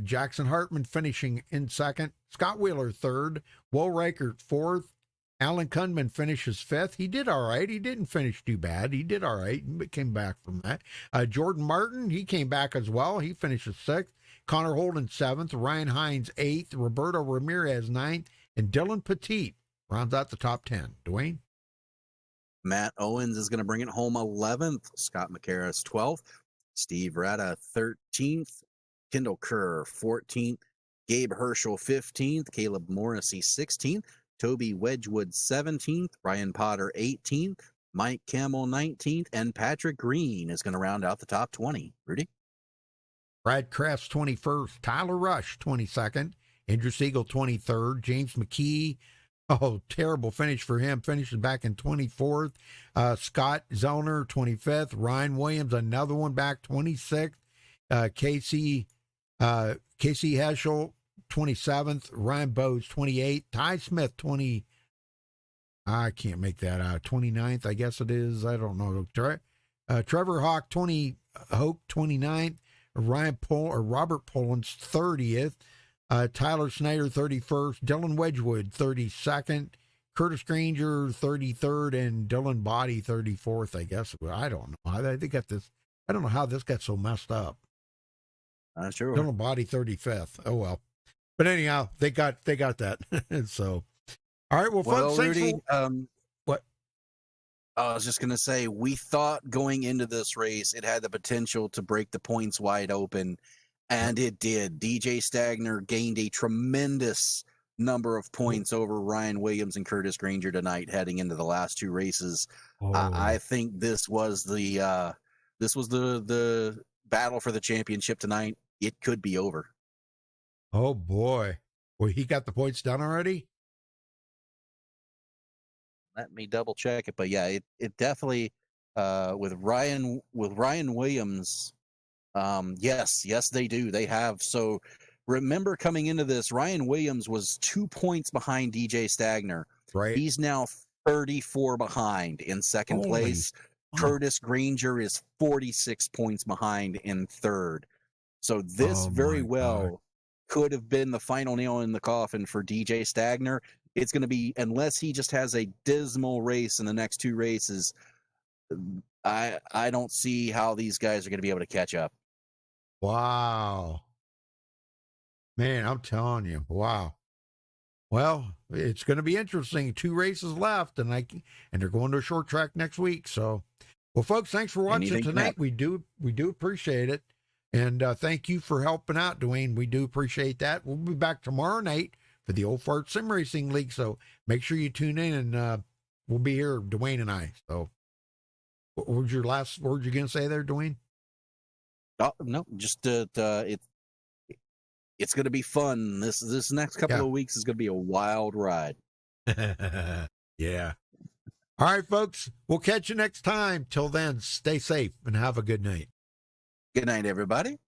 Jackson Hartman finishing in second. Scott Wheeler third. Will Reichert fourth. Alan Kunman finishes fifth. He did all right. He didn't finish too bad. He did all right. He came back from that. Jordan Martin, he came back as well. He finishes sixth. Connor Holden seventh. Ryan Hines eighth. Roberto Ramirez ninth. And Dylan Petit rounds out the top 10. Dwayne? Matt Owens is going to bring it home 11th. Scott McCarris 12th. Steve Rada 13th. Kendall Kerr 14th. Gabe Herschel 15th. Caleb Morrissey 16th. Toby Wedgwood 17th. Ryan Potter 18th. Mike Campbell 19th. And Patrick Green is going to round out the top 20. Rudy? Brad Kress 21st. Tyler Rush 22nd. Andrew Siegel 23rd. James McKee. Oh, terrible finish for him. Finishes back in 24th. Scott Zellner, 25th. Ryan Williams, another one back, 26th. Casey Heschel, 27th. Ryan Bowes, 28th. Ty Smith, I can't make that out. 29th, I guess it is. I don't know. Trevor Hawk, 29th. Robert Poland's 30th. Tyler Snyder, 31st. Dylan Wedgwood, 32nd. Curtis Granger, 33rd. And Dylan Body, 34th, I guess. I don't know. I don't know how this got so messed up. Sure. Dylan Body, 35th. Oh, well. But anyhow, they got that. So, all right. Well, folks, Rudy, what? I was just going to say, we thought going into this race, it had the potential to break the points wide open. And it did. DJ Stagner gained a tremendous number of points over Ryan Williams and Curtis Granger tonight, heading into the last two races. I think this was the battle for the championship tonight. It could be over. Oh boy! Well, he got the points done already. Let me double check it, but yeah, it definitely with Ryan Williams. Yes, they do. They have. So remember, coming into this, Ryan Williams was 2 points behind DJ Stagner. Right. He's now 34 behind in second place. Curtis Granger is 46 points behind in third. So this very well could have been the final nail in the coffin for DJ Stagner. It's going to be, unless he just has a dismal race in the next two races, I don't see how these guys are going to be able to catch up. Wow. Man, I'm telling you, wow. Well, it's going to be interesting. 2 races left, and they're going to a short track next week. So, well, folks, thanks for watching tonight. We do appreciate it, and thank you for helping out, Dwayne. We do appreciate that. We'll be back tomorrow night for the Old Fart Sim Racing League. So make sure you tune in, and we'll be here, Dwayne and I. So, what was your last word you're going to say there, Dwayne? No, just it's going to be fun. This next couple of weeks is going to be a wild ride. Yeah. All right, folks. We'll catch you next time. Till then, stay safe and have a good night. Good night, everybody.